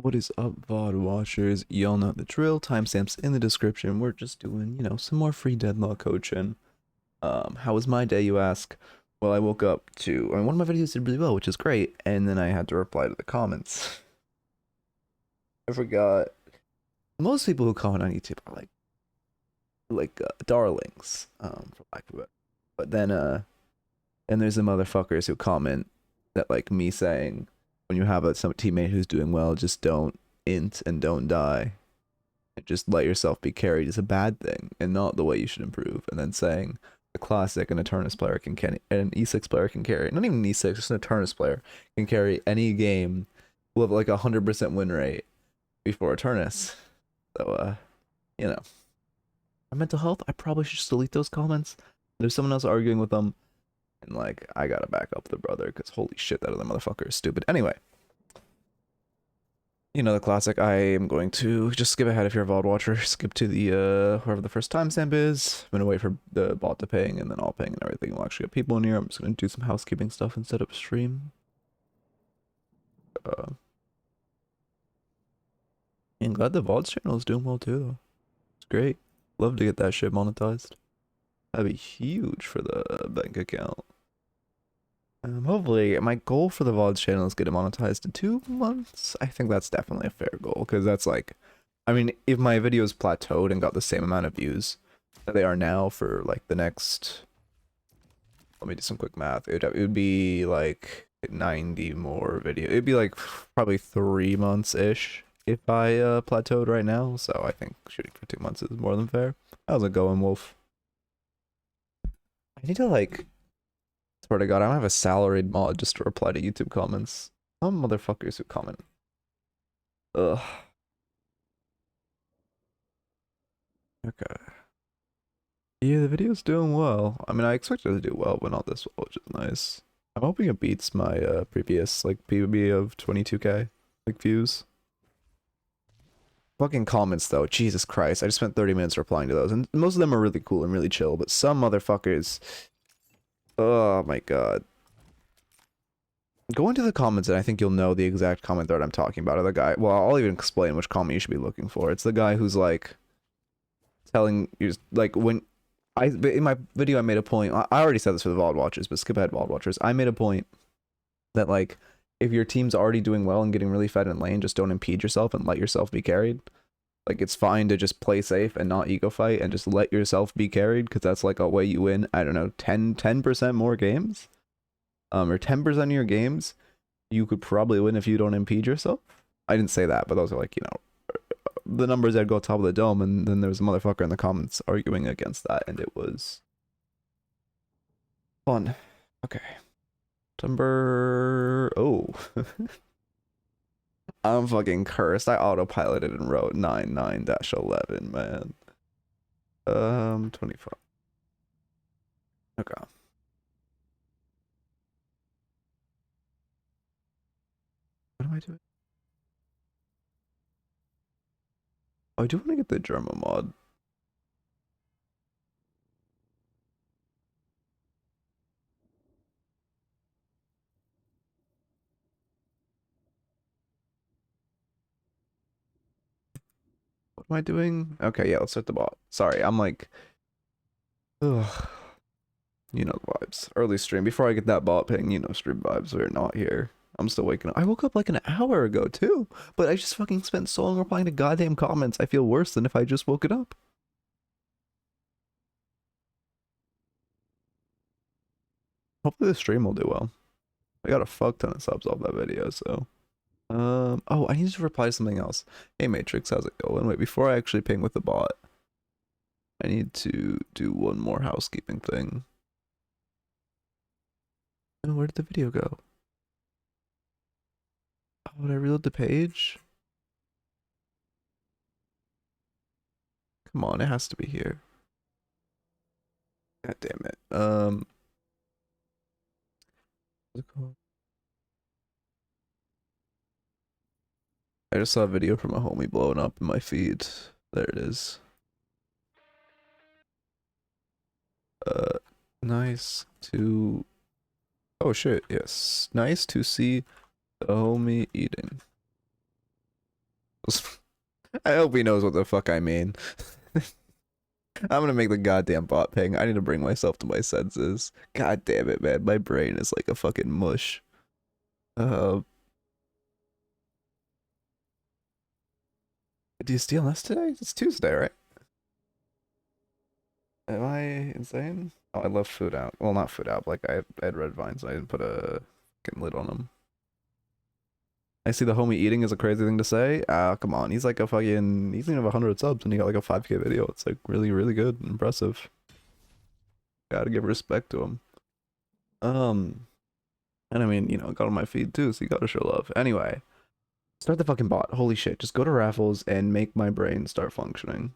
What is up, VOD watchers? Y'all know the drill. Timestamps in the description. We're just doing, some more free Deadlock coaching. How was my day, you ask? Well, I woke up to, one of my videos did really well, which is great, and then I had to reply to the comments. I forgot. Most people who comment on YouTube are like darlings, for lack of it. But then, and there's the motherfuckers who comment that like me saying, when you have some teammate who's doing well, just don't int and don't die. And just let yourself be carried is a bad thing and not the way you should improve. And then saying a classic, an Eternus player can carry, an E6 player can carry, not even an E6, just an Eternus player can carry any game with like 100% win rate before Eternus. So, my mental health, I probably should just delete those comments. There's someone else arguing with them. And like, I gotta back up the brother, because holy shit, that other motherfucker is stupid. Anyway. You know the classic, I am going to just skip ahead if you're a VOD watcher. Skip to the, whoever the first timestamp is. I'm gonna wait for the bot to ping, and then I'll ping and everything. We'll actually get people in here. I'm just gonna do some housekeeping stuff and set up stream. And glad the VOD's channel is doing well too, though. It's great. Love to get that shit monetized. That'd be huge for the bank account. Hopefully, my goal for the VODs channel is get it monetized in 2 months. I think that's definitely a fair goal, because that's like, I mean, if my videos plateaued and got the same amount of views that they are now for like the next, let me do some quick math. It would be like 90 more video. It'd be like probably 3 months ish if I plateaued right now. So I think shooting for 2 months is more than fair. How's it going, Wolf? I need to like, swear to God, I don't have a salaried mod just to reply to YouTube comments. Some motherfuckers who comment. Ugh. Okay. Yeah, the video's doing well. I mean, I expected it to do well, but not this well, which is nice. I'm hoping it beats my previous, like, PB of 22k, like, views. Fucking comments, though. Jesus Christ. I just spent 30 minutes replying to those, and most of them are really cool and really chill, but some motherfuckers... Oh my God. Go into the comments and I think you'll know the exact comment thread I'm talking about. Or the guy, well, I'll even explain which comment you should be looking for. It's the guy who's like telling you, like, when in my video I made a point, I already said this for the VOD watchers, but skip ahead VOD watchers. I made a point that like, if your team's already doing well and getting really fed in lane, just don't impede yourself and let yourself be carried. Like, it's fine to just play safe and not ego fight and just let yourself be carried, because that's like a way you win, I don't know, 10% more games. Or 10% of your games, you could probably win if you don't impede yourself. I didn't say that, but those are like, the numbers that go top of the dome, and then there was a motherfucker in the comments arguing against that, and it was fun. Okay. Oh. I'm fucking cursed. I autopiloted and wrote 99-11, man. 25. Okay. What am I doing? Oh, I do want to get the German mod. What am I doing? Okay, yeah, let's start the bot. Sorry, I'm like... Ugh. You know the vibes. Early stream. Before I get that bot ping, stream vibes. We're not here. I'm still waking up. I woke up like an hour ago, too. But I just fucking spent so long replying to goddamn comments. I feel worse than if I just woke it up. Hopefully the stream will do well. I got a fuck ton of subs off that video, so... oh, I need to reply to something else. Hey, Matrix, how's it going? Wait, before I actually ping with the bot, I need to do one more housekeeping thing. Oh, where did the video go? Oh, did I reload the page? Come on, it has to be here. God damn it. What's it called? I just saw a video from a homie blowing up in my feed. There it is. Nice to... Oh shit, yes. Nice to see the homie eating. I hope he knows what the fuck I mean. I'm gonna make the goddamn bot ping. I need to bring myself to my senses. God damn it, man. My brain is like a fucking mush. Uh, do you steal this today? It's Tuesday, right? Am I insane? Oh, I left food out. Well, not food out, but like I had red vines. I didn't put a fucking lid on them. I see the homie eating is a crazy thing to say. Ah, come on. He's like a fucking, he's gonna have 100 subs and he got like a 5K video. It's like really, really good and impressive. Gotta give respect to him. And I mean, you know, got on my feed too, so you gotta show love. Anyway, start the fucking bot. Holy shit. Just go to raffles and make my brain start functioning.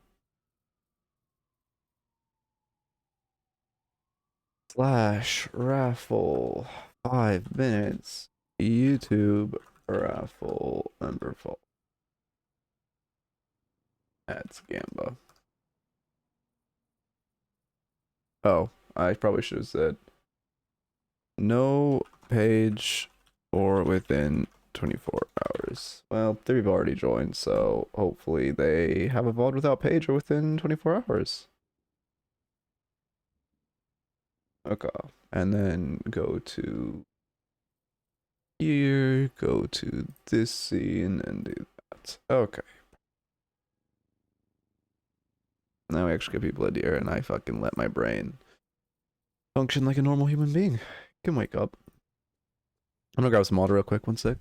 Slash raffle 5 minutes YouTube raffle member fault. That's Gamba. Oh, I probably should have said no page or within 24 hours. Well, 3 have already joined, so hopefully they have evolved without page or within 24 hours. Okay, and then go to here, go to this scene and do that. Okay. Now we actually get people a deer and I fucking let my brain function like a normal human being. Can wake up. I'm gonna grab some water real quick, 1 sec.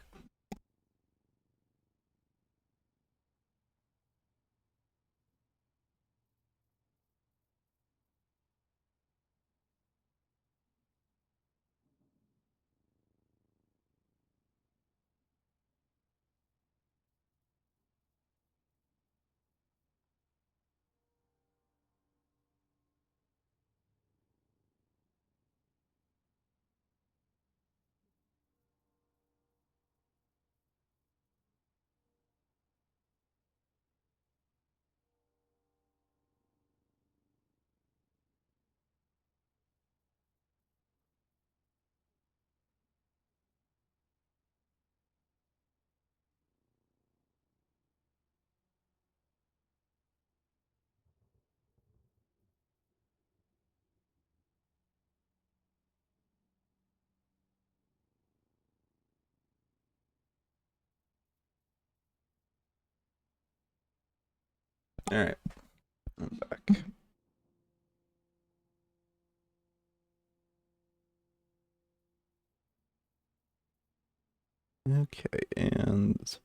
Alright. I'm back. Okay, and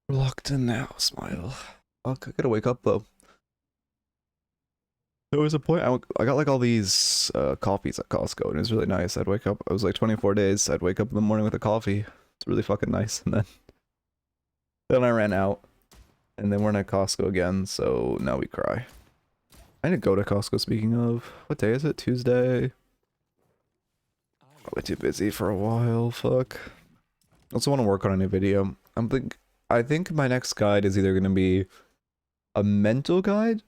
we're locked in now, smile. Fuck, I gotta wake up though. There was a point I got like all these coffees at Costco and it was really nice. I'd wake up, it was like 24 days, I'd wake up in the morning with a coffee. It's really fucking nice. And then I ran out. And then we're at Costco again, so now we cry. I need to go to Costco, speaking of. What day is it? Tuesday? Probably too busy for a while, fuck. Also want to work on a new video. I think my next guide is either gonna be a mental guide,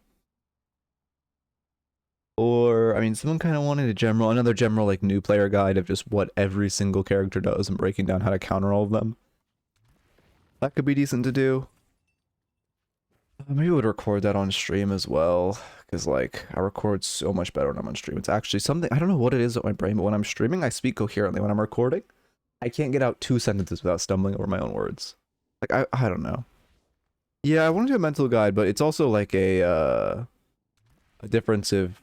or I mean, someone kind of wanted another general like new player guide of just what every single character does and breaking down how to counter all of them. That could be decent to do. Maybe we would record that on stream as well, because like I record so much better when I'm on stream. It's actually something, I don't know what it is with my brain, but when I'm streaming, I speak coherently. When I'm recording, I can't get out 2 sentences without stumbling over my own words. Like I don't know. Yeah, I want to do a mental guide, but it's also like a difference of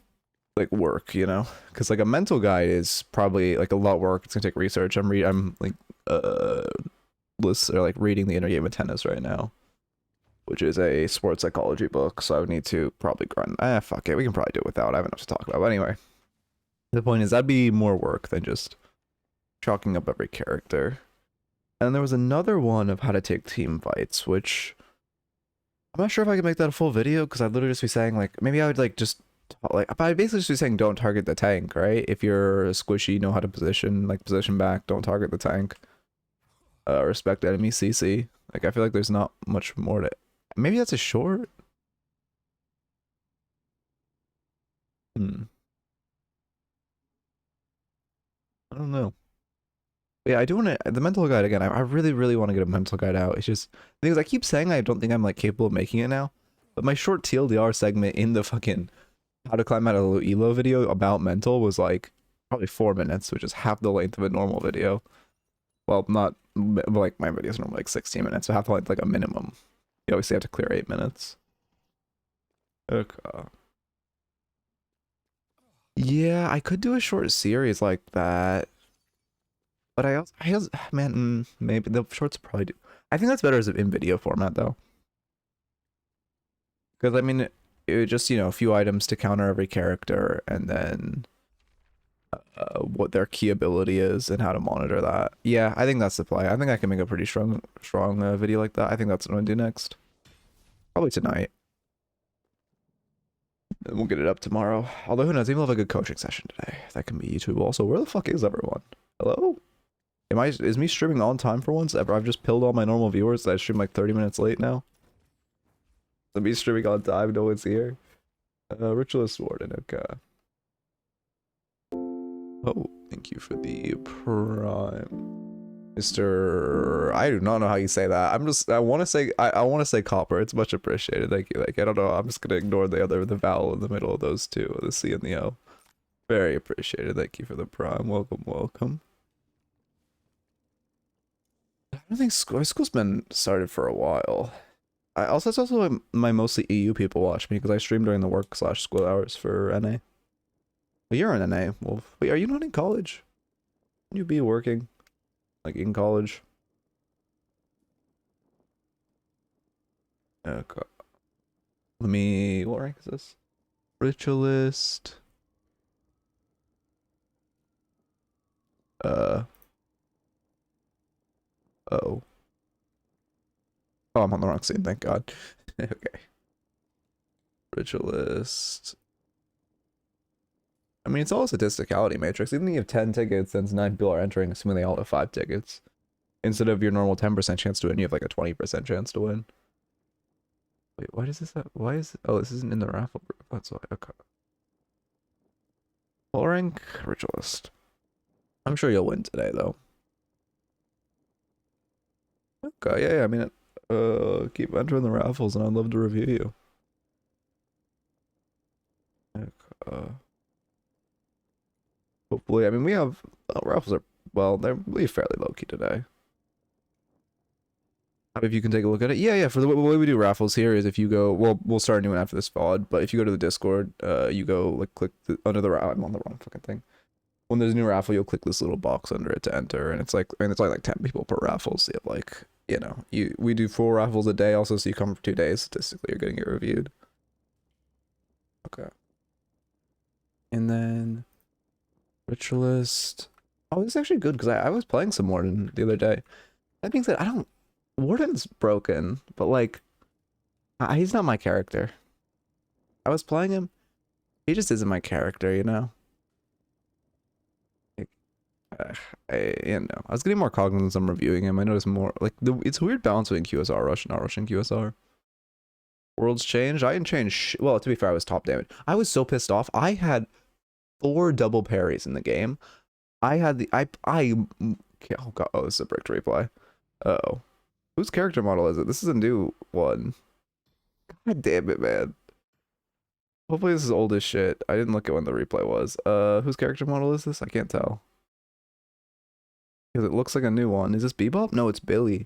like work, you know? Because like a mental guide is probably like a lot of work. It's gonna take research. I'm like like reading the Inner Game of Tennis right now, which is a sports psychology book, so I would need to probably grind. Fuck it, we can probably do it without. I have enough to talk about. But anyway, the point is that'd be more work than just chalking up every character. And there was another one of how to take team fights, which I'm not sure if I could make that a full video, because I'd literally just be saying like, maybe I would like just like, I'd basically just be saying don't target the tank, right? If you're squishy, know how to position, like position back, don't target the tank. Respect enemy CC. Like I feel like there's not much more to. Maybe that's a short. I don't know. Yeah, I do want to the mental guide again. I really, really want to get a mental guide out. It's just the thing is I keep saying I don't think I'm like capable of making it now. But my short TLDR segment in the fucking how to climb out of Elo video about mental was like probably 4 minutes, which is half the length of a normal video. Well, not like my videos are normally like 16 minutes, so half the length like a minimum. You obviously have to clear 8 minutes. Okay. Yeah, I could do a short series like that. But man, maybe the shorts probably do. I think that's better as an in video format though. Because I mean, it would just, a few items to counter every character and then what their key ability is and how to monitor that. Yeah, I think that's the play. I think I can make a pretty strong video like that. I think that's what I'm gonna do next. Probably tonight. And we'll get it up tomorrow. Although who knows, maybe we'll have a good coaching session today. That can be YouTube also. Where the fuck is everyone? Hello? Is me streaming on time for once? I've just pilled all my normal viewers that I stream like 30 minutes late now. So me streaming on time, no one's here. Ritualist Warden, okay. Oh, thank you for the prime. Mr. I do not know how you say that. I want to say copper. It's much appreciated. Thank you. Like, I don't know. I'm just going to ignore the vowel in the middle of those two, the C and the O. Very appreciated. Thank you for the prime. Welcome, welcome. I don't think school's been started for a while. It's also my mostly EU people watch me because I stream during the work/school hours for NA. Well, you're in NA, Wolf. Wait, are you not in college? Can you be working? Like in college? Okay. What rank is this? Ritualist. Oh. Oh, I'm on the wrong scene, thank God. Okay. Ritualist. I mean, it's all a statisticality matrix. Even if you have 10 tickets, then 9 people are entering, assuming they all have 5 tickets. Instead of your normal 10% chance to win, you have like a 20% chance to win. Wait, why does this have, why is, oh, this isn't in the raffle group. That's why, okay. Full rank Ritualist. I'm sure you'll win today, though. Okay, yeah, I mean, keep entering the raffles, and I'd love to review you. Okay. Hopefully, I mean, we have raffles are they're really fairly low key today. If you can take a look at it, yeah. For the way we do raffles here is if you go, we'll start a new one after this VOD. But if you go to the Discord, you go like click under the I'm on the wrong fucking thing. When there's a new raffle, you'll click this little box under it to enter, and it's like, I mean, it's like 10 people per raffle. So you have like, we do 4 raffles a day. Also, so you come for 2 days. Statistically, you're getting it reviewed. Okay. And then Ritualist. Oh, this is actually good because I was playing some Warden the other day. That being said, Warden's broken, but like, he's not my character. I was playing him. He just isn't my character, you know? Like, I was getting more cognizant I'm reviewing him. I noticed more, like, it's a weird balance between QSR rush and not rushing QSR. Worlds changed? I didn't change. Well, to be fair, I was top damage. I was so pissed off. I had 4 double parries in the game. I had the, oh god, oh, this is a bricked replay. Uh-oh. Whose character model is it? This is a new one. God damn it, man. Hopefully this is old as shit. I didn't look at when the replay was. Whose character model is this? I can't tell. Because it looks like a new one. Is this Bebop? No, it's Billy.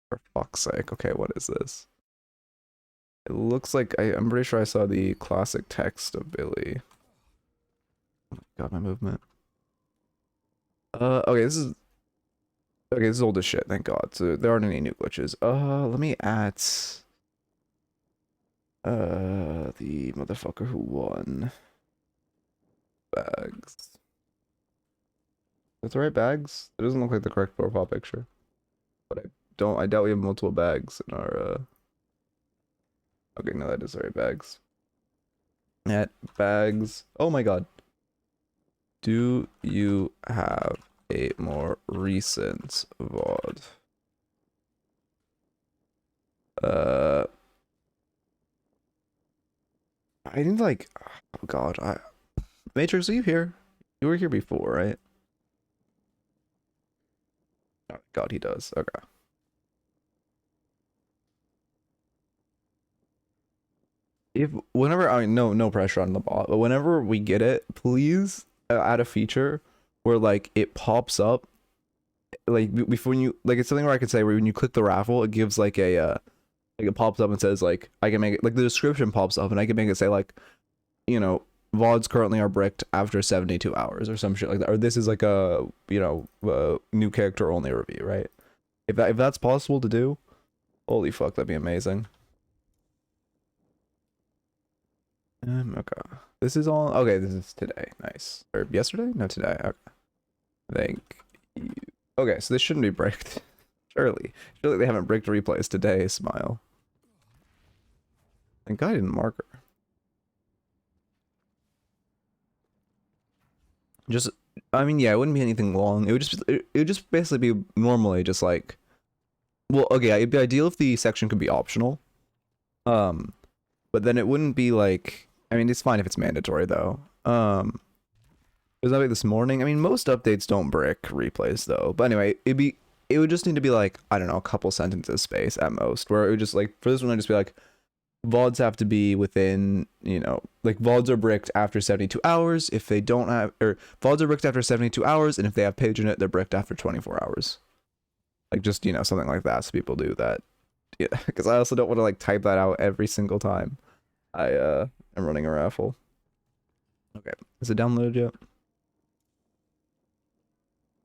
For fuck's sake. Okay, what is this? It looks like, I'm pretty sure I saw the classic text of Billy. Oh my god, my movement. Okay, this is old as shit, thank god. So there aren't any new glitches. Let me add the motherfucker who won. Bags. That's the right bags? It doesn't look like the correct profile picture. But I doubt we have multiple bags in our okay, no, that is the right bags. At bags. Oh my god. Do you have a more recent VOD? I need like, oh god, Matrix, are you here? You were here before, right? God, he does. Okay. If whenever I mean, no pressure on the bot, but whenever we get it, please add a feature where like it pops up like before you like it's something where I can say where when you click the raffle, it gives like a like it pops up and says like I can make it like the description pops up and I can make it say like, you know, VODs currently are bricked after 72 hours or some shit like that, or this is like a, you know, new character only review, right? If that's possible to do, holy fuck, that'd be amazing. Okay. This is all okay. This is today. Nice. Or yesterday? No, today. Okay. Thank you. Okay, so this shouldn't be bricked. Surely they haven't bricked replays today. Smile. Thank God I didn't mark her. Just, I mean, yeah, it wouldn't be anything long. It would just basically be normally just like, well, okay, it'd be ideal if the section could be optional. But then it wouldn't be like, I mean, it's fine if it's mandatory though. It was like this morning. I mean, most updates don't brick replays though. But anyway, it would just need to be like, I don't know, a couple sentences space at most, where it would just like, for this one, I'd just be like, VODs have to be within, you know, like VODs are bricked after 72 hours. If they don't have, or VODs are bricked after 72 hours, and if they have page in it, they're bricked after 24 hours. Like just, you know, something like that, so people do that. Yeah, because I also don't want to like type that out every single time I am running a raffle. Okay, is it downloaded yet?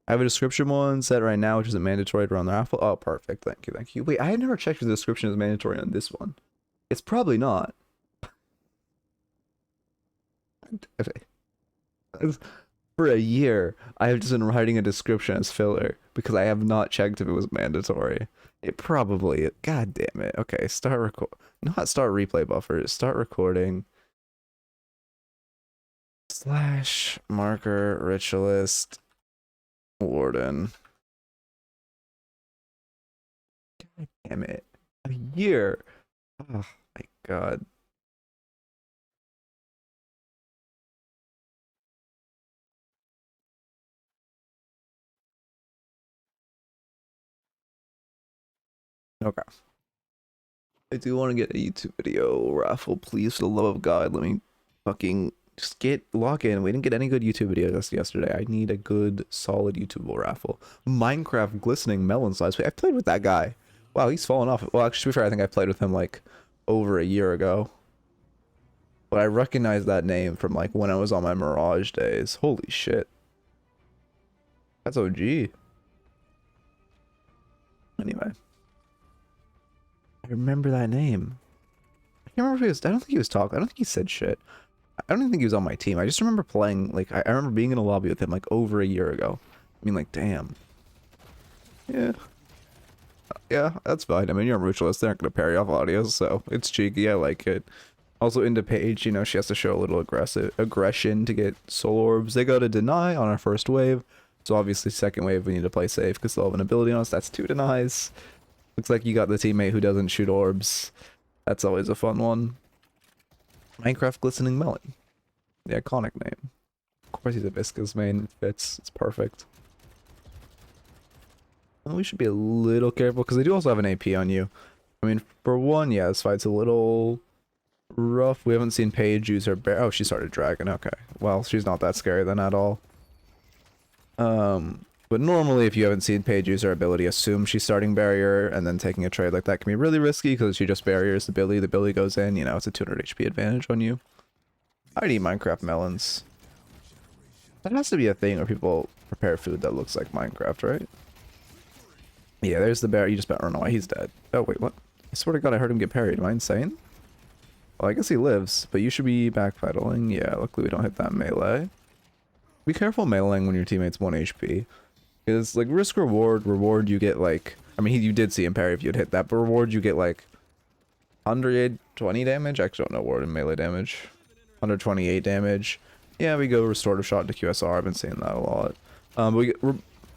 I have a description one set right now, which isn't mandatory to run the raffle. Oh, perfect. Thank you, thank you. Wait, I had never checked if the description is mandatory on this one. It's probably not. For a year, I have just been writing a description as filler because I have not checked if it was mandatory. It probably, god damn it. Okay, start record, not start replay buffer, start recording. / marker Ritualist Warden. God damn it. A year. Oh my god. Okay. I do want to get a YouTube video raffle, please, for the love of God. Let me fucking just log in. We didn't get any good YouTube videos yesterday. I need a good, solid YouTube raffle. Minecraft glistening melon slice. I played with that guy. Wow, he's fallen off. Well, actually, to be fair, I think I played with him like over a year ago. But I recognize that name from like when I was on my Mirage days. Holy shit. That's OG. Anyway. I remember that name. I can't remember if he was, I don't think he was talking. I don't think he said shit. I don't even think he was on my team. I just remember playing, like, I remember being in a lobby with him like over a year ago. I mean, like, damn. Yeah. Yeah, that's fine. I mean, you're a Ritualist. They're not going to parry off audios, so it's cheeky. I like it. Also, into Paige, you know, she has to show a little aggression to get soul orbs. They go to deny on our first wave. So obviously, second wave, we need to play safe because they'll have an ability on us. That's 2 denies. Looks like you got the teammate who doesn't shoot orbs. That's always a fun one. Minecraft Glistening Melon. The iconic name. Of course he's a Visca's main. It fits. It's perfect. Well, we should be a little careful because they do also have an AP on you. I mean, for one, yeah, this fight's a little rough. We haven't seen Paige use her bear. Oh, she started dragon. Okay. Well, she's not that scary then at all. But normally if you haven't seen Paige use her ability, assume she's starting barrier and then taking a trade like that can be really risky because she just barriers the Billy goes in, you know, it's a 200 HP advantage on you. I'd eat Minecraft melons. That has to be a thing where people prepare food that looks like Minecraft, right? Yeah, there's the bear. You just bet. I don't know why he's dead. Oh, wait, what? I swear to God, I heard him get parried. Am I insane? Well, I guess he lives, but you should be backpedaling. Yeah, luckily we don't hit that melee. Be careful meleeing when your teammate's 1 HP. Because, like, risk reward you get, like... I mean, you did see him parry if you'd hit that, but reward you get, like... 120 damage? I actually don't know Warden melee damage. 128 damage. Yeah, we go restorative shot to QSR. I've been seeing that a lot.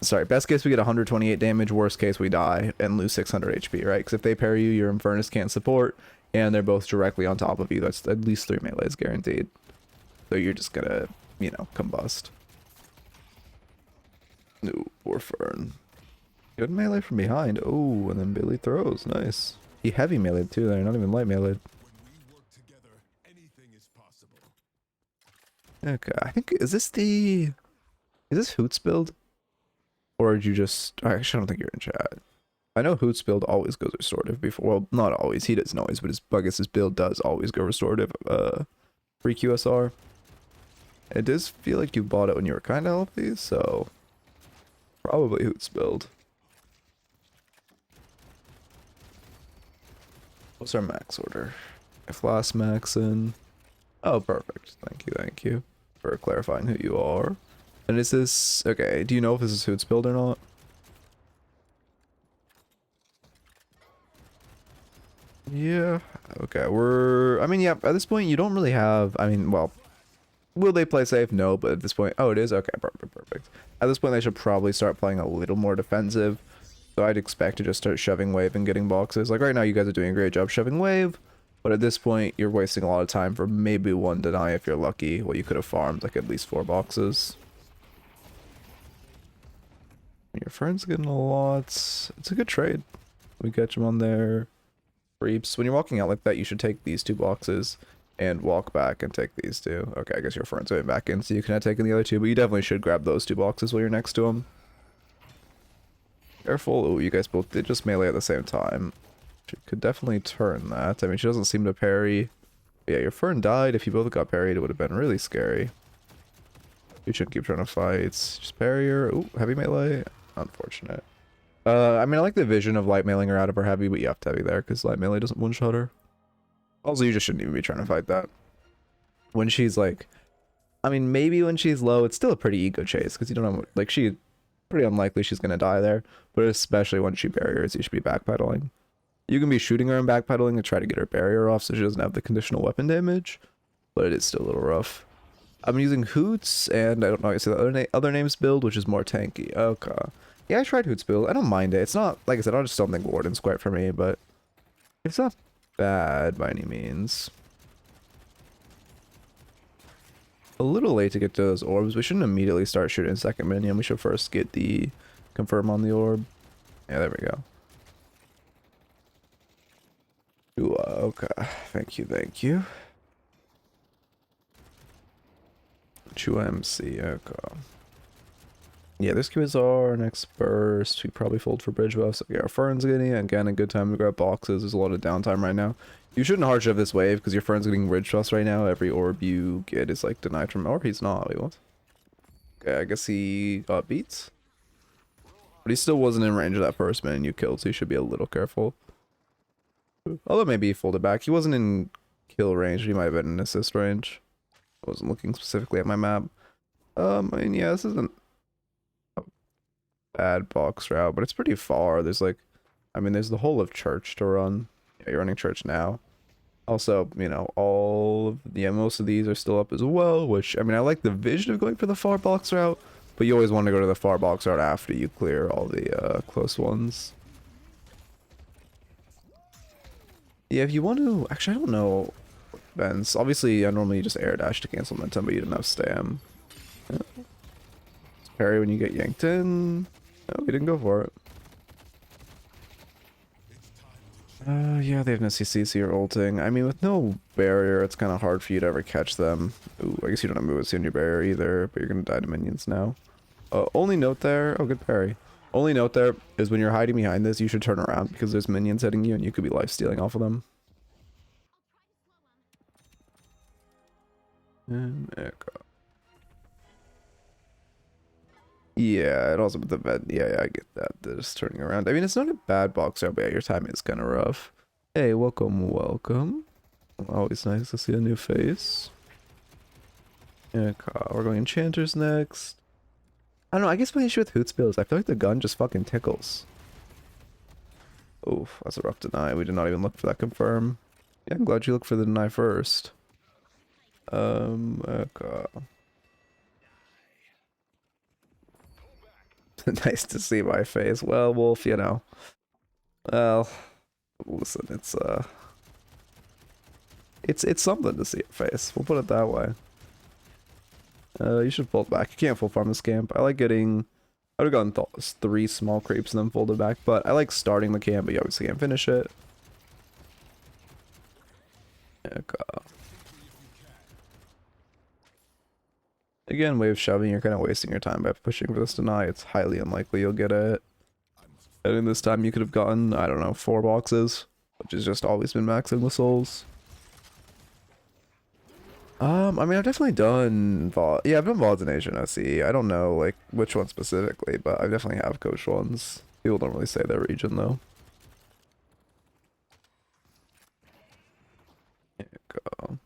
Sorry, best case we get 128 damage, worst case we die and lose 600 HP, right? Because if they parry you, your Infernus can't support, and they're both directly on top of you. That's at least 3 melees guaranteed. So you're just gonna, you know, combust. No, poor Fern. Good melee from behind. Oh, and then Billy throws. Nice. He heavy meleeed too there, not even light meleeed. Okay, I think, is this Hoots build? Or did you just, actually I don't think you're in chat. I know Hoots build always goes restorative before, well, not always, he doesn't always, but I guess his build does always go restorative, free QSR. It does feel like you bought it when you were kinda healthy, so probably Hoots build. What's our max order? If last max in. Oh, perfect. Thank you for clarifying who you are. And is this, okay, do you know if this is Hoots build or not? Yeah, okay, I mean, yeah, at this point you don't really have, I mean, well, will they play safe? No, but at this point, oh, it is? Okay, perfect. At this point they should probably start playing a little more defensive. So I'd expect to just start shoving wave and getting boxes. Like right now you guys are doing a great job shoving wave, but at this point you're wasting a lot of time for maybe one deny if you're lucky. Well, you could have farmed like at least 4 boxes. Your friend's getting a lot. It's a good trade. We catch him on there. Creeps. When you're walking out like that, you should take these 2 boxes and walk back and take these 2. Okay, I guess your friend's going back in, so you can have taken the other 2, but you definitely should grab those 2 boxes while you're next to him. Careful. Oh, you guys both did just melee at the same time. She could definitely turn that. I mean, she doesn't seem to parry. But yeah, your Fern died. If you both got parried, it would have been really scary. You shouldn't keep trying to fight. Just parry her. Ooh, heavy melee. Unfortunate. I mean, I like the vision of light mailing her out of her heavy, but you have to heavy there because light melee doesn't one-shot her. Also, you just shouldn't even be trying to fight that. When she's like, I mean, maybe when she's low, it's still a pretty ego chase because you don't know, like, pretty unlikely she's going to die there, but especially when she barriers, you should be backpedaling. You can be shooting her and backpedaling to try to get her barrier off so she doesn't have the conditional weapon damage, but it is still a little rough. I'm using Hoots, and I don't know how to say the other names build, which is more tanky. Okay. Yeah, I tried Hoots build. I don't mind it. It's not, like I said, I just don't think Warden's quite for me, but it's not bad by any means. A little late to get to those orbs. We shouldn't immediately start shooting second minion. We should first get the confirm on the orb. Yeah, there we go. Ooh, okay. Thank you. Chua MC, okay. Yeah, this QSR, next burst. We probably fold for bridge buffs. Okay, our Fern's getting, again, a good time to grab boxes. There's a lot of downtime right now. You shouldn't hard shove this wave because your Fern's getting bridge buffs right now. Every orb you get is like denied from, or he's not. Wait, what? Okay, I guess he got beats. But he still wasn't in range of that first minion you killed, so you should be a little careful. Although maybe he folded back. He wasn't in kill range. He might have been in assist range. I wasn't looking specifically at my map. I mean, yeah, this isn't a bad box route, but it's pretty far. There's like, I mean, there's the whole of church to run. Yeah, you're running church now. Also, you know, most of these are still up as well, which, I mean, I like the vision of going for the far box route, but you always want to go to the far box route after you clear all the close ones. Yeah, if you want to, actually, I don't know. Depends. Obviously, I normally just air dash to cancel momentum, but you didn't have stam. Yeah. Parry when you get yanked in. No, we didn't go for it. Yeah, they have no CCs here ulting. I mean, with no barrier, it's kind of hard for you to ever catch them. Ooh, I guess you don't have moves in your barrier either, but you're gonna die to minions now. Only note there, oh, good parry. Only note there is when you're hiding behind this, you should turn around because there's minions hitting you and you could be life stealing off of them. Yeah, it also with the vent. Yeah, I get that. They're just turning around. I mean, it's not a bad box out, but yeah, your timing is kind of rough. Hey, welcome. Always nice to see a new face. Yeah, we're going enchanters next. I don't know. I guess my issue with Hoots build is I feel like the gun just fucking tickles. Oof, that's a rough deny. We did not even look for that confirm. Yeah, I'm glad you looked for the deny first. Okay. Nice to see my face. Well, Wolf, you know. Well, listen, it's something to see your face. We'll put it that way. You should pull back. You can't full farm this camp. I I would have gotten 3 small creeps and then folded back, but I like starting the camp, but you obviously can't finish it. Okay. Again, wave shoving, you're kind of wasting your time by pushing for this deny. It's highly unlikely you'll get it. And in this time, you could have gotten, I don't know, 4 boxes, which has just always been maxing the souls. I mean, I've definitely done VOD. Yeah, I've done VODs in Asian OC. I don't know, like, which one specifically, but I definitely have coached ones. People don't really say their region, though. Here you go.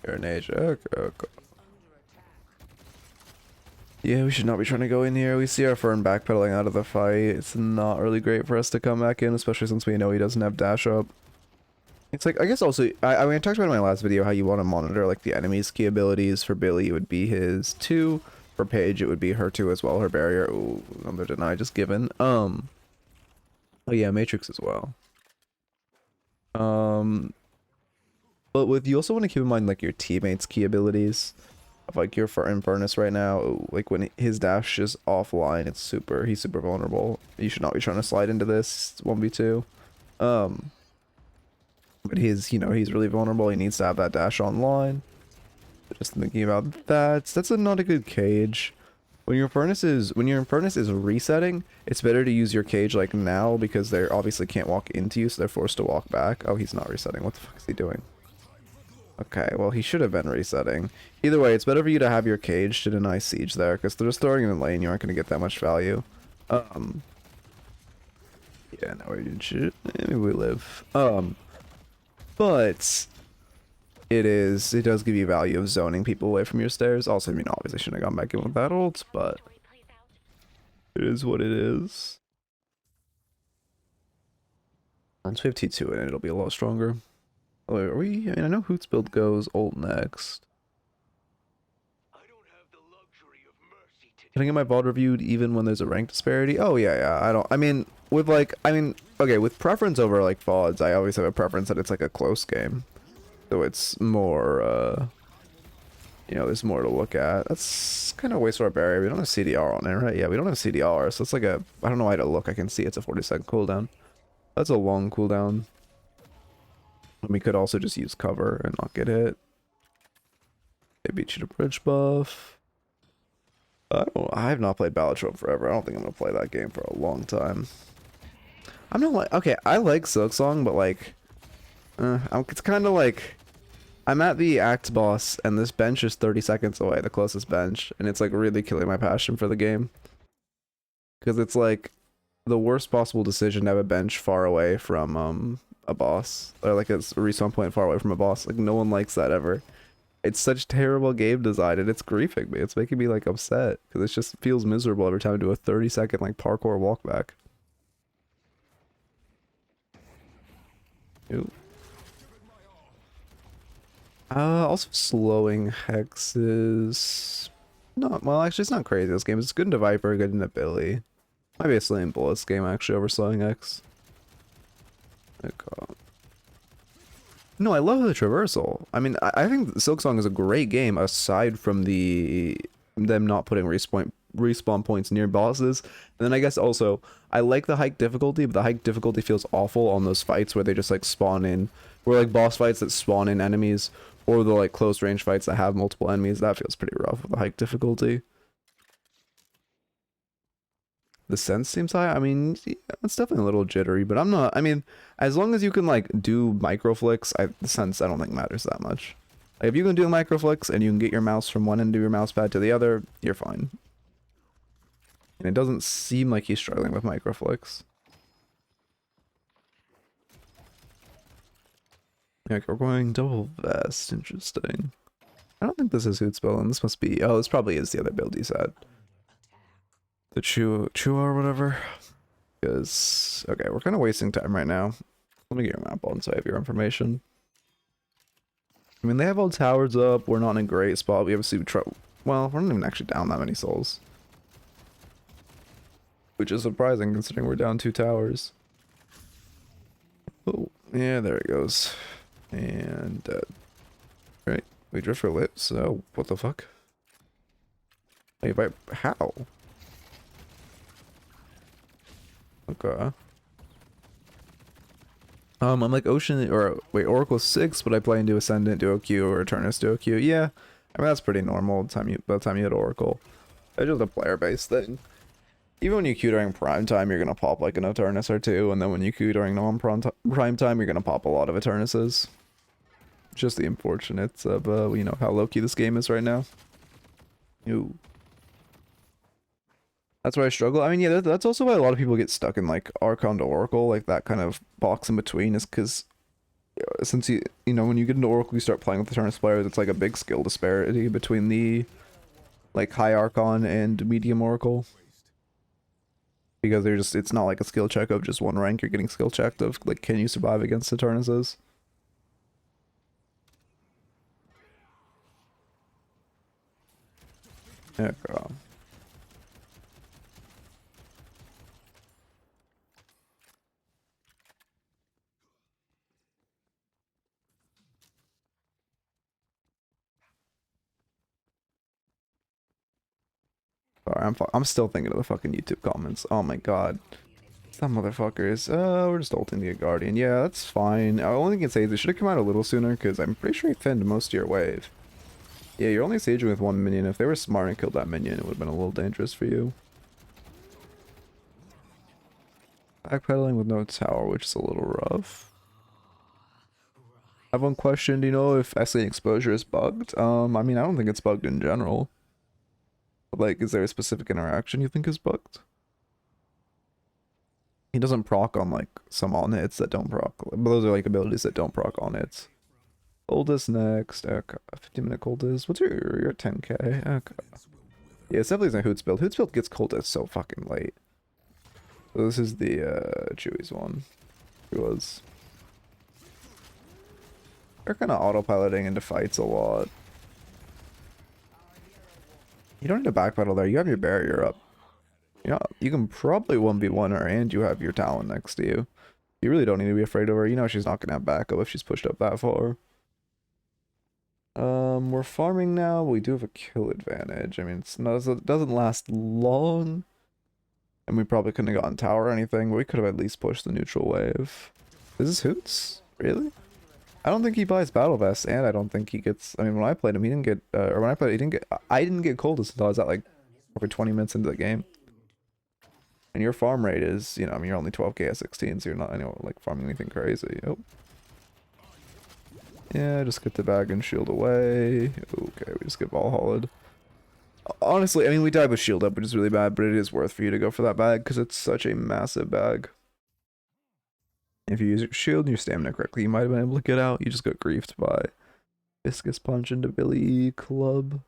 You're in Asia. Okay. Yeah, we should not be trying to go in here. We see our Fern backpedaling out of the fight. It's not really great for us to come back in, especially since we know he doesn't have dash up. It's like, I guess also, I mean, I talked about in my last video how you want to monitor, like, the enemy's key abilities. For Billy, it would be his 2. For Paige, it would be her 2 as well, her barrier. Ooh, another deny just given. Oh yeah, Matrix as well. But with, you also want to keep in mind, like, your teammates' key abilities. Of, like, your Furnace right now, ooh, like, when his dash is offline, he's super vulnerable. You should not be trying to slide into this 1v2. But he's really vulnerable. He needs to have that dash online. Just thinking about that, that's not a good cage. When your furnace is resetting, it's better to use your cage like now because they obviously can't walk into you, so they're forced to walk back. Oh, he's not resetting. What the fuck is he doing? Okay, well, he should have been resetting. Either way, it's better for you to have your cage to deny siege there, because they're just throwing it in lane. You aren't going to get that much value. Yeah, now we're doing shit. Maybe we live. But it does give you value of zoning people away from your stairs. Also, I mean, obviously shouldn't have gone back in with that ult, but it is what it is. Once we have T2 in it, it'll be a lot stronger. Oh, I mean, I know Hoot's build goes ult next. Can I get my VOD reviewed even when there's a rank disparity? Oh, yeah. Okay, with preference over, like, VODs, I always have a preference that it's, like, a close game. So it's more, there's more to look at. That's kind of a waste of our barrier. We don't have CDR on it, right? Yeah, we don't have CDR, so it's like I don't know why to look. I can see it's a 40-second cooldown. That's a long cooldown. We could also just use cover and not get hit. They beat you to bridge buff. I have not played Balatron forever. I don't think I'm gonna play that game for a long time. I'm not like, okay, I like Silksong, but like, it's kind of like, I'm at the act boss and this bench is 30 seconds away, the closest bench, and it's like really killing my passion for the game. Because it's like the worst possible decision to have a bench far away from a boss, or like a respawn point far away from a boss. Like, no one likes that ever. It's such terrible game design, and it's griefing me. It's making me like upset because it just feels miserable every time I do a 30-second like parkour walk back. Ew. Also slowing Hex is not, well, actually it's not crazy this game. It's good into Viper, good into Billy. Might be a Slaying Bullets game actually over slowing Hex. No, I love the traversal. I mean, I think Silksong is a great game aside from them not putting respawn points near bosses. And then I guess also I like the hike difficulty, but the hike difficulty feels awful on those fights where they just like spawn in, where like boss fights that spawn in enemies, or the like close range fights that have multiple enemies. That feels pretty rough with the hike difficulty. The sense seems high. I mean, yeah, it's definitely a little jittery, but I'm not, I mean, as long as you can like do micro flicks, the sense I don't think matters that much. Like, if you can do micro flicks and you can get your mouse from one end of your mouse pad to the other, you're fine. And it doesn't seem like he's struggling with micro flicks. Okay, we're going double vest. Interesting. I don't think this is Hoot spell, and this must be, oh, this probably is the other build he's had. The Chua or whatever. Because, okay, we're kind of wasting time right now. Let me get your map on so I have your information. I mean, they have all towers up. We're not in a great spot. We have a well, we're not even actually down that many souls. Which is surprising considering we're down 2 towers. Oh, yeah, there it goes. And, right, we drift for lit, so what the fuck? Wait, but how? Okay. I'm like Ocean or wait, Oracle 6, but I play into Ascendant Duo Q or Eternus Duo Q. Yeah. I mean that's pretty normal by the time you hit Oracle. It's just a player based thing. Even when you queue during prime time, you're gonna pop like an Eternus or two, and then when you queue during non-prime time, you're gonna pop a lot of Eternuses. Just the unfortunate of you know how low key this game is right now. Ooh. That's why I struggle. I mean, yeah, that's also why a lot of people get stuck in like Archon to Oracle, like that kind of box in between, is because since you know when you get into Oracle, you start playing with the Eternus players. It's like a big skill disparity between the like high Archon and medium Oracle. Because they're just, it's not like a skill check of just one rank, you're getting skill checked of like, can you survive against Eternuses? Yeah, girl. Sorry, I'm still thinking of the fucking YouTube comments. Oh my god. Some motherfuckers. We're just ulting the Guardian. Yeah, that's fine. I only thing I can say is they should have come out a little sooner, because I'm pretty sure he thinned most of your wave. Yeah, you're only saging with one minion. If they were smart and killed that minion, it would have been a little dangerous for you. Backpedaling with no tower, which is a little rough. I have one question. Do you know if escalating exposure is bugged? I mean, I don't think it's bugged in general. But, like, is there a specific interaction you think is bugged? He doesn't proc on, like, some on hits that don't proc. But those are, like, abilities that don't proc on hits. Coldest next. Okay. 15-minute coldest. What's your 10k? Okay. Yeah, it's definitely a Hoots build. Hoots build gets coldest so fucking late. So this is the Chewy's one. It was. They're kind of autopiloting into fights a lot. You don't need to backpedal there. You have your barrier up. Yeah, you can probably 1v1 her and you have your Talon next to you. You really don't need to be afraid of her. You know she's not going to have backup if she's pushed up that far. We're farming now. We do have a kill advantage. I mean, it doesn't last long. And we probably couldn't have gotten tower or anything, but we could have at least pushed the neutral wave. Is this Hoots? Really? I don't think he buys battle vests, and I don't think he gets. I mean, when I played him, he didn't get. Or when I played, he didn't get. I didn't get coldest until I was at like over 20 minutes into the game. And your farm rate is, you know, I mean, you're only 12k at 16, so you're not, you know, like farming anything crazy. Oh. Yeah, just get the bag and shield away. Okay, we just get Valhalla. Honestly, I mean, we died with shield up, which is really bad, but it is worth for you to go for that bag because it's such a massive bag. If you use your shield and your stamina correctly, you might have been able to get out. You just got griefed by Viscous Punch into Billy Club.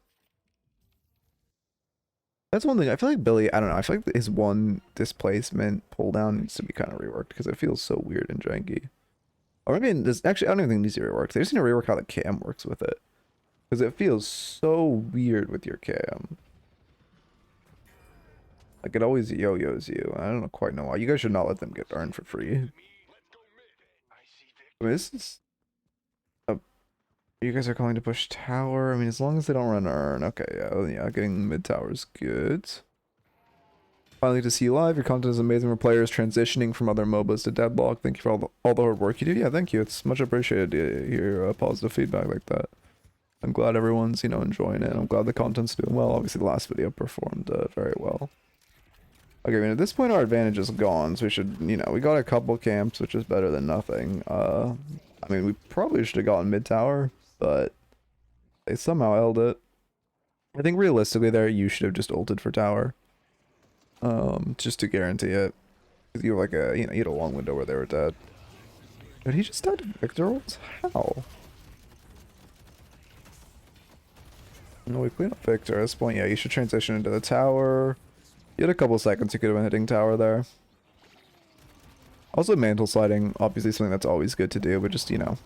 That's one thing. I feel like Billy, I don't know, I feel like his one displacement pull down needs to be kind of reworked because it feels so weird and janky. Or maybe this, actually, I don't even think it needs to be reworked. They just need to rework how the cam works with it. Because it feels so weird with your cam. Like, it always yo-yos you. I don't quite know why. You guys should not let them get earned for free. I mean, this is... You guys are calling to push tower. I mean, as long as they don't run earn. Okay, yeah, getting mid tower is good. Finally to see you live. Your content is amazing for players transitioning from other MOBAs to Deadlock. Thank you for all the hard work you do. Yeah, thank you. It's much appreciated to hear positive feedback like that. I'm glad everyone's, you know, enjoying it. I'm glad the content's doing well. Obviously, the last video performed very well. Okay, I mean, at this point, our advantage is gone, so we should, you know, we got a couple camps, which is better than nothing. I mean, we probably should have gotten mid tower, but they somehow held it. I think realistically there, you should have just ulted for tower. Just to guarantee it. Because you were like a, you know, you had a long window where they were dead. But he just died to Victor ults? How? No, we clean up Victor at this point. Yeah, you should transition into the tower. You had a couple seconds you could have been hitting tower there. Also, mantle sliding, obviously something that's always good to do, but just, you know,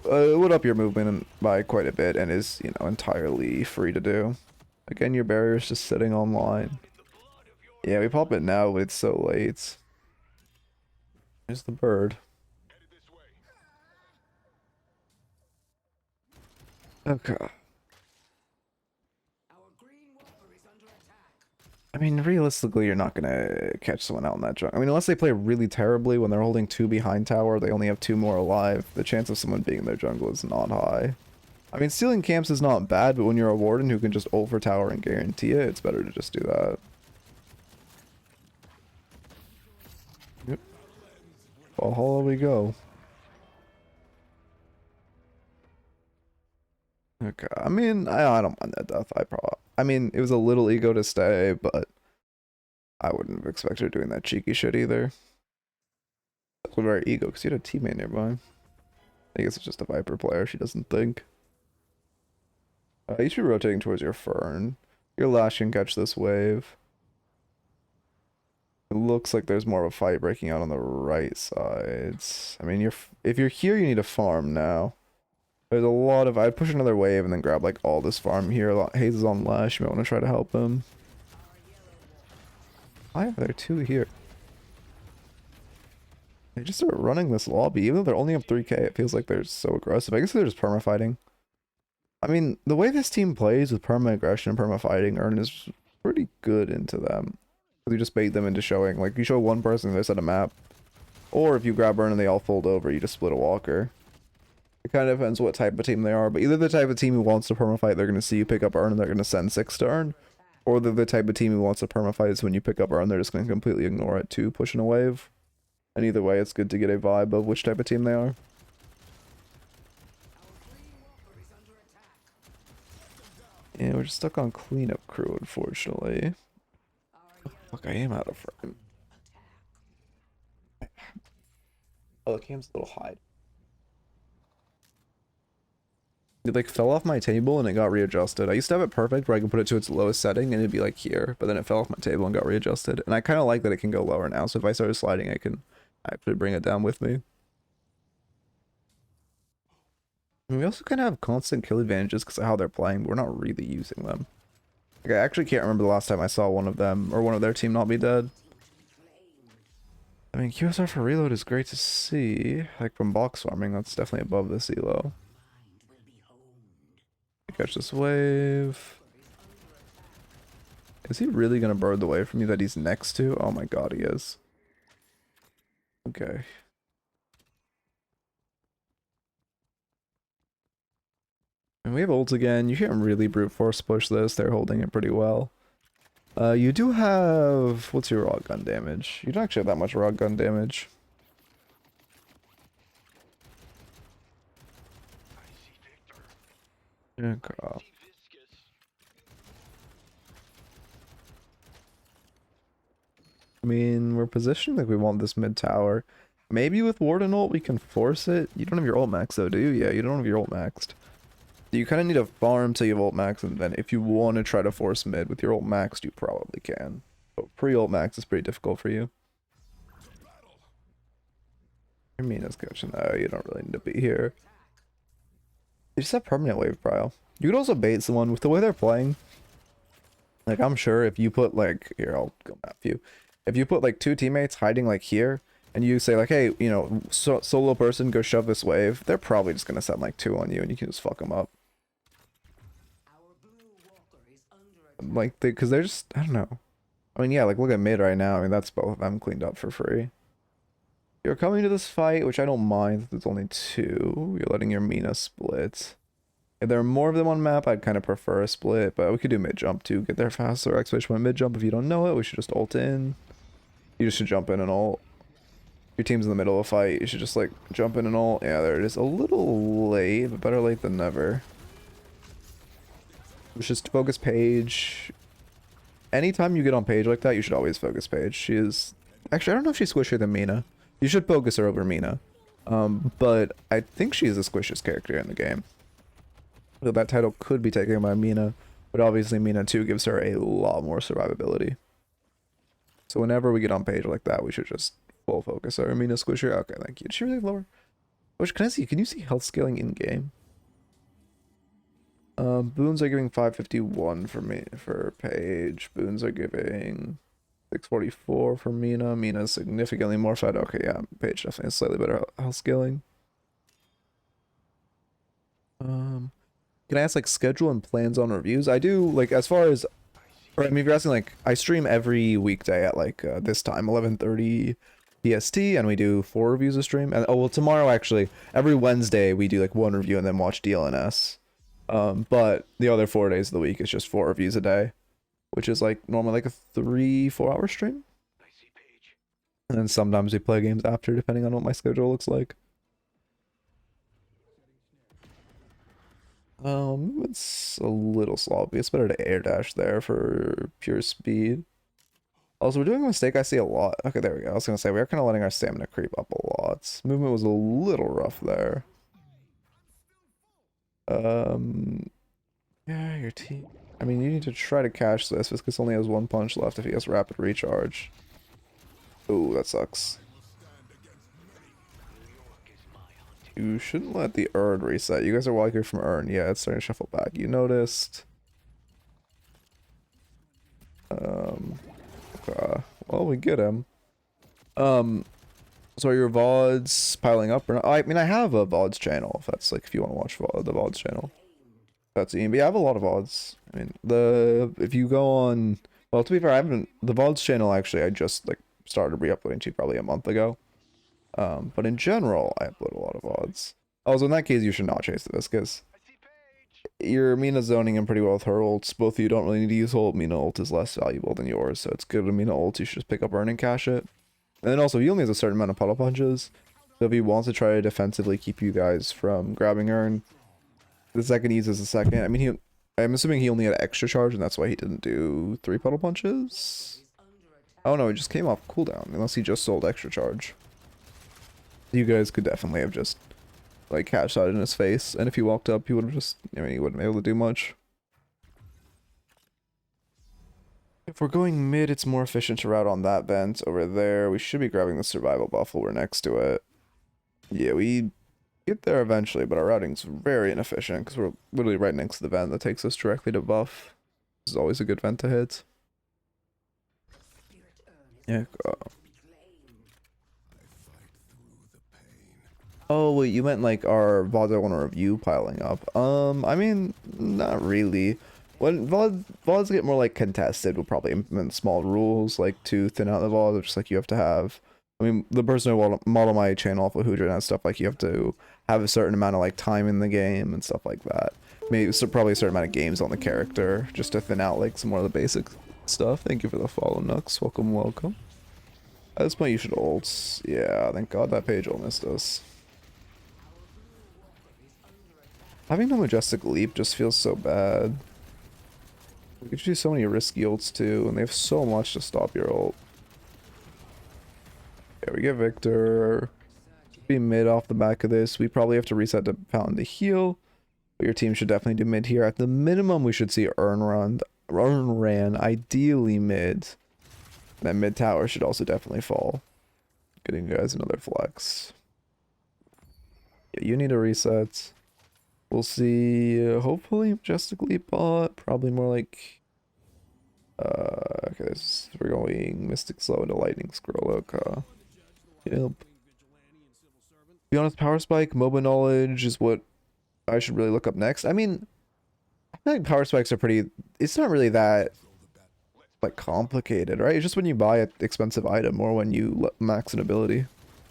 it would up your movement by quite a bit and is, you know, entirely free to do. Again, your barrier is just sitting online. Yeah, we pop it now, but it's so late. There's the bird. Okay. I mean, realistically, you're not gonna catch someone out in that jungle. I mean, unless they play really terribly when they're holding 2 behind tower, they only have 2 more alive. The chance of someone being in their jungle is not high. I mean, stealing camps is not bad, but when you're a warden who can just ult for tower and guarantee it, it's better to just do that. Yep. Valhalla we go. Okay, I mean, I don't mind that death. I mean, it was a little ego to stay, but I wouldn't have expected her doing that cheeky shit either. That was very ego, because you had a teammate nearby. I guess it's just a Viper player, she doesn't think. You should be rotating towards your Fern. Your Lash can catch this wave. It looks like there's more of a fight breaking out on the right sides. I mean, if you're here, you need to farm now. There's a lot of... I'd push another wave and then grab, like, all this farm here. Haze is on Lash. You might want to try to help him. Why are there 2 here? They just start running this lobby. Even though they're only up 3k, it feels like they're so aggressive. I guess they're just perma-fighting. I mean, the way this team plays with perma-aggression and perma-fighting, Earn is pretty good into them. You just bait them into showing. Like, you show one person, they set a map. Or if you grab Earn and they all fold over, you just split a walker. It kind of depends what type of team they are, but either the type of team who wants to permafight, they're going to see you pick up Earn and they're going to send 6 to Earn, or they're the type of team who wants to permafight is when you pick up Earn, they're just going to completely ignore it to push in a wave. And either way, it's good to get a vibe of which type of team they are. Yeah, we're just stuck on cleanup crew, unfortunately. Fuck, I am out of frame. Oh, the cam's a little high. It like fell off my table and it got readjusted. I used to have it perfect where I could put it to its lowest setting and it'd be like here, but then it fell off my table and got readjusted. And I kind of like that it can go lower now, so if I started sliding, I can actually bring it down with me. And we also kind of have constant kill advantages because of how they're playing, but we're not really using them. Like, I actually can't remember the last time I saw one of them or one of their team not be dead. I mean, QSR for reload is great to see. Like, from box farming, that's definitely above this elo. Catch this wave. Is he really gonna bird the wave from you that he's next to? Oh my god, he is. Okay. And we have ult again. You can't really brute force push this. They're holding it pretty well. You do have... What's your raw gun damage? You don't actually have that much raw gun damage. Okay. I mean, we're positioned like we want this mid tower. Maybe with Warden ult we can force it. You don't have your ult max though, do you? Yeah, you don't have your ult maxed. You kind of need to farm till you have ult max, and then if you want to try to force mid with your ult maxed, you probably can. But pre-ult max is pretty difficult for you. Your Mina's catching that. You don't really need to be here. You just have permanent wave prio. You could also bait someone with the way they're playing. Like, I'm sure if you put like, here, I'll go map you. If you put like 2 teammates hiding like here, and you say like, hey, you know, solo person, go shove this wave, they're probably just gonna send like 2 on you and you can just fuck them up. Like, because they're just, I don't know. I mean, yeah, like look at mid right now. I mean, that's both of them cleaned up for free. You're coming to this fight, which I don't mind. There's only 2. You're letting your Mina split. If there are more of them on map, I'd kind of prefer a split, but we could do mid jump too. Get there faster. Exclamation point mid jump. If you don't know it, we should just ult in. You just should jump in and ult. Your team's in the middle of a fight. You should just like jump in and ult. Yeah, there it is. A little late, but better late than never. Let's just focus Paige. Anytime you get on Paige like that, you should always focus Paige. She is... Actually, I don't know if she's squishier than Mina. You should focus her over Mina. But I think she's the squishiest character in the game. So that title could be taken by Mina, but obviously Mina 2 gives her a lot more survivability. So whenever we get on Paige like that, we should just full focus her. Mina squishier. Okay, thank you. Did she really lower? Which can I see? Can you see health scaling in game? Boons are giving 551 for me for Paige. Boons are giving 644 for Mina. Mina's significantly more fed. Okay, yeah, Paige definitely has slightly better health scaling. Can I ask like schedule and plans on reviews? I do, like, as far as Or I mean, if you're asking, like, I stream every weekday at like this time, 11:30 PST, and we do 4 reviews a stream. And oh well, tomorrow actually, every Wednesday we do like 1 review and then watch DLNS. But the other 4 days of the week is just 4 reviews a day, which is like normally like a 3-4 hour stream. And then sometimes we play games after, depending on what my schedule looks like. It's a little sloppy. It's better to air dash there for pure speed. Also, we're doing a mistake I see a lot. Okay, there we go. I was gonna say, we are kind of letting our stamina creep up a lot. Movement was a little rough there. Yeah, your team. I mean, you need to try to catch this. Viscus only has 1 punch left if he has rapid recharge. Ooh, that sucks. You shouldn't let the urn reset. You guys are walking from urn. Yeah, it's starting to shuffle back. You noticed. Okay. Well, we get him. So are your VODs piling up or not? I mean, I have a VODs channel. If that's like, if you want to watch the VODs channel. That's Ian. But yeah, I have a lot of VODs. I mean, if you go on, well, to be fair, I haven't, the VODs channel actually, I just like started re-uploading to probably a month ago. But in general, I upload a lot of VODs. Also, in that case, you should not chase the Viscus. Your Mina zoning in pretty well with her ults. Both of you don't really need to use ult. Mina ult is less valuable than yours, so it's good to Mina ult. You should just pick up Earn and cash it. And then also, he only has a certain amount of puddle punches. So if he wants to try to defensively keep you guys from grabbing Earn, the second he uses the second. I mean, I'm assuming he only had extra charge, and that's why he didn't do 3 puddle punches. Oh no, he just came off cooldown, unless he just sold extra charge. You guys could definitely have just like cashed out in his face, and if he walked up, he would have just, I mean, he wouldn't be able to do much. If we're going mid, it's more efficient to route on that vent over there. We should be grabbing the survival buff while we're next to it. Yeah, we get there eventually, but our routing's very inefficient because we're literally right next to the vent that takes us directly to buff. This is always a good vent to hit. Yeah. Oh, wait, you meant like our VODs I want to review piling up. I mean, not really. When VODs get more like contested, we'll probably implement small rules like to thin out the VOD. Just like you have to have, I mean, the person who model my channel off of Woohoojin and stuff, like you have to have a certain amount of like time in the game and stuff like that. Maybe so probably a certain amount of games on the character just to thin out like some more of the basic stuff. Thank you for the follow, Nux. Welcome, welcome. At this point, you should ult. Yeah, thank God that page all missed us. Having no Majestic Leap just feels so bad. We could do so many risky ults too, and they have so much to stop your ult. Yeah, we get Victor. Be mid off the back of this. We probably have to reset to Fountain to heal. But your team should definitely do mid here. At the minimum, we should see Urn ran, ideally mid. That mid tower should also definitely fall. Getting you guys another flex. Yeah, you need a reset. We'll see, hopefully Majestic Leap bot, probably more like, okay, we're going Mystic Slow into Lightning Scroll, okay. Yep. To be honest, Power Spike, MOBA knowledge is what I should really look up next. I mean, I feel like Power Spikes are pretty, it's not really that, like, complicated, right? It's just when you buy an expensive item or when you max an ability.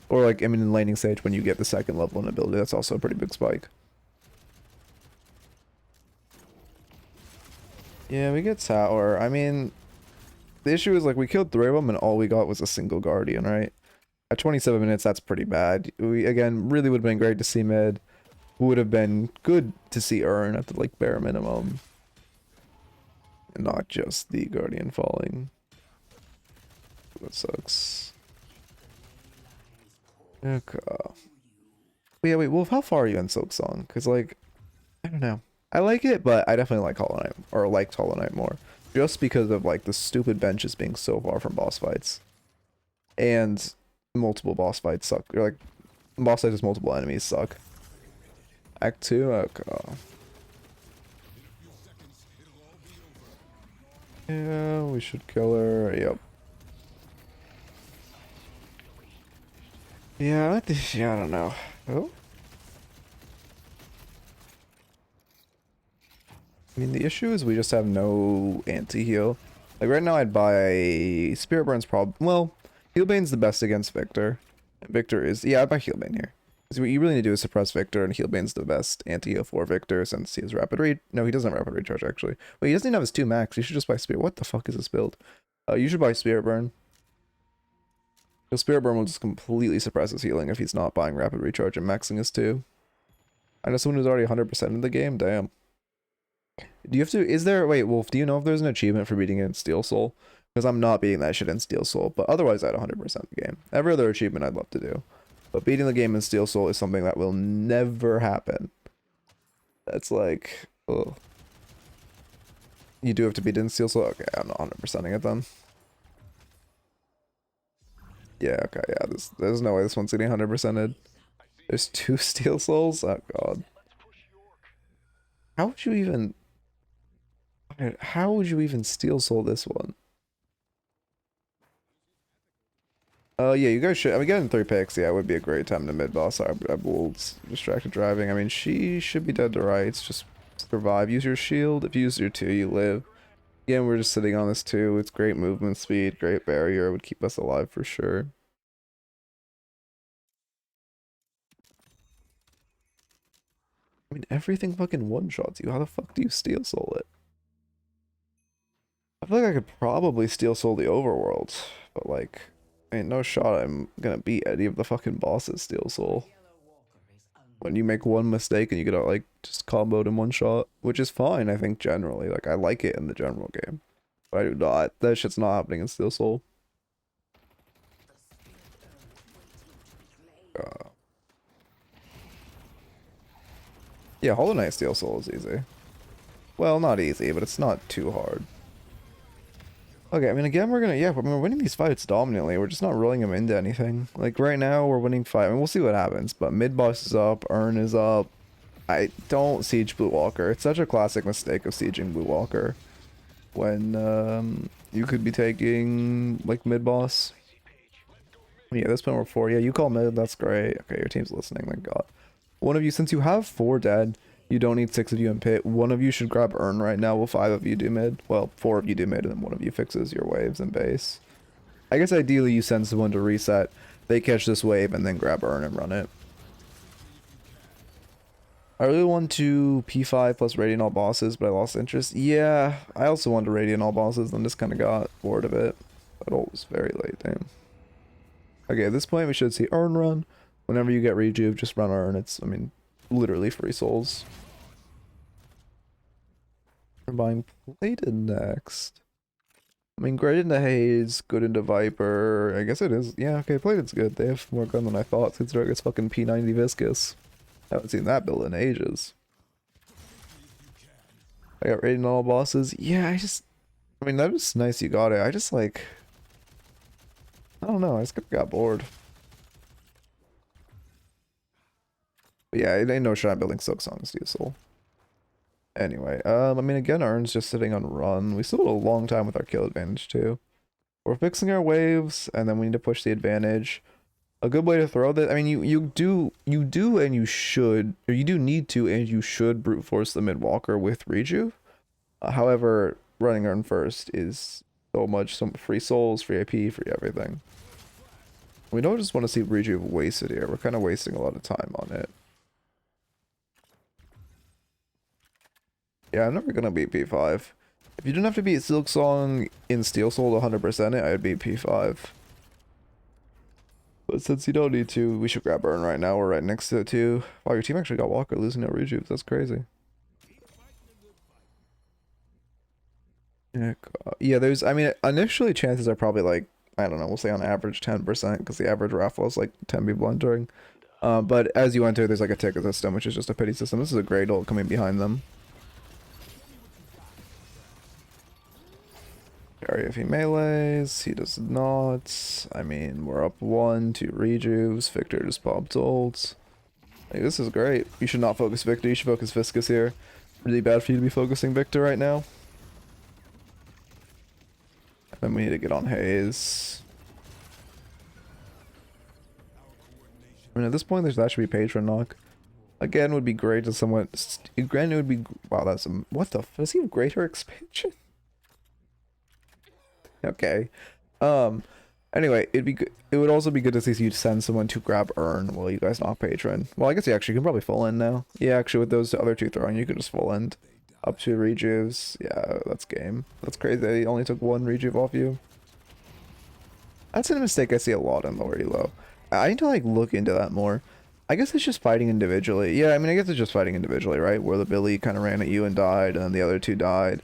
Or like, I mean, in laning stage, when you get the 2nd level in ability, that's also a pretty big spike. Yeah, we get tower. I mean, the issue is like we killed 3 of them and all we got was a single guardian, right? At 27 minutes, that's pretty bad. We, again, really would have been great to see mid. Would have been good to see Urn at the like bare minimum. And not just the guardian falling. That sucks. Okay. Yeah, wait, Wolf, how far are you in Silk Song? Because like, I don't know. I like it, but I definitely like Hollow Knight, or liked Hollow Knight more. Just because of, like, the stupid benches being so far from boss fights. And multiple boss fights suck. Or, like, boss fights with multiple enemies suck. Act 2? Okay. Yeah, we should kill her. Yep. Yeah, I don't know. Oh? I mean, the issue is we just have no anti-heal. Like right now I'd buy Spirit Burn's well, Healbane's the best against Victor. And Victor is, yeah, I'd buy Healbane here. Because what you really need to do is suppress Victor, and Healbane's the best anti-heal for Victor since he has rapid reach. No, he doesn't have rapid recharge actually. Wait, he doesn't even have his 2 max. You should just buy Spirit. What the fuck is this build? You should buy Spirit Burn. Because Spirit Burn will just completely suppress his healing if he's not buying rapid recharge and maxing his 2. I know someone who's already 100% in the game. Damn. Do you have to, is there, wait, Wolf, do you know if there's an achievement for beating it in Steel Soul? Because I'm not beating that shit in Steel Soul, but otherwise I'd 100% the game. Every other achievement I'd love to do. But beating the game in Steel Soul is something that will never happen. That's like, ugh. You do have to beat it in Steel Soul? Okay, I'm not 100%ing it then. Yeah, okay, yeah, there's no way this one's getting 100%ed. There's 2 Steel Souls? Oh god. How would you even... How would you even Steel Soul this one? Yeah, you guys should... I mean, getting 3 picks, yeah, it would be a great time to mid-boss. I will distracted driving. I mean, she should be dead to rights. Just survive. Use your shield. If you use your 2, you live. Again, we're just sitting on this 2. It's great movement speed, great barrier. It would keep us alive for sure. I mean, everything fucking one-shots you. How the fuck do you Steel Soul it? I feel like I could probably Steel Soul the overworld, but like, ain't no shot I'm gonna beat any of the fucking bosses Steel Soul. When you make one mistake and you get out like just comboed in one shot, which is fine, I think generally. Like I like it in the general game, but I do not. That shit's not happening in Steel Soul. Yeah, Hollow Knight Steel Soul is easy. Well, not easy, but it's not too hard. Okay, I mean, again, we're gonna, yeah, I mean, we're winning these fights dominantly. We're just not rolling them into anything. Like, right now, we're winning fight. I mean, we'll see what happens, but mid-boss is up, Urn is up. I don't siege Blue Walker. It's such a classic mistake of sieging Blue Walker. When, you could be taking, like, mid-boss. Yeah, at this point we're 4. Yeah, you call mid, that's great. Okay, your team's listening, thank god. One of you, since you have 4 dead, you don't need 6 of you in pit. One of you should grab Urn right now while 5 of you do mid. Well, 4 of you do mid and then one of you fixes your waves and base. I guess ideally you send someone to reset. They catch this wave and then grab Urn and run it. I really want to P5 plus Radiant all bosses, but I lost interest. Yeah, I also wanted to Radiant all bosses and just kind of got bored of it. But it was very late, damn. Okay, at this point we should see Urn run. Whenever you get rejuve, just run Urn. It's, I mean, literally free souls. We're buying Plated next. I mean, great into Haze, good into Viper. I guess it is. Yeah, okay, Plated's good. They have more gun than I thought, since it's fucking P90 Viscous. I haven't seen that build in ages. I got rated on all bosses. Yeah, I mean, that was nice you got it. I just, like... I don't know, I just got bored. But yeah, it ain't no shot building Silksong Steel Soul. Anyway, I mean, again, Urn's just sitting on run. We still have a long time with our kill advantage, too. We're fixing our waves, and then we need to push the advantage. A good way to throw that, I mean, you do and you should, or you do need to and you should brute force the mid-walker with rejuve. However, running Urn first is so much, some free souls, free AP, free everything. We don't just want to see rejuve wasted here. We're kind of wasting a lot of time on it. Yeah, I'm never gonna beat P5. If you didn't have to beat Silksong in Steel Soul to 100% it, I'd beat P5. But since you don't need to, we should grab Urn right now. We're right next to it too. Wow, your team actually got Walker losing no rejuves. That's crazy. Yeah, yeah, there's, I mean, initially chances are probably like, I don't know, we'll say on average 10%, because the average raffle is like 10 people entering. But as you enter, there's like a ticket system, which is just a pity system. This is a great ult coming behind them. If he melees, he does not. I mean, we're up 1, 2 rejuves. Victor just popped ults. Like, this is great. You should not focus Victor, you should focus Viscous here. Really bad for you to be focusing Victor right now. And then we need to get on Haze. I mean, at this point, that should be Patron Knock. Again, would be great to somewhat... Again, it would be... Wow, that's some... What the... Does he have greater expansion? Okay. Um, anyway, it'd be good. It would also be good to see you send someone to grab Urn while you guys knock Patron. Well, I guess you actually can probably full end now. Yeah, actually, with those other two throwing, you could just full end up to rejuves. Yeah, that's game. That's crazy. They only took one rejuve off you. That's a mistake I see a lot in lower elo. I need to like look into that more. I guess it's just fighting individually. Yeah, I mean, I guess it's just fighting individually, right? Where the Billy kind of ran at you and died, and then the other two died,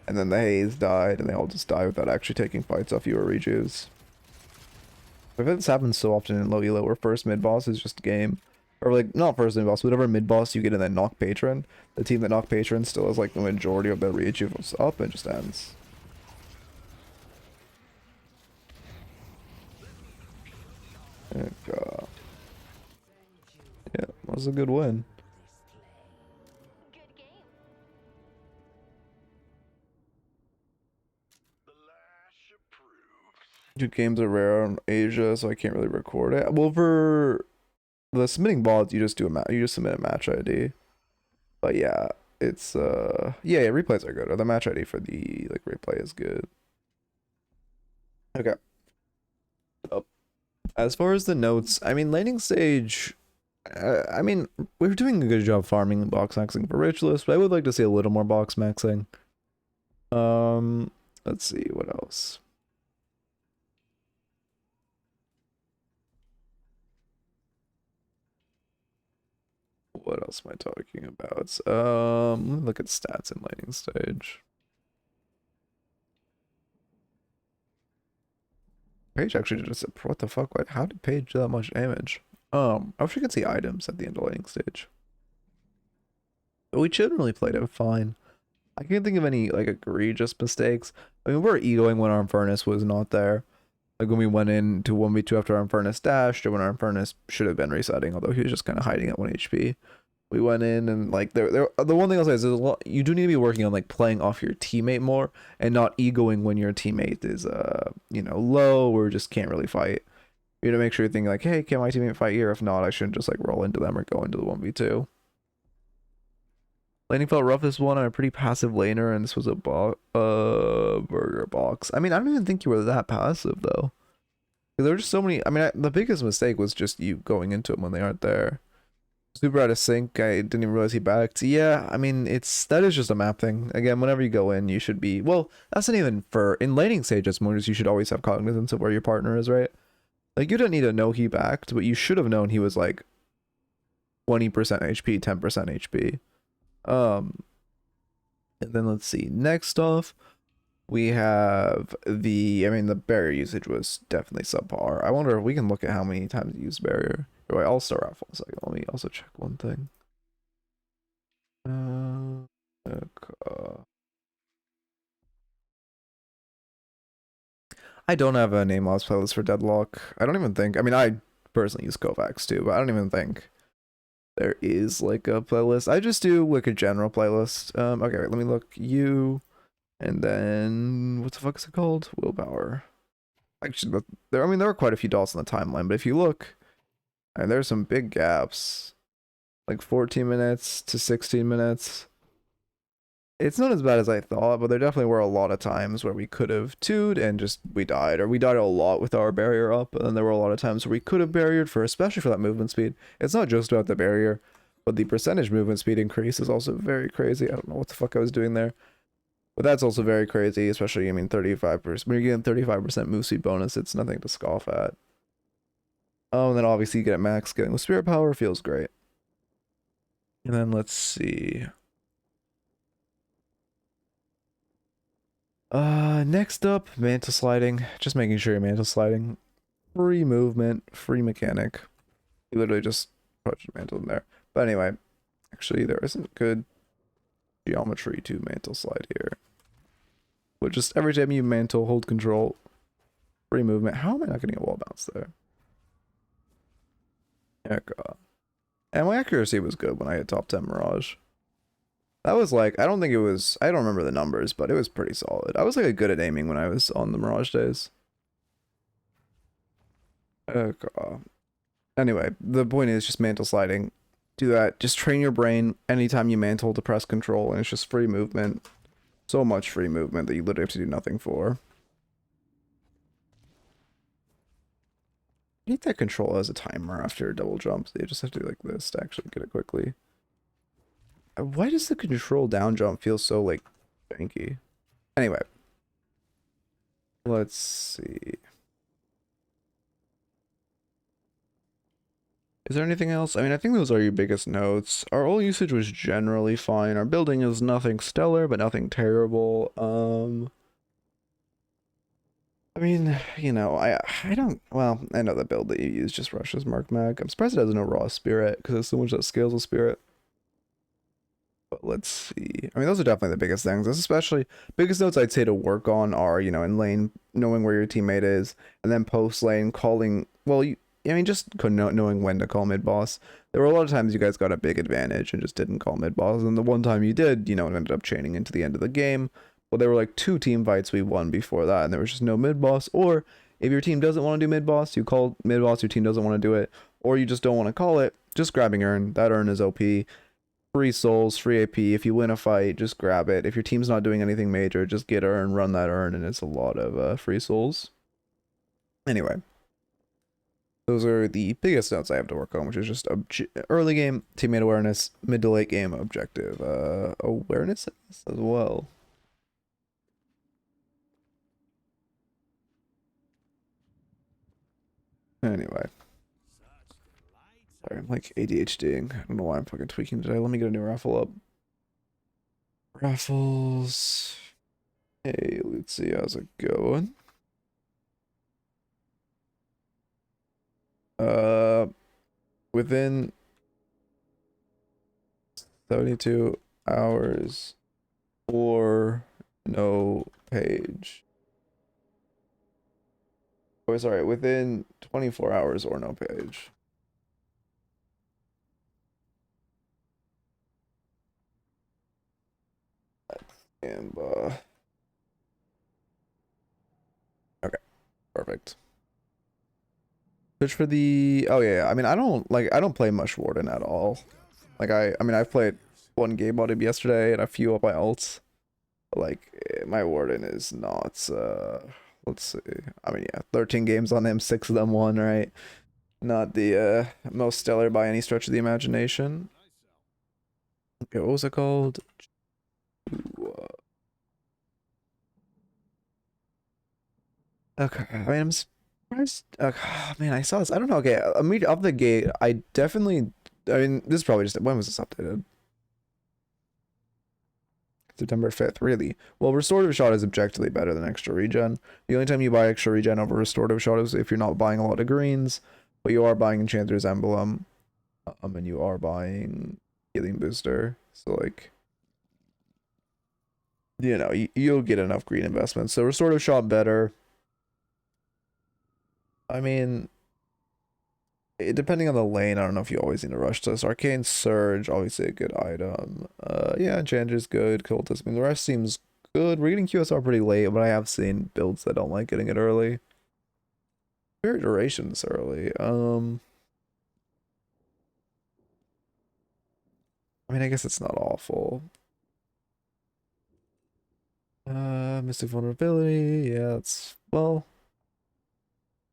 and then the Haze died, and they all just die without actually taking fights off you or rejuves. I've had this happen so often in low elo where first mid boss is just game. Or like, not first mid boss, whatever mid boss you get and then knock patron. The team that knock patron still has like the majority of their rejuves up and just ends. Yeah, that was a good win. Two games are rare in Asia, so I can't really record it. Well, for the submitting bots, you just do you just submit a match ID. But yeah, it's yeah, replays are good. Or the match ID for the like replay is good. Okay. Oh. As far as the notes, I mean, laning stage. I mean, we're doing a good job farming and box maxing for Ritualist, but I would like to see a little more box maxing. Let's see what else. What else am I talking about? Let me look at stats in laning stage. Page actually just what the fuck? How did Page do that much damage? I wish we could see items at the end of laning stage. But we generally played it fine. I can't think of any like egregious mistakes. I mean, we were egoing when our Furnace was not there. Like when we went into 1v2 after our Furnace dashed, or when our Furnace should have been resetting, although he was just kind of hiding at 1 HP. We went in and like the one thing I'll say is there's a lot, you do need to be working on like playing off your teammate more and not egoing when your teammate is you know, low or just can't really fight. You need to make sure you're thinking like, hey, can my teammate fight here? If not, I shouldn't just like roll into them or go into the 1v2. Laning felt rough this one. I'm a pretty passive laner, and this was a burger box. I mean, I don't even think you were that passive though. There were just so many. I mean, the biggest mistake was just you going into them when they aren't there. Super out of sync. I didn't even realize he backed. Yeah, I mean, that is just a map thing. Again, whenever you go in, you should be, well, that's not even for in laning stage. It's more just you should always have cognizance of where your partner is, right? Like you didn't need to know he backed, but you should have known he was like 20% HP, 10% HP. And then let's see. Next off, we have the. I mean, the barrier usage was definitely subpar. I wonder if we can look at how many times you used barrier. Wait, I'll start off for a second. Let me also check one thing. Okay. I don't have a name loss playlist for Deadlock. I don't even think. I mean, I personally use Kovacs too, but I don't even think there is like a playlist. I just do like a general playlist. Okay, wait, let me look. And then what the fuck is it called? Willpower. Actually, I mean, there are quite a few dots on the timeline, but if you look, and there's some big gaps, like 14 minutes to 16 minutes. It's not as bad as I thought, but there definitely were a lot of times where we could have 2'd and just we died, or we died a lot with our barrier up, and then there were a lot of times where we could have barriered for, especially for that movement speed. It's not just about the barrier, but the percentage movement speed increase is also very crazy. I don't know what the fuck I was doing there. But that's also very crazy, especially, I mean, 35%. When you're getting 35% move speed bonus, it's nothing to scoff at. Oh, and then obviously you get max getting with spirit power, feels great. And then let's see. Next up, mantle sliding. Just making sure you're mantle sliding. Free movement, free mechanic. You literally just put your mantle in there. But anyway, actually there isn't good geometry to mantle slide here. But just every time you mantle, hold control, free movement. How am I not getting a wall bounce there? Heck, and my accuracy was good when I hit top 10 Mirage. That was like, I don't think it was, I don't remember the numbers, but it was pretty solid. I was like good at aiming when I was on the Mirage days. Anyway, the point is just mantle sliding. Do that. Just train your brain anytime you mantle to press control, and it's just free movement. So much free movement that you literally have to do nothing for. hate that control has a timer after a double jump. So you just have to do like this to actually get it quickly. Why does the control down jump feel so like janky? Anyway, let's see. Is there anything else? I mean, I think those are your biggest notes. Our ult usage was generally fine. Our building is nothing stellar, but nothing terrible. I mean, you know, I don't, well, I know the build that you use just rushes Mark Mag. I'm surprised it has no raw spirit, because there's so much that scales with spirit. But let's see. I mean, those are definitely the biggest things. That's especially, biggest notes I'd say to work on are, you know, in lane, knowing where your teammate is, and then post lane, calling, well, I mean, just knowing when to call mid-boss. There were a lot of times you guys got a big advantage and just didn't call mid-boss, and the one time you did, you know, it ended up chaining into the end of the game. Well, there were like 2 team fights we won before that, and there was just no mid-boss. Or if your team doesn't want to do mid-boss, you call mid-boss, your team doesn't want to do it, or you just don't want to call it, just grabbing urn. That urn is OP. Free souls, free AP. If you win a fight, just grab it. If your team's not doing anything major, just get urn, run that urn, and it's a lot of free souls. Anyway, those are the biggest notes I have to work on, which is just early game teammate awareness, mid to late game objective awareness as well. Anyway. Sorry, I'm like ADHDing. I don't know why I'm fucking tweaking today. Let me get a new raffle up. Raffles. Hey, let's see, how's it going? Within 72 hours or no page. Oh, sorry, within 24 hours or no page. And okay, perfect. Search for the, oh yeah, I mean, I don't play much Warden at all. Like I mean, I've played 1 game on him yesterday and a few of my ults. But like my Warden is not let's see. I mean, yeah, 13 games on him, 6 of them won, right? Not the most stellar by any stretch of the imagination. Okay, what was it called? Okay, I mean, I'm surprised. Man, I saw this. I don't know. Okay, immediately off the gate, I definitely. I mean, this is probably just. When was this updated? September 5th, really. Well, Restorative Shot is objectively better than Extra Regen. The only time you buy Extra Regen over Restorative Shot is if you're not buying a lot of greens, but you are buying Enchanter's Emblem, and you are buying Healing Booster. So, like, you know, you'll get enough green investments. So, Restorative Shot better. I mean, depending on the lane, I don't know if you always need to rush this. Arcane Surge, obviously a good item. Yeah, Enchanter's good. Cultist, I mean, the rest seems good. We're getting QSR pretty late, but I have seen builds that don't like getting it early. Spirit Duration's early. I mean, I guess it's not awful. Mystic Vulnerability, yeah, it's, well,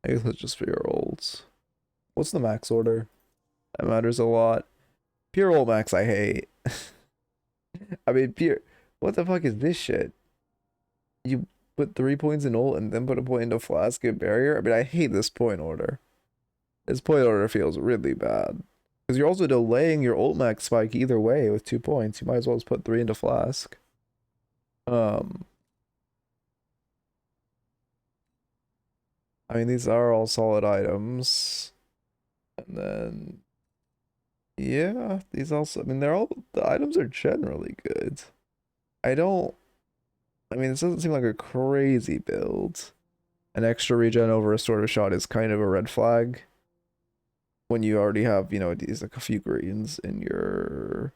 I guess that's just for your olds. What's the max order? That matters a lot. Pure ult max I hate. I mean, pure, what the fuck is this shit? You put 3 points in ult and then put a point into flask and barrier? I mean, I hate this point order. This point order feels really bad. Because you're also delaying your ult max spike either way with 2 points. You might as well just put 3 into flask. I mean, these are all solid items. And then, yeah, these also, I mean, they're all, the items are generally good. I mean, this doesn't seem like a crazy build. An extra regen over a Restorative Shot is kind of a red flag. When you already have, you know, these, like a few greens in your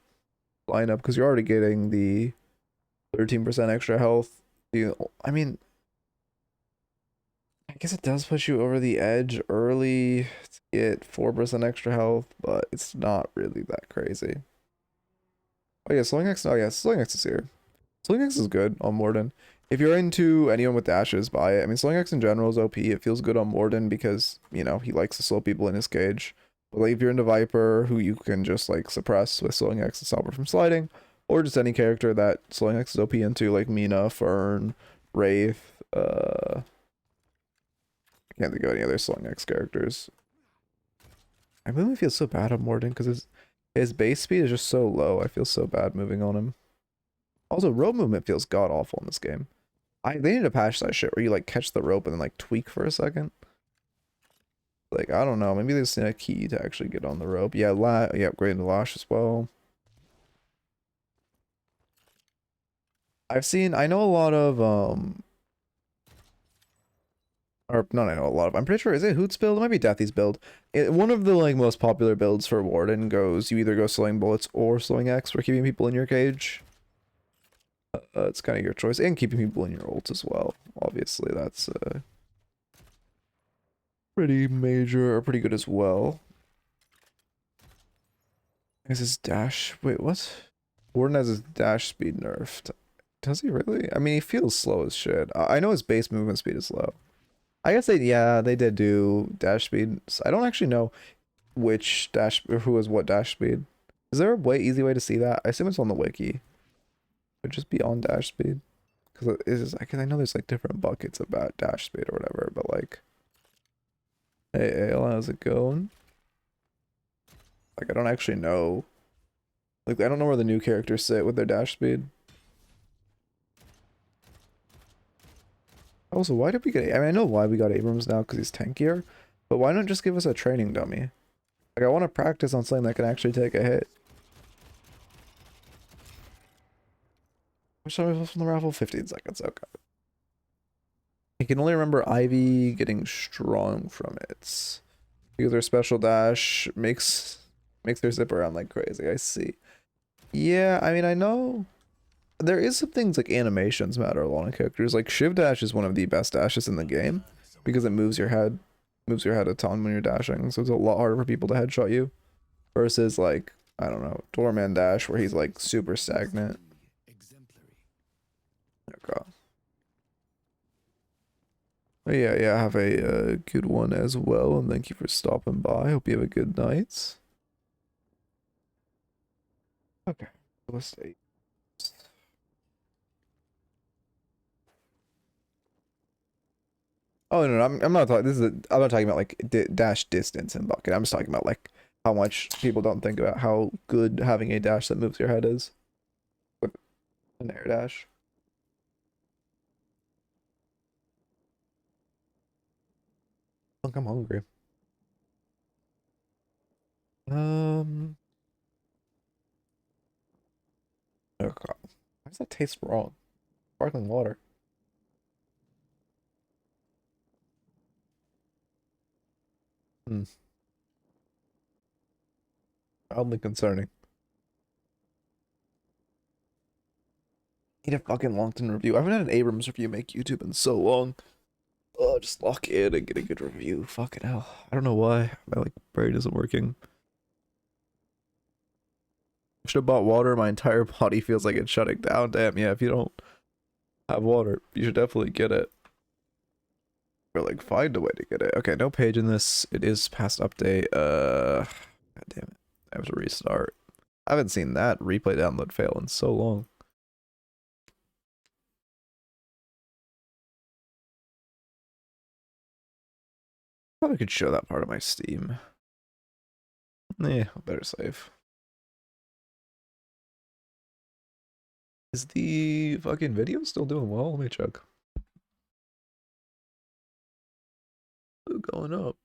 lineup, because you're already getting the 13% extra health. I mean, I guess it does push you over the edge early to get 4% extra health, but it's not really that crazy. Oh yeah, Slowing X, oh yeah, Slowing X is here. Slowing X is good on Warden. If you're into anyone with dashes, buy it. I mean, slowing X in general is OP. It feels good on Warden because, you know, he likes to slow people in his cage. But like, if you're into Viper, who you can just like suppress with slowing X and stop her from sliding, or just any character that slowing X is OP into, like Mina, Fern, Wraith, I can't think of any other slowing X characters. I really feel so bad on Warden because his base speed is just so low. I feel so bad moving on him. Also, rope movement feels god awful in this game. They need to patch that shit where you like catch the rope and then like tweak for a second. Like, I don't know, maybe there's a key to actually get on the rope. Yeah, upgrade the lash as well. I know a lot of or not I know a lot of, I'm pretty sure, is it Hoot's build? It might be Deathy's build. One of the like most popular builds for Warden goes, you either go slowing bullets or slowing X for keeping people in your cage. It's kind of your choice, and keeping people in your ult as well. Obviously, that's pretty major, or pretty good as well. Is his dash? Wait, what? Warden has his dash speed nerfed. Does he really? I mean, he feels slow as shit. I know his base movement speed is low. I guess they did do dash speed. I don't actually know which dash, or who has what dash speed. Is there a easy way to see that? I assume it's on the wiki. Would just be on dash speed, because I know there's like different buckets about dash speed or whatever, but like, hey, how's it going? Like, I don't actually know. Like, I don't know where the new characters sit with their dash speed. Also, why did we get? I mean, I know why we got Abrams now, because he's tankier, but why not just give us a training dummy? Like, I want to practice on something that can actually take a hit. Which time was from the raffle? 15 seconds. Okay. I can only remember Ivy getting strong from it, because their special dash makes her zip around like crazy. I see. Yeah, I mean, I know there is some things like animations matter a lot of characters. Like Shiv dash is one of the best dashes in the game because it moves your head a ton when you're dashing, so it's a lot harder for people to headshot you versus like, I don't know, Doorman dash where he's like super stagnant. Okay. But yeah, have a good one as well, and thank you for stopping by. Hope you have a good night. Okay, let's see. Oh no, I'm not talking. I'm not talking about like dash distance and bucket. I'm just talking about like how much people don't think about how good having a dash that moves your head is with an air dash. Look, I'm hungry. Oh God, why does that taste wrong? Sparkling water. Hmm, oddly concerning. Need a fucking Longton review. I haven't had an Abrams review make YouTube in so long. Oh, just lock in and get a good review. Fucking hell. I don't know why. My like brain isn't working. I should have bought water. My entire body feels like it's shutting down. Damn, yeah, if you don't have water, you should definitely get it. Or like find a way to get it. Okay, no page in this. It is past update. God damn it. I have to restart. I haven't seen that replay download fail in so long. Probably could show that part of my Steam. Yeah, better save. Is the fucking video still doing well? Let me check. Ooh, going up.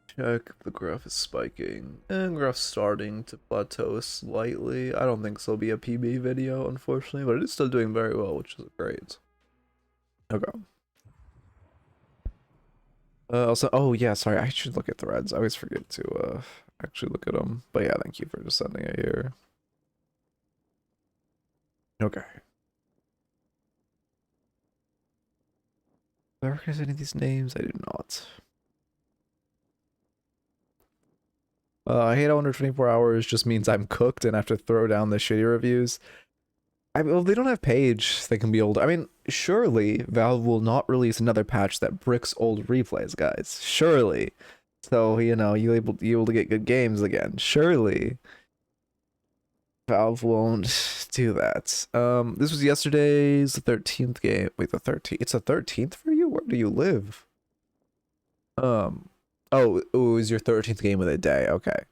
Check if the graph is spiking. And graph's starting to plateau slightly. I don't think this will be a PB video, unfortunately, but it is still doing very well, which is great. Okay. Also, oh yeah, sorry, I should look at threads. I always forget to actually look at them. But yeah, thank you for just sending it here. Okay. Do I recognize any of these names? I do not. I hate how under 24 hours just means I'm cooked and have to throw down the shitty reviews. Well, they don't have page. They can be old. I mean, surely Valve will not release another patch that bricks old replays, guys. Surely. So, you know, you able to get good games again. Surely. Valve won't do that. This was yesterday's 13th game. Wait, the 13th? It's the 13th for you? Where do you live? Oh, it was your 13th game of the day. Okay.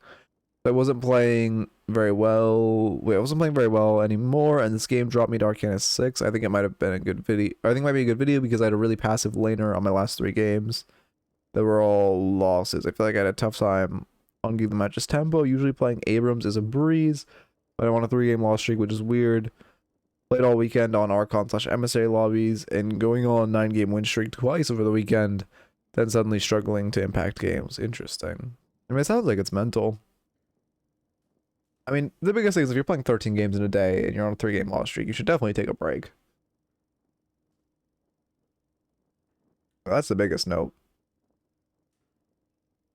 I wasn't playing very well. Wait, I wasn't playing very well anymore, and this game dropped me to Arcana 6. I think it might have been a good video. I think it might be a good video because I had a really passive laner on my last 3 games that were all losses. I feel like I had a tough time on giving the matches tempo. Usually playing Abrams is a breeze, but I won a 3-game loss streak, which is weird. Played all weekend on Archon/Emissary lobbies and going on 9-game win streak twice over the weekend, then suddenly struggling to impact games. Interesting. I mean, it sounds like it's mental. I mean, the biggest thing is if you're playing 13 games in a day and you're on a 3-game loss streak, you should definitely take a break. That's the biggest note.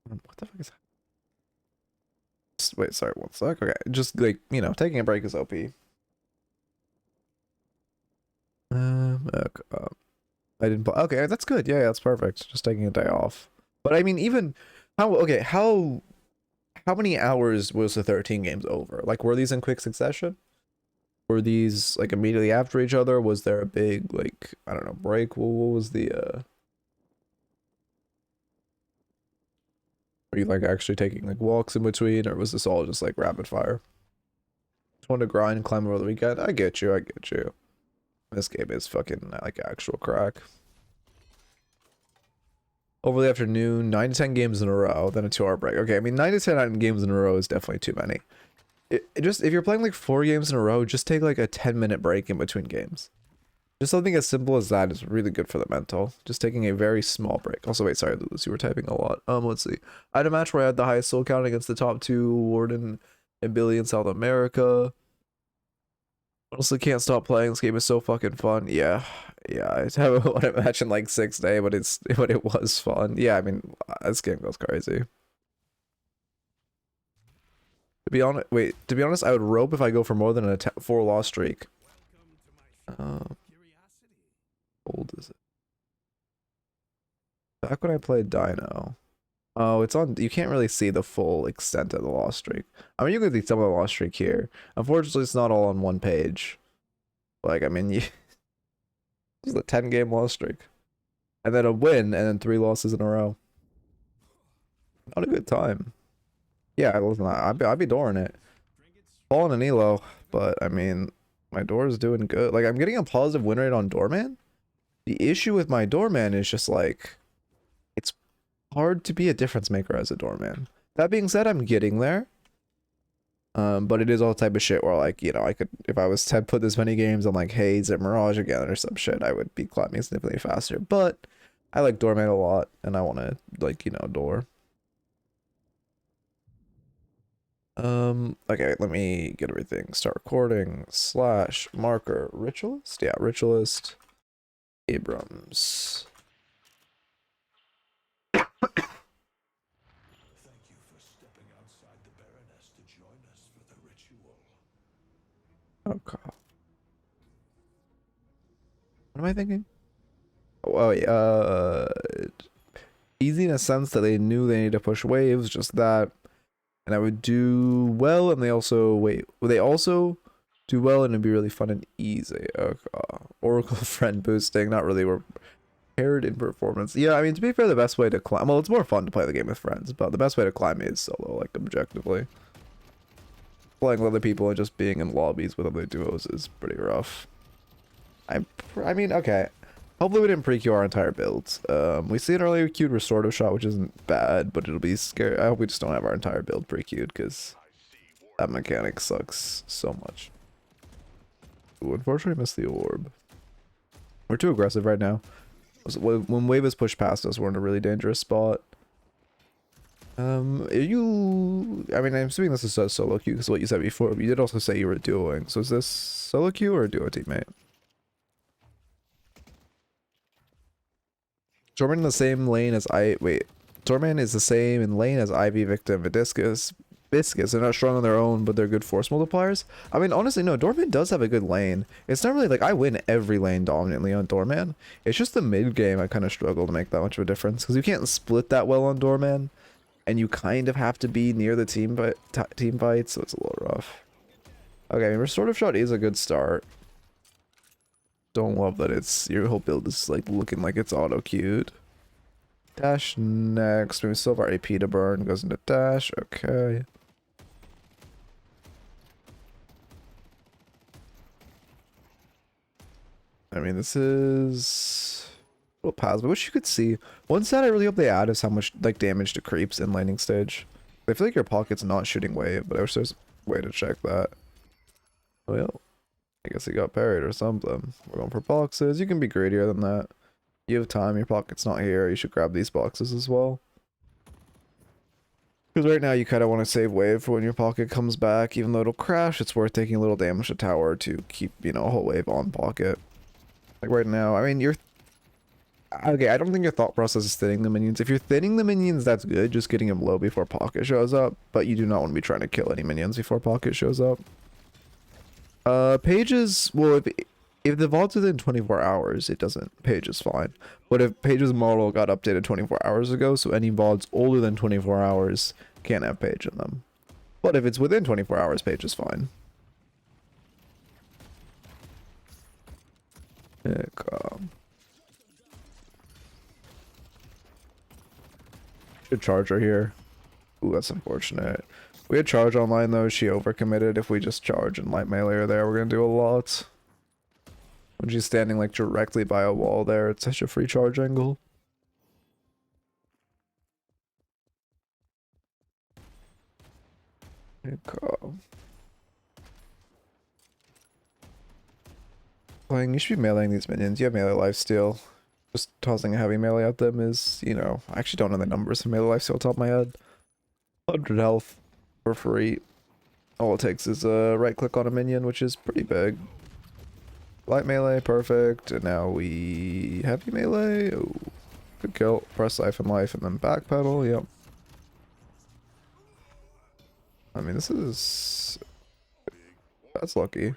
What the fuck is that? Wait, sorry, 1 sec. Okay, just like, you know, taking a break is OP. Okay, I didn't. Okay, that's good. Yeah, that's perfect. Just taking a day off. But I mean, even how many hours was the 13 games over? Like, were these in quick succession? Were these like immediately after each other? Was there a big, like, I don't know, break? What was the were you like actually taking like walks in between, or was this all just like rapid fire? Just wanted to grind and climb over the weekend. I get you. I get you. This game is fucking like actual crack. Over the afternoon, 9 to 10 games in a row, then a 2-hour break. Okay, I mean 9 to 10 games in a row is definitely too many. Just if you're playing like 4 games in a row, just take like a 10-minute break in between games. Just something as simple as that is really good for the mental. Just taking a very small break. Also, wait, sorry, Lewis, you were typing a lot. Let's see. I had a match where I had the highest soul count against the top 2, Warden and Billy in South America. Honestly, can't stop playing. This game is so fucking fun. Yeah, I haven't won a match in like 6 days, but it was fun. Yeah, I mean, this game goes crazy. To be honest, I would rope if I go for more than a 4 loss streak. How old is it? Back when I played Dino. Oh, it's on. You can't really see the full extent of the loss streak. I mean, you can see some of the loss streak here. Unfortunately, it's not all on one page. Like, I mean, this is a 10-game loss streak, and then a win, and then 3 losses in a row. Not a good time. Yeah, listen, I'd be dooring it. Falling an elo, but I mean, my door is doing good. Like, I'm getting a positive win rate on Doorman. The issue with my Doorman is just like, it's hard to be a difference maker as a Doorman. That being said, I'm getting there. But it is all type of shit where, like, you know, I could, if I was to put this many games on like Haze or Mirage again or some shit, I would be climbing significantly faster. But I like Doorman a lot, and I want to, like, you know, door. Okay, let me get everything. Start recording / marker Ritualist? Yeah, Ritualist Abrams. Thank you for stepping outside the Baroness to join us for the ritual. Okay. What am I thinking? Oh, yeah, easy in a sense that they knew they needed to push waves, just that. And I would do well, and they also do well, and it'd be really fun and easy. Oracle friend boosting, not really paired in performance. Yeah, I mean, to be fair, the best way to climb, well, it's more fun to play the game with friends, but the best way to climb is solo, like, objectively. Playing with other people and just being in lobbies with other duos is pretty rough. I mean, okay. Hopefully we didn't pre-queue our entire build. We see an earlier queued restorative shot, which isn't bad, but it'll be scary. I hope we just don't have our entire build pre-queued, because that mechanic sucks so much. Ooh, unfortunately I missed the orb. We're too aggressive right now. When wave is pushed past us, we're in a really dangerous spot. I mean, I'm assuming this is a solo queue, because what you said before, but you did also say you were duoing. So is this solo queue or a duo teammate? Torment in the same lane as Torment is the same in lane as Ivy, Victim, Vidiscus. viscous. They're not strong on their own, but they're good force multipliers. I mean, honestly, no, Doorman does have a good lane. It's not really like I win every lane dominantly on Doorman. It's just the mid game I kind of struggle to make that much of a difference because you can't split that well on Doorman, and you kind of have to be near the team fight, so it's a little rough. Okay, I mean, restorative shot is a good start. Don't love that it's your whole build is like looking like it's auto queued. Dash next. We still have our AP to burn. Goes into dash. Okay. I mean, this is a little pass. I wish you could see. One stat I really hope they add is how much like damage to creeps in landing stage. I feel like your pocket's not shooting wave, but I wish there's a way to check that. Well, I guess he got parried or something. We're going for boxes. You can be greedier than that. You have time, your pocket's not here, you should grab these boxes as well. Because right now you kind of want to save wave for when your pocket comes back. Even though it'll crash, it's worth taking a little damage to tower to keep, you know, a whole wave on pocket. Like right now, I mean, okay, I don't think your thought process is thinning the minions. If you're thinning the minions, that's good, just getting them low before pocket shows up. But you do not want to be trying to kill any minions before pocket shows up. Pages, well, if the vault's within 24 hours, it doesn't. Page is fine. But if Page's model got updated 24 hours ago, so any vaults older than 24 hours can't have Page in them. But if it's within 24 hours, Page is fine. Should charge her here. Ooh, that's unfortunate. We had charge online though. She overcommitted. If we just charge and light melee her there, we're gonna do a lot. When she's standing like directly by a wall there, it's such a free charge angle. Playing, you should be meleeing these minions. You have melee lifesteal. Just tossing a heavy melee at them is, you know, I actually don't know the numbers of melee lifesteal off the top of my head. 100 health for free. All it takes is a right click on a minion, which is pretty big. Light melee, perfect. And now we heavy melee. Oh, good kill. Press siphon life and then backpedal. Yep. I mean, this is... That's lucky.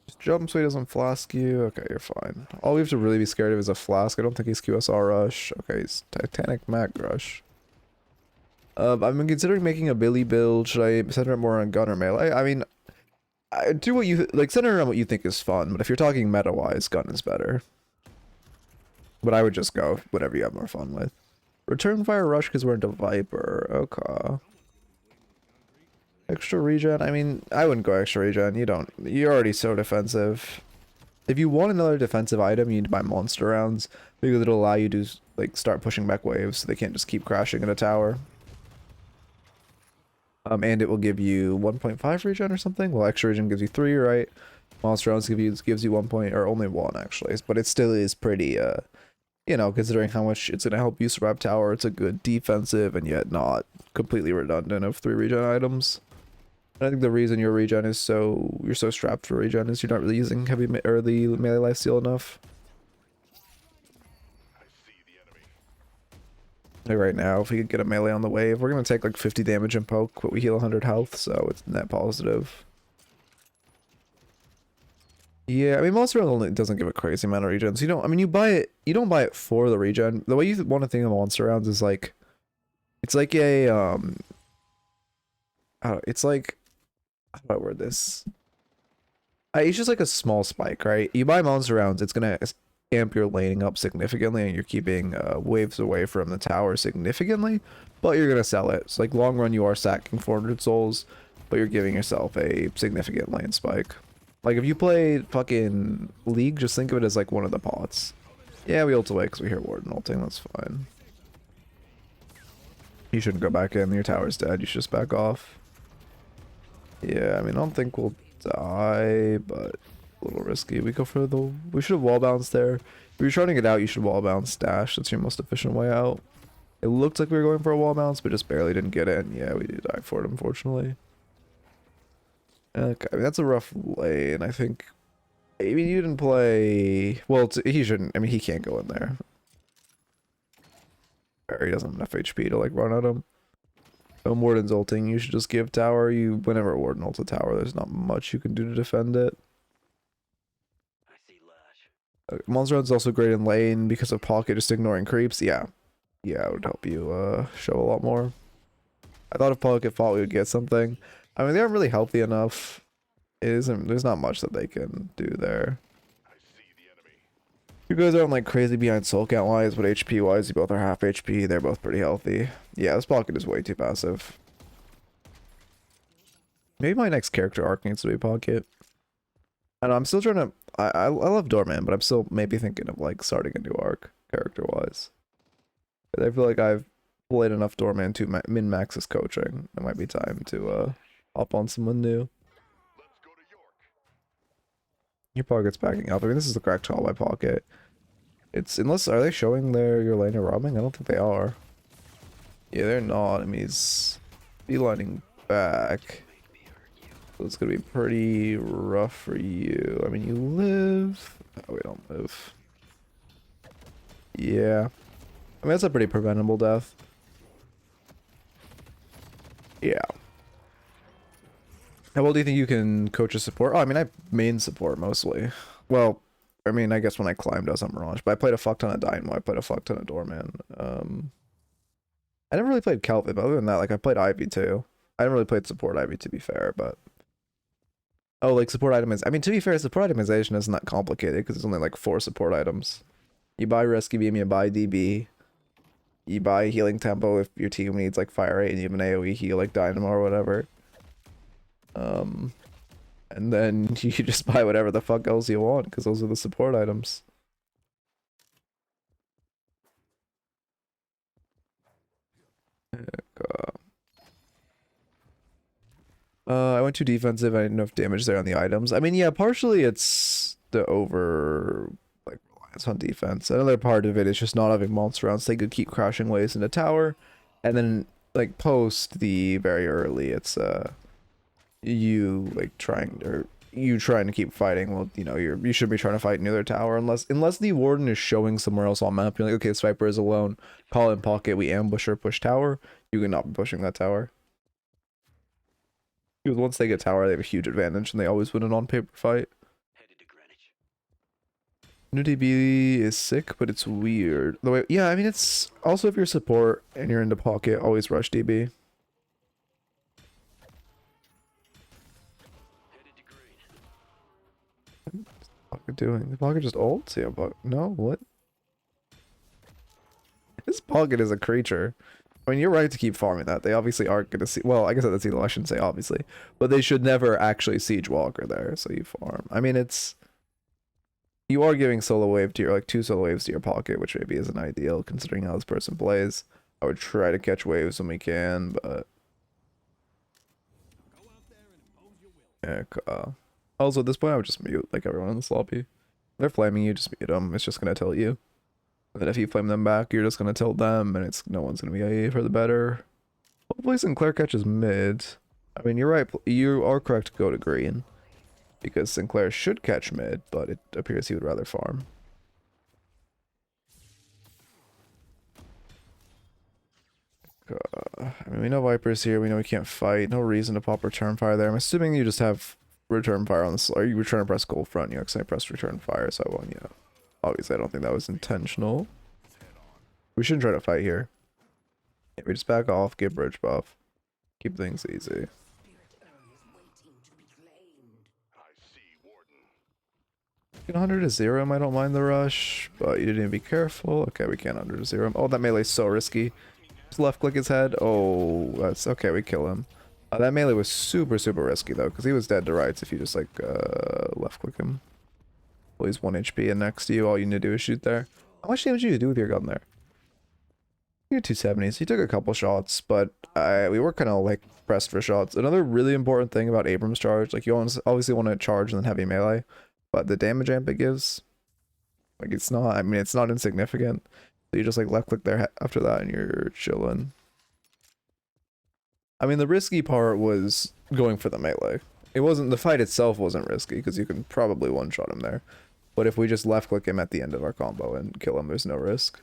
Just jump so he doesn't flask you. Okay, you're fine. All we have to really be scared of is a flask. I don't think he's QSR rush. Okay, he's Titanic Mac rush. I've been considering making a Billy build. Should I center it more on gun or melee? I mean, do what you like. Center it on what you think is fun. But if you're talking meta-wise, gun is better. But I would just go whatever you have more fun with. Return fire rush because we're into Viper. Okay. Extra regen. I mean, I wouldn't go extra regen. You're already so defensive. If you want another defensive item, you need to buy monster rounds because it'll allow you to like start pushing back waves so they can't just keep crashing in a tower. And it will give you 1.5 regen or something. Well, extra regen gives you 3, right? Monster rounds gives you 1 point, or only 1 actually. But it still is pretty, you know, considering how much it's gonna help you survive tower. It's a good defensive and yet not completely redundant of 3 regen items. And I think the reason your regen is you're so strapped for regen is you're not really using heavy or the melee lifesteal enough. Like right now, if we could get a melee on the wave, we're gonna take like 50 damage and poke, but we heal 100 health, so it's net positive. Yeah, I mean, monster round only doesn't give a crazy amount of regen, so you don't. I mean, you don't buy it for the regen. The way you want to think of monster rounds is like, it's like a it's like, how do I word this? It's just like a small spike, right? You buy monster rounds, it's gonna amp your laning up significantly, and you're keeping waves away from the tower significantly, but you're gonna sell it. So like long run, you are sacking 400 souls, but you're giving yourself a significant lane spike. Like if you play fucking League, just think of it as like one of the pots. Yeah, we ult away because we hear Warden ulting. That's fine. You shouldn't go back in. Your tower's dead. You should just back off. Yeah, I mean, I don't think we'll die, but a little risky. We should have wall bounced there. If you're trying to get out, you should wall bounce dash. That's your most efficient way out. It looked like we were going for a wall bounce, but just barely didn't get it. And yeah, we did die for it, unfortunately. Okay, I mean, that's a rough lane. I think. I mean, you didn't play. Well, he shouldn't. I mean, he can't go in there. Or he doesn't have enough HP to like run at him. When Warden's ulting, you should just give tower. Whenever Warden ults a tower, there's not much you can do to defend it. Monster Run's also great in lane because of Pocket just ignoring creeps. Yeah, it would help you show a lot more. I thought if Pocket fought, we would get something. I mean, they aren't really healthy enough. There's not much that they can do there. You guys aren't like crazy behind soul count wise, but HP wise, you both are half HP. They're both pretty healthy. Yeah, this Pocket is way too passive. Maybe my next character arc needs to be Pocket. I know, I'm still trying to... I love Doorman, but I'm still maybe thinking of like starting a new arc, character-wise. I feel like I've played enough Doorman to min-max his coaching. It might be time to hop on someone new. Your Pocket's backing up. I mean, this is the correct call by Pocket. It's... Unless... Are they showing your lane of roaming? I don't think they are. Yeah, they're not. I mean, he's beelining back. So it's gonna be pretty rough for you. I mean, you live. Oh, we don't live. Yeah. I mean, that's a pretty preventable death. Yeah. How well do you think you can coach a support? Oh, I mean, I main support mostly. Well, I mean, I guess when I climbed, I was on Mirage, but I played a fuck ton of Dynamo. I played a fuck ton of Doorman. I never really played Kelvin, but other than that, like, I played Ivy too. I never really played support Ivy, to be fair, but... Oh, like, support items. I mean, to be fair, support itemization isn't that complicated, because it's only, like, 4 support items. You buy Rescue Beam, you buy DB. You buy Healing Tempo if your team needs, like, Fire Rate, and you have an AoE heal, like Dynamo or whatever. And then you just buy whatever the fuck else you want, because those are the support items. I went too defensive. I didn't know if damage there on the items. I mean, yeah, partially it's the like reliance on defense. Another part of it is just not having monster rounds. They could keep crashing waves into tower, and then like post the very early, it's you like trying to keep fighting. Well, you know, you should be trying to fight near their tower unless the warden is showing somewhere else on map. You're like, okay, Swiper is alone. Call in Pocket. We ambush or push tower. You cannot be pushing that tower. Because once they get tower, they have a huge advantage, and they always win an on-paper fight. New DB is sick, but it's weird. The way, yeah, I mean, it's also if you're support and you're into Pocket, always rush DB. What's Pocket doing? The Pocket just ults? Yeah, but no, what? This Pocket is a creature. I mean, you're right to keep farming that. They obviously aren't going to see... Well, I guess that's illegal. I shouldn't say obviously. But they should never actually siege Walker there, so you farm. I mean, it's... You are giving solo wave to your... Like, 2 solo waves to your Pocket, which maybe isn't ideal, considering how this person plays. I would try to catch waves when we can, but... Yeah, also, at this point, I would just mute, like, everyone in this lobby. If they're flaming you, just mute them. It's just going to tilt you. And then if you flame them back, you're just gonna tilt them, and no one's gonna be AE for the better. Hopefully Sinclair catches mid. I mean, you're right. You are correct to go to green, because Sinclair should catch mid, but it appears he would rather farm. I mean, we know Viper's here. We know we can't fight. No reason to pop return fire there. I'm assuming you just have return fire on the... Or you were trying to press gold front. You accidentally pressed return fire, so I won't, you know. Obviously, I don't think that was intentional. We shouldn't try to fight here. Yeah, we just back off, get bridge buff. Keep things easy. 100 to 0 him, I don't mind the rush, but you didn't even be careful. Okay, we can't 100 to 0 him. Oh, that melee's so risky. Just left click his head. Oh, that's okay, we kill him. That melee was super, super risky though, because he was dead to rights if you just like left click him. Well, he's 1 HP and next to you, all you need to do is shoot there. How much damage did you do with your gun there? You're 270s. He took a couple shots, but we were kind of like pressed for shots. Another really important thing about Abrams charge, like you obviously want to charge and then heavy melee, but the damage amp it gives, like it's not, I mean, it's not insignificant. So you just like left click there after that and you're chilling. I mean, the risky part was going for the melee. It wasn't, the fight itself wasn't risky because you can probably one-shot him there. But if we just left click him at the end of our combo and kill him, there's no risk.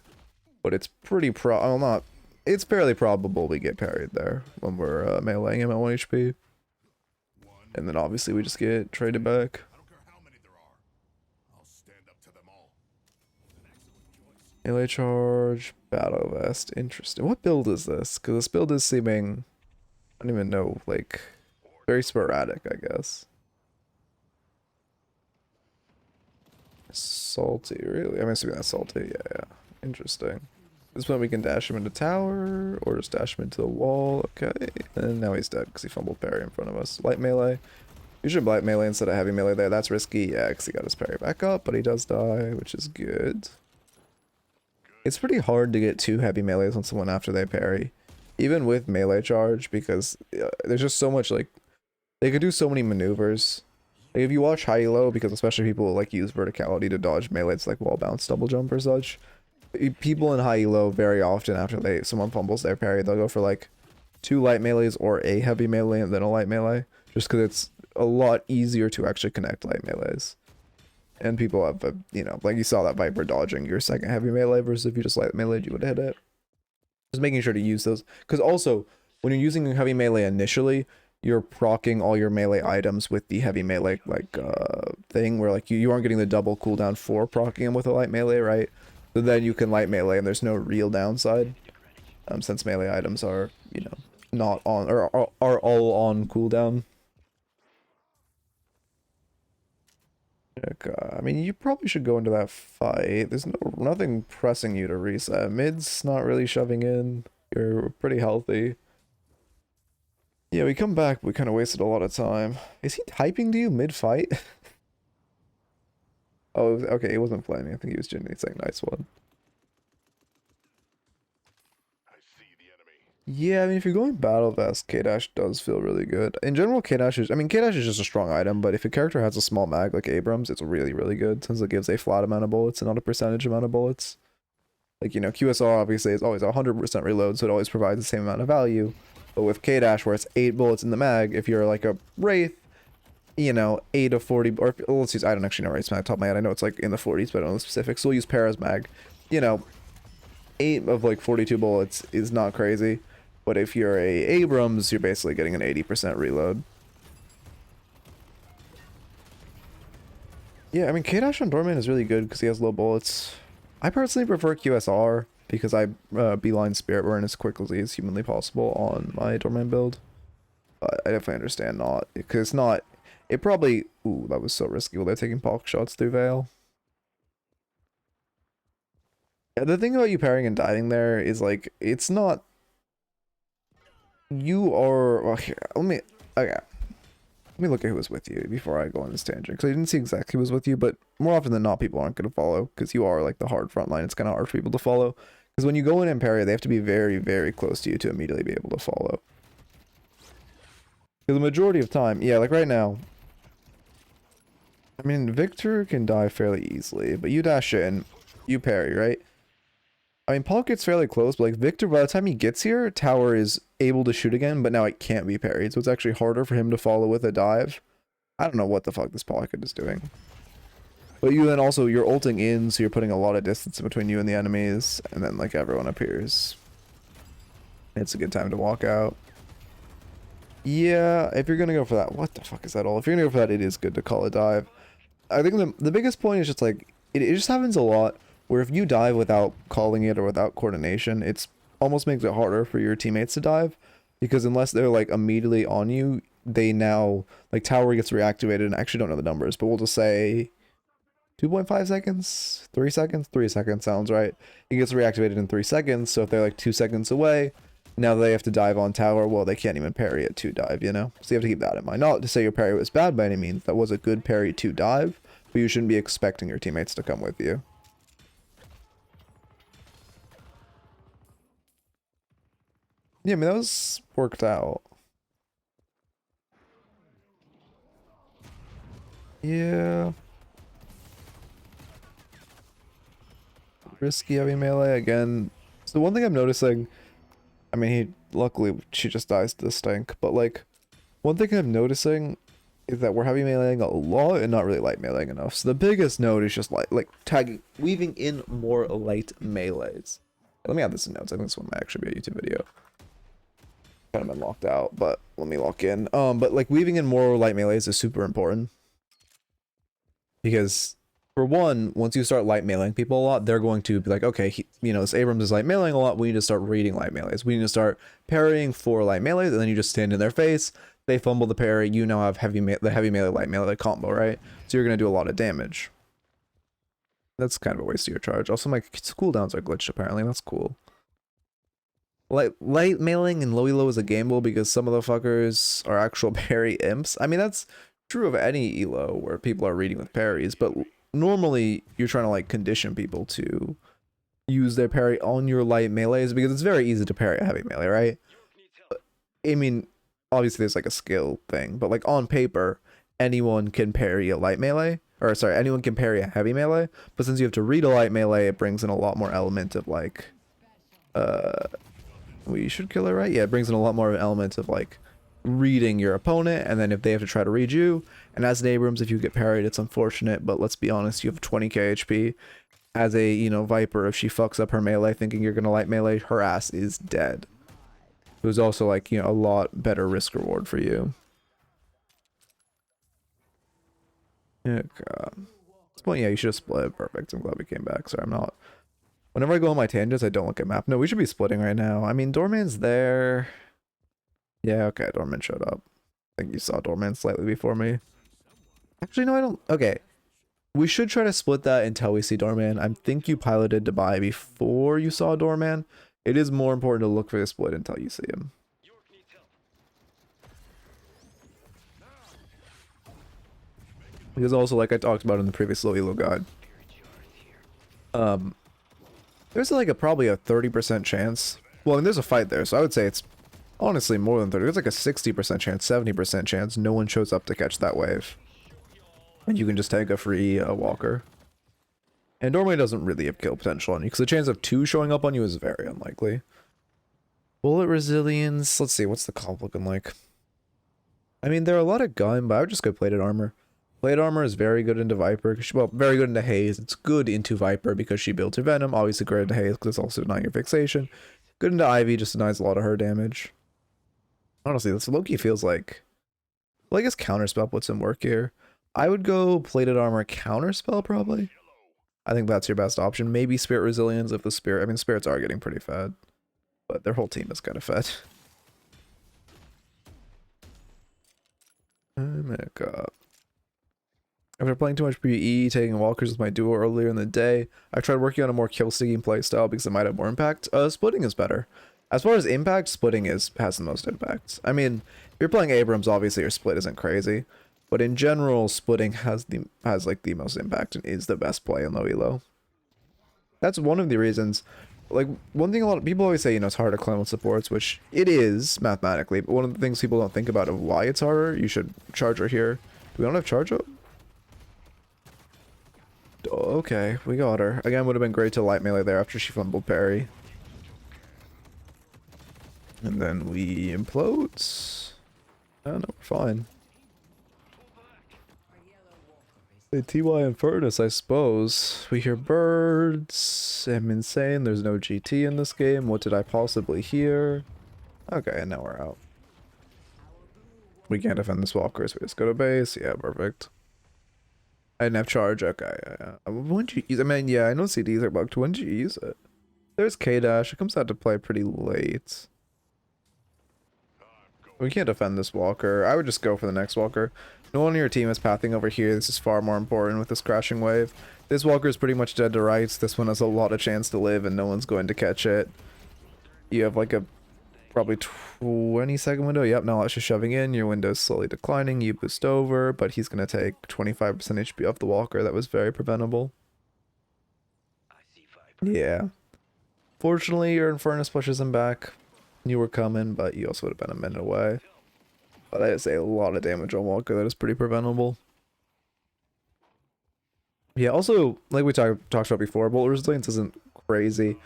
But it's pretty well, not, it's fairly probable we get parried there when we're meleeing him at 1 HP. And then obviously we just get traded back. I don't care how many there are. I'll stand up to them all. An excellent choice. Melee charge, battle vest. Interesting. What build is this? Because this build is seeming, I don't even know, like, very sporadic, I guess. Salty, really? I'm assuming that's salty. Yeah. Interesting. This one we can dash him into tower, or just dash him into the wall. Okay. And now he's dead because he fumbled parry in front of us. Light melee. You should light melee instead of heavy melee there. That's risky. Yeah, because he got his parry back up, but he does die, which is good. It's pretty hard to get 2 heavy melees on someone after they parry. Even with melee charge, because there's just so much, like, they could do so many maneuvers. Like, if you watch high-low, because especially people like use verticality to dodge melee, it's like wall bounce, double jump or such. People in high-low very often after someone fumbles their parry, they'll go for like 2 light melees or a heavy melee and then a light melee, just because it's a lot easier to actually connect light melees. And people have, you know, like you saw that Viper dodging your second heavy melee versus if you just light melee, you would hit it. Just making sure to use those, because also when you're using heavy melee initially, you're proccing all your melee items with the heavy melee like thing where like you aren't getting the double cooldown for proccing them with a light melee, right? So then you can light melee and there's no real downside, since melee items are, you know, not on or are all on cooldown. I mean, you probably should go into that fight. There's nothing pressing you to reset. Mid's not really shoving in. You're pretty healthy. Yeah, we come back. We kind of wasted a lot of time. Is he typing to you mid-fight? Oh, okay. He wasn't flaming. I think he was genuinely saying nice one. I see the enemy. Yeah, I mean, if you're going Battle Vest, K-Dash does feel really good. In general, K-Dash is, I mean, K-Dash is just a strong item, but if a character has a small mag like Abrams, it's really, really good since it gives a flat amount of bullets and not a percentage amount of bullets. Like, you know, QSR obviously is always 100% reload, so it always provides the same amount of value. But with K-Dash, where it's 8 bullets in the mag, if you're like a Wraith, you know, 8 of 40, or let's use, I don't actually know Wraith's mag, top of my head, I know it's like in the 40s, but I don't know the specifics, so we'll use Para's mag. You know, 8 of like 42 bullets is not crazy, but if you're a Abrams, you're basically getting an 80% reload. Yeah, I mean, K-Dash on Doorman is really good because he has low bullets. I personally prefer QSR because I beeline Spirit Burn as quickly as humanly possible on my Doorman build. But I definitely understand not, because it's not, it probably, ooh, that was so risky while they're taking bulk shots through Veil. Yeah, the thing about you parrying and diving there is like, it's not, you are, well, here, okay. Let me look at who was with you before I go on this tangent, because I didn't see exactly who was with you, but more often than not, people aren't going to follow, because you are like the hard front line. It's kind of hard for people to follow, because when you go in and parry, they have to be very, very close to you to immediately be able to follow. Because the majority of time, yeah, like right now, I mean, Victor can die fairly easily, but you dash in, you parry, right? I mean, Paul gets fairly close, but like Victor, by the time he gets here, Tower is able to shoot again, but now it can't be parried, so it's actually harder for him to follow with a dive. I don't know what the fuck this pocket is doing. But you then also, you're ulting in, so you're putting a lot of distance between you and the enemies, and then like everyone appears. It's a good time to walk out. Yeah, if you're gonna go for that, what the fuck is that all? If you're gonna go for that, it is good to call a dive. I think the biggest point is just like, it just happens a lot, where if you dive without calling it or without coordination, it's almost makes it harder for your teammates to dive, because unless they're like immediately on you, they now, like Tower gets reactivated, and I actually don't know the numbers, but we'll just say 2.5 seconds, 3 seconds, 3 seconds sounds right. It gets reactivated in 3 seconds, so if they're like 2 seconds away, now they have to dive on Tower, well, they can't even parry it to dive, you know? So you have to keep that in mind. Not to say your parry was bad by any means, that was a good parry to dive, but you shouldn't be expecting your teammates to come with you. Yeah, I mean, that was worked out. Yeah. Risky heavy melee again. So one thing I'm noticing, I mean, luckily she just dies to the stink, but like, one thing I'm noticing is that we're heavy meleeing a lot and not really light meleeing enough. So the biggest note is just like tagging, weaving in more light melees. Let me add this in notes. I think this one might actually be a YouTube video. Kind of been locked out, but let me lock in. But like weaving in more light melees is super important. Because for one, once you start light meleeing people a lot, they're going to be like, okay, you know, this Abrams is light meleeing a lot. We need to start reading light melees. We need to start parrying for light melees, and then you just stand in their face. They fumble the parry. You now have the heavy melee light melee combo, right? So you're gonna do a lot of damage. That's kind of a waste of your charge. Also, my cooldowns are glitched apparently. That's cool. Light meleeing and low elo is a gamble because some of the fuckers are actual parry imps. I mean, that's true of any elo where people are reading with parries, but normally you're trying to like condition people to use their parry on your light melees because it's very easy to parry a heavy melee, right? I mean, obviously there's like a skill thing, but like on paper, anyone can parry a light melee, or sorry, anyone can parry a heavy melee, but since you have to read a light melee, it brings in a lot more element of like, we should kill it, right? Yeah, it brings in a lot more element of like reading your opponent, and then if they have to try to read you, and as an Abrams, if you get parried, it's unfortunate, but let's be honest, you have 20k HP. As a, you know, Viper, if she fucks up her melee thinking you're gonna light melee, her ass is dead. It was also like, you know, a lot better risk reward for you. Yeah, at this point, yeah, you should have split. Perfect. I'm glad we came back. Sorry, I'm not. Whenever I go on my tangents, I don't look at map. No, we should be splitting right now. I mean, Doorman's there. Yeah, okay, Doorman showed up. I think you saw Doorman slightly before me. Actually, no, I don't. Okay. We should try to split that until we see Doorman. I think you piloted to buy before you saw Doorman. It is more important to look for the split until you see him. Because also, like I talked about in the previous low elo guide, there's like probably a 30% chance. Well, I mean, there's a fight there, so I would say it's honestly more than 30. There's like a 60% chance, 70% chance no one shows up to catch that wave. And you can just take a free walker. And Doorway doesn't really have kill potential on you, because the chance of 2 showing up on you is very unlikely. Bullet resilience, let's see, what's the comp looking like? I mean, there are a lot of gun, but I would just go plated armor. Plated armor is very good into Viper, well, very good into Haze. It's good into Viper because she builds her Venom, obviously great into Haze because it's also denying your fixation. Good into Ivy, just denies a lot of her damage. Honestly, this Loki feels like... Well, I guess Counterspell puts in work here. I would go plated armor Counterspell, probably. I think that's your best option. Maybe Spirit Resilience if the Spirit... I mean, Spirits are getting pretty fed. But their whole team is kind of fed. Oh my god. After playing too much PvE, taking walkers with my duo earlier in the day, I tried working on a more kill-stealing playstyle because it might have more impact. Splitting is better. As far as impact, splitting has the most impact. I mean, if you're playing Abrams, obviously your split isn't crazy. But in general, splitting has like the most impact and is the best play in low elo. That's one of the reasons. Like, one thing a lot of people always say, you know, it's hard to climb with supports, which it is mathematically, but one of the things people don't think about of why it's harder, you should charge her here. Do we don't have charge up? Okay, we got her. Again, would have been great to light melee there after she fumbled parry. And then we implode. Oh, no, we're fine. Hey, TY and Furnace, I suppose. We hear birds. I'm insane. There's no GT in this game. What did I possibly hear? Okay, and now we're out. We can't defend this walker, so we just go to base. Yeah, perfect. I didn't have charge. Okay, yeah. When did you use? I mean, yeah, I know CDs are bugged. When did you use it? There's K-Dash. It comes out to play pretty late. We can't defend this walker. I would just go for the next walker. No one on your team is pathing over here. This is far more important with this crashing wave. This walker is pretty much dead to rights. This one has a lot of chance to live and no one's going to catch it. You have like a probably 20-second window. Yep, now it's just shoving in. Your window's slowly declining. You boost over, but he's going to take 25% HP off the walker. That was very preventable. Yeah. Fortunately, your Infernus pushes him back. You were coming, but you also would have been a minute away. But that is a lot of damage on Walker. That is pretty preventable. Yeah, also, like we talked about before, Bullet Resilience isn't crazy.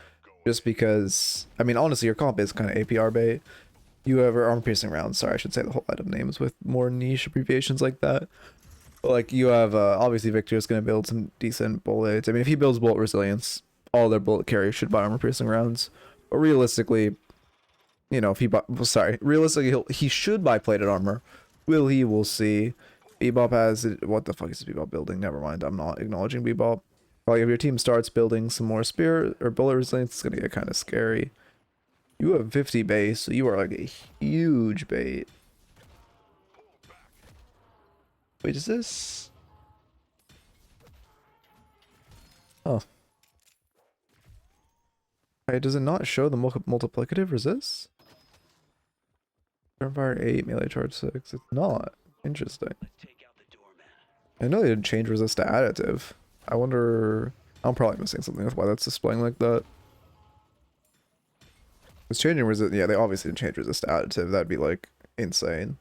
Just because, I mean, honestly, your comp is kind of APR bait. You have armor piercing rounds. Sorry, I should say the whole item names with more niche abbreviations like that. But like, you have, obviously, Victor's going to build some decent bullets. I mean, if he builds Bullet Resilience, all their bullet carriers should buy armor piercing rounds. But realistically, you know, if he bought, well, sorry, realistically he should buy plated armor. Will he? We'll see. Bebop has it. What the fuck is Bebop building? Never mind. I'm not acknowledging Bebop. Like if your team starts building some more spear or bullet resilience, it's gonna get kind of scary. You have 50 base, so you are like a huge bait. Wait, is this? Oh. Wait, does it not show the multiplicative resist? Fire 8, melee charge 6. It's not. Interesting. I know they didn't change resist to additive. I wonder... I'm probably missing something with why that's displaying like that. It's changing resist... Yeah, they obviously didn't change resist to additive. That'd be, like, insane.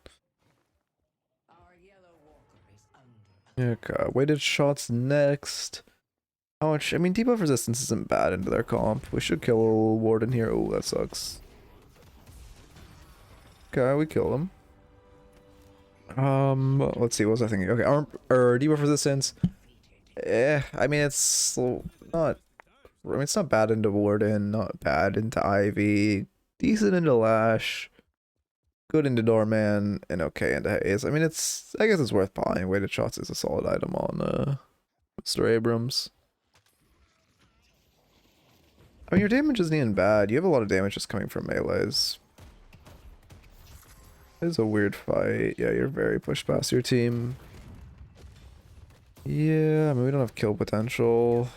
Okay, weighted shots next. How much? I mean, debuff resistance isn't bad into their comp. We should kill Warden here. Oh, that sucks. Okay, we kill him. Let's see. What was I thinking? Okay, arm or debuff resistance. I mean, it's not. I mean, it's not bad into Warden. Not bad into Ivy. Decent into Lash. Good into Doorman, and okay into Haze. I mean, it's... I guess it's worth buying. Weighted shots is a solid item on Mr. Abrams. I mean, your damage isn't even bad. You have a lot of damage just coming from melees. It's a weird fight. Yeah, you're very pushed past your team. Yeah, I mean, we don't have kill potential.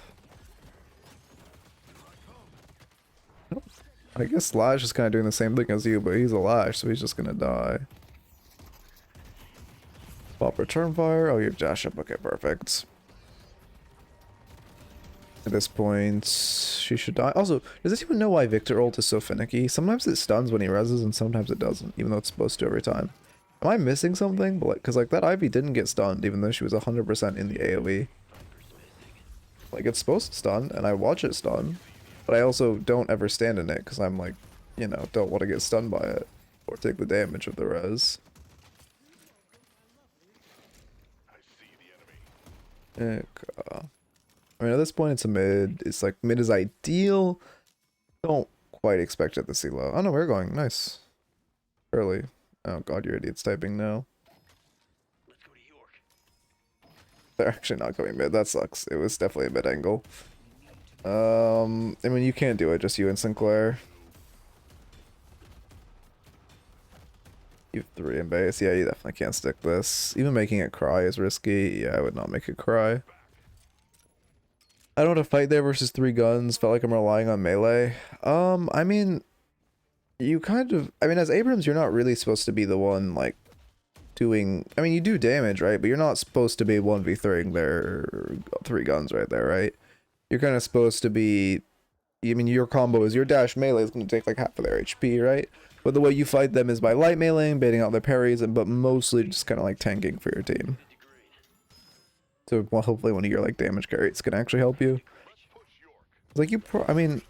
I guess Lash is kind of doing the same thing as you, but he's a Lash, so he's just gonna die. Pop return fire. Oh, you have dash up. Okay, perfect. At this point, she should die. Also, does this even know why Victor ult is so finicky? Sometimes it stuns when he reses, and sometimes it doesn't, even though it's supposed to every time. Am I missing something? But like, cause like that Ivy didn't get stunned, even though she was 100% in the AoE. Like it's supposed to stun, and I watch it stun. But I also don't ever stand in it because I'm like, you know, don't want to get stunned by it or take the damage of the res. Okay. I mean, at this point, it's a mid. It's like mid is ideal. Don't quite expect it to see low. Oh no, we're going. Nice. Early. Oh god, you're idiots typing now. They're actually not going mid. That sucks. It was definitely a mid angle. I mean, you can't do it, just you and Sinclair. You have 3 in base. Yeah, you definitely can't stick this. Even making it cry is risky. Yeah, I would not make it cry. I don't want to fight there versus 3 guns. Felt like I'm relying on melee. I mean, you kind of... I mean, as Abrams, you're not really supposed to be the one, like, doing... I mean, you do damage, right? But you're not supposed to be 1v3ing their 3 guns right there, right? You're kind of supposed to be... I mean, your combo is your dash melee is going to take like half of their HP, right? But the way you fight them is by light meleeing, baiting out their parries, but mostly just kind of like tanking for your team. So well, hopefully one of your like damage carries can actually help you. Like I mean,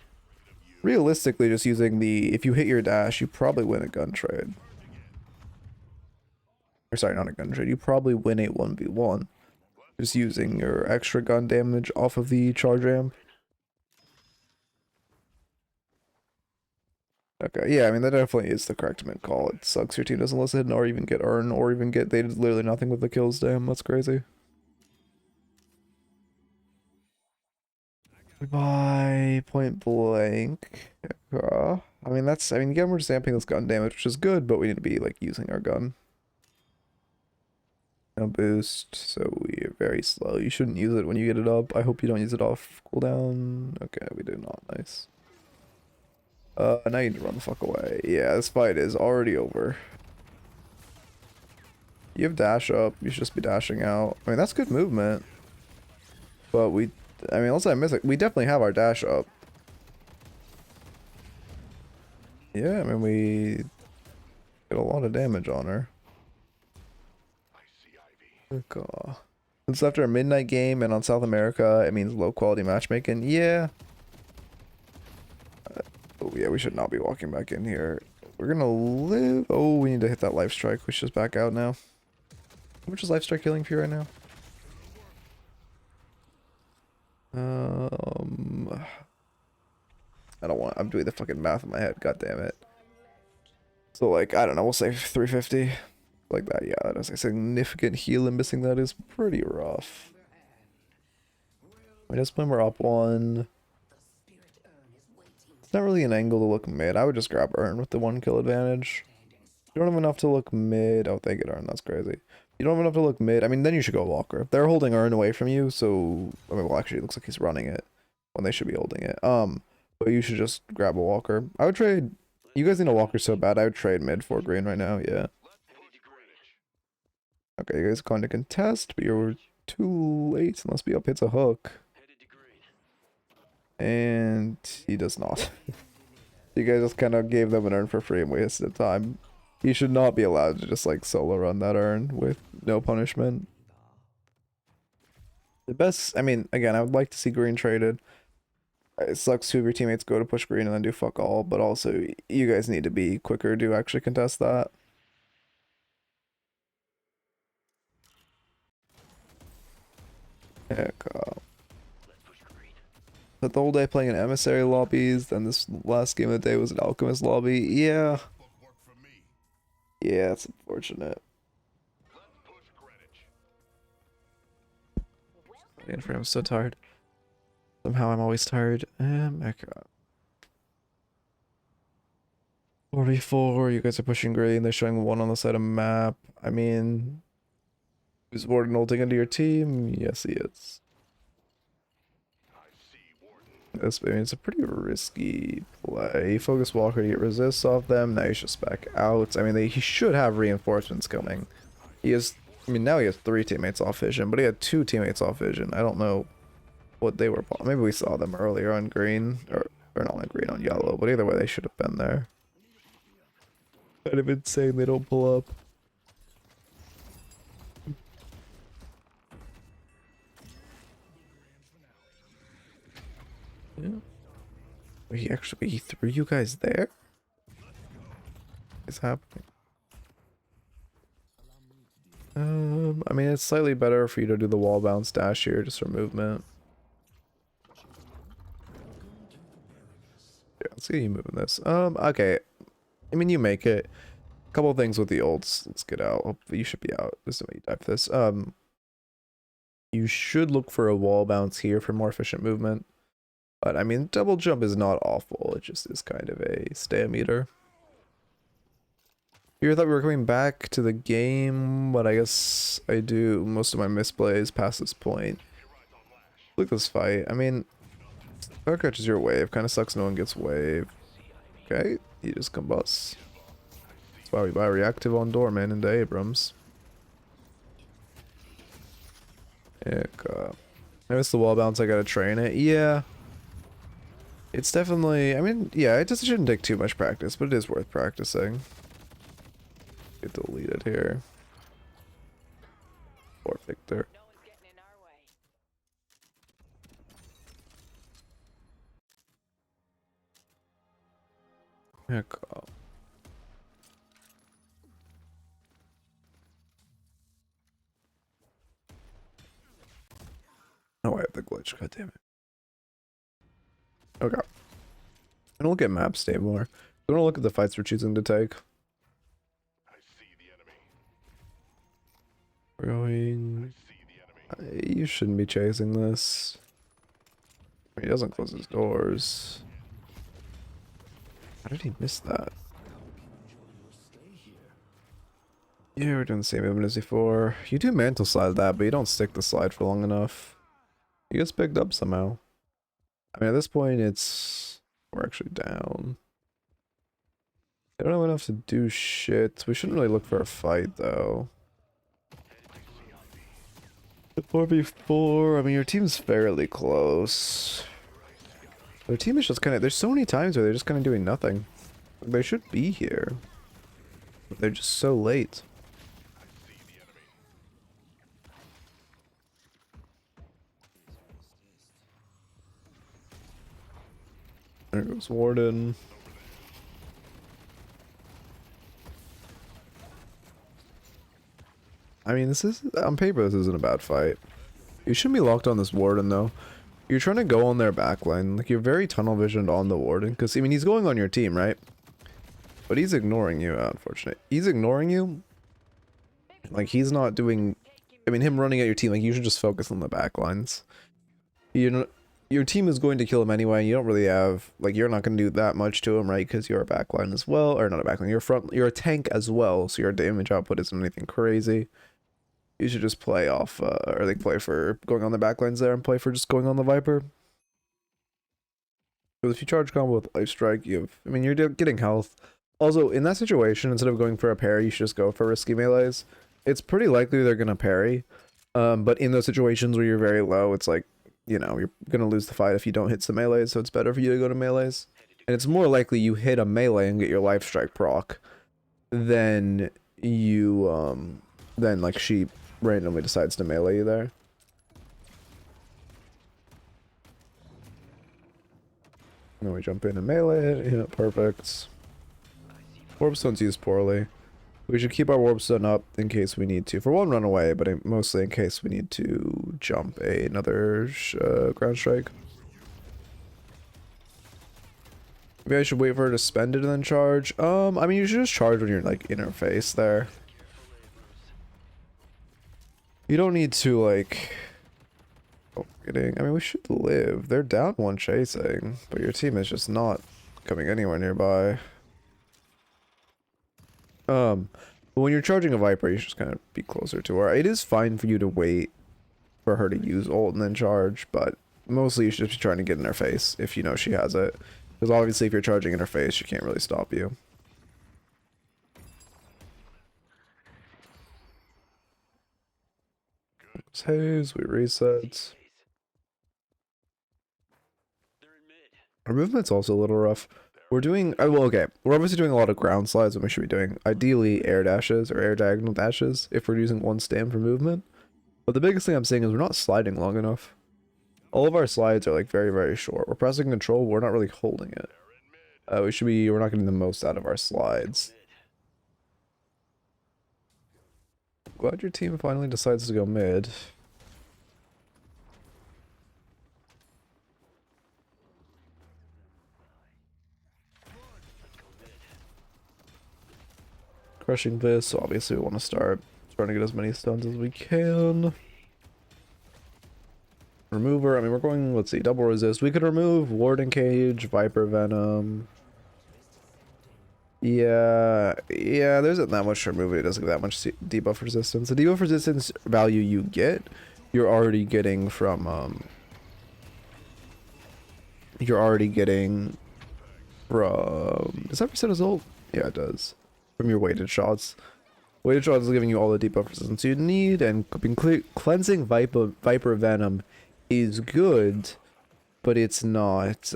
realistically, just using the... If you hit your dash, you probably win a gun trade. Or sorry, not a gun trade. You probably win a 1v1. Just using your extra gun damage off of the charge ramp. Okay, yeah, I mean, that definitely is the correct mid call. It sucks your team doesn't listen or even get earn or even get... They did literally nothing with the kills, damn, that's crazy. By point blank. I mean, that's... I mean, again, we're just amping this gun damage, which is good, but we need to be, like, using our gun. No boost, so we're very slow. You shouldn't use it when you get it up. I hope you don't use it off cooldown. Okay, we do not. Nice. Now you need to run the fuck away. Yeah, this fight is already over. You have dash up. You should just be dashing out. I mean, that's good movement. But we... I mean, unless I miss it, we definitely have our dash up. Yeah, I mean, we get a lot of damage on her. Okay. It's after a midnight game and on South America, it means low quality matchmaking. Yeah. Oh yeah, we should not be walking back in here. We're gonna live. Oh, we need to hit that life strike. We should just back out now. How much is life strike healing for you right now? I don't want. I'm doing the fucking math in my head. God damn it. So like I don't know. We'll say 350. Like that. Yeah, that is a significant heal, and missing that is pretty rough. At this point we're up one. It's not really an angle to look mid. I would just grab Urn with the 1 kill advantage. You don't have enough to look mid. Oh, they get Urn. That's crazy. You don't have enough to look mid. I mean, then you should go Walker. They're holding Urn away from you, so I mean, well, actually, it looks like he's running it when they should be holding it. But you should just grab a Walker. I would trade. You guys need a Walker so bad. I would trade mid for green right now. Yeah. Okay, you guys are going to contest, but you're too late unless BL hits a hook. And he does not. You guys just kind of gave them an Urn for free and wasted time. He should not be allowed to just like solo run that Urn with no punishment. The best, I mean, again, I would like to see green traded. It sucks two of your teammates go to push green and then do fuck all, but also you guys need to be quicker to actually contest that. Heck, but the whole day playing in emissary lobbies, then this last game of the day was an alchemist lobby. Yeah. Yeah, it's unfortunate. I'm so tired. Somehow I'm always tired. Okay. 44, you guys are pushing green, they're showing 1 on the side of map. I mean, is Warden ulting into your team? Yes, he is. This, I mean, it's a pretty risky play. He focused Walker to get resists off them. Now he's just back out. I mean, he should have reinforcements coming. He has, I mean, now he has 3 teammates off vision, but he had 2 teammates off vision. I don't know what they were. Maybe we saw them earlier on green, or not on green, on yellow, but either way, they should have been there. Kind of insane they don't pull up. Yeah. He threw you guys there? What's happening? I mean, it's slightly better for you to do the wall bounce dash here just for movement. Yeah, let's get you moving this. Okay. I mean, you make it. A couple things with the ults. Let's get out. Hopefully you should be out. This is the way you dive this. You should look for a wall bounce here for more efficient movement. But I mean, double jump is not awful. It just is kind of a stay-meter. Here I thought we were coming back to the game, but I guess I do most of my misplays past this point. Look at this fight. I mean, that catches your wave. Kind of sucks no one gets wave. Okay, he just combusts. That's why we buy reactive on Doorman into Abrams. Heck, I missed the wall bounce. I gotta train it. Yeah. It's definitely, I mean, yeah, it just shouldn't take too much practice, but it is worth practicing. Get deleted here. Or Victor. Heck up. Oh, I have the glitch. God damn it. Okay. I don't look at maps anymore. I don't look at the fights we're choosing to take. I see the enemy. We're going. You shouldn't be chasing this. He doesn't close his doors. How did he miss that? Yeah, we're doing the same movement as before. You do mantle slide that, but you don't stick the slide for long enough. He gets picked up somehow. I mean, at this point, we're actually down. They don't have enough to do shit. We shouldn't really look for a fight, though. The 4v4, I mean, your team's fairly close. Their team is just kind of, there's so many times where they're just kind of doing nothing. They should be here. But they're just so late. There goes Warden. I mean, this is, on paper, this isn't a bad fight. You shouldn't be locked on this Warden, though. You're trying to go on their backline. Like, you're very tunnel visioned on the Warden. Because, I mean, he's going on your team, right? But he's ignoring you, unfortunately. He's ignoring you. Like, he's not doing... I mean, him running at your team, like, you should just focus on the backlines. You know, your team is going to kill him anyway. You don't really have... Like, you're not going to do that much to him, right? Because you're a backline as well. Or not a backline. You're a tank as well. So your damage output isn't anything crazy. You should just play off, or like play for going on the backlines there and play for just going on the Viper. Because if you charge combo with Life Strike, I mean, you're getting health. Also, in that situation, instead of going for a parry, you should just go for risky melees. It's pretty likely they're going to parry. But in those situations where you're very low, it's like, you know, you're going to lose the fight if you don't hit some melees, so it's better for you to go to melees. And it's more likely you hit a melee and get your Life Strike proc than you, than like she randomly decides to melee you there. And then we jump in and melee it. Yeah, perfect. Warp Stone's used poorly. We should keep our Warp Stone up in case we need to. For one, run away, but mostly in case we need to jump another ground strike. Maybe I should wait for her to spend it and then charge. I mean, you should just charge when you're like interface there. You don't need to like... Oh, I mean, we should live. They're down one chasing, but your team is just not coming anywhere nearby. But when you're charging a Viper, you should just kind of be closer to her. It is fine for you to wait for her to use ult and then charge, but mostly you should just be trying to get in her face if you know she has it. Because obviously if you're charging in her face, she can't really stop you. Haze, we reset. Our movement's also a little rough. We're doing, well, okay, we're obviously doing a lot of ground slides when we should be doing, ideally, air dashes or air diagonal dashes if we're using one stand for movement. But the biggest thing I'm saying is we're not sliding long enough. All of our slides are like very, very short. We're pressing control, we're not really holding it. We're not getting the most out of our slides. Glad your team finally decides to go mid. Crushing this, so obviously we want to start trying to get as many stuns as we can. Remover, I mean, we're going, let's see, double resist. We could remove Warden Cage, Viper Venom. Yeah, there isn't that much to remove it. It doesn't get that much debuff resistance. The debuff resistance value you get, you're already getting from, does that reset his ult? Yeah, it does. From your weighted shots. Weighted shots is giving you all the debuff resistance you need, and cleansing Viper Venom is good, but it's not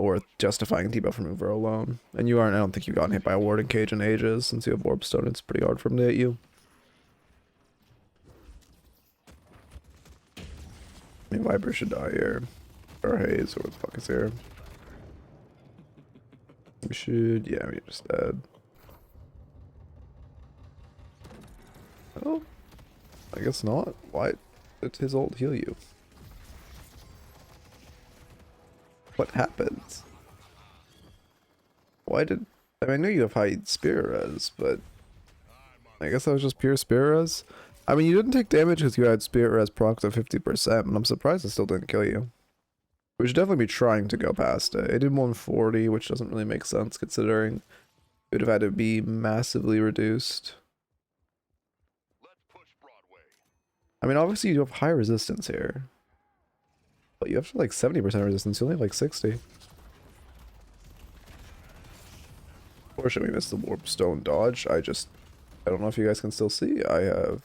worth justifying debuff remover alone. And I don't think you've gotten hit by a Warden Cage in ages. Since you have Warp Stone, it's pretty hard for him to hit you. I mean, Viper should die here. Or Haze, or what the fuck is here? We should, yeah, we're just dead. Oh, I guess not. Why did his ult heal you? What happens? I mean, I know you have high spirit res, but I guess that was just pure spirit res. I mean, you didn't take damage because you had spirit res proc to 50%, but I'm surprised it still didn't kill you. We should definitely be trying to go past it. It did 140, which doesn't really make sense considering it would have had to be massively reduced. I mean, obviously you have high resistance here. But you have like 70% resistance, you only have like 60. Unfortunately, we missed the Warp Stone dodge. I don't know if you guys can still see. I have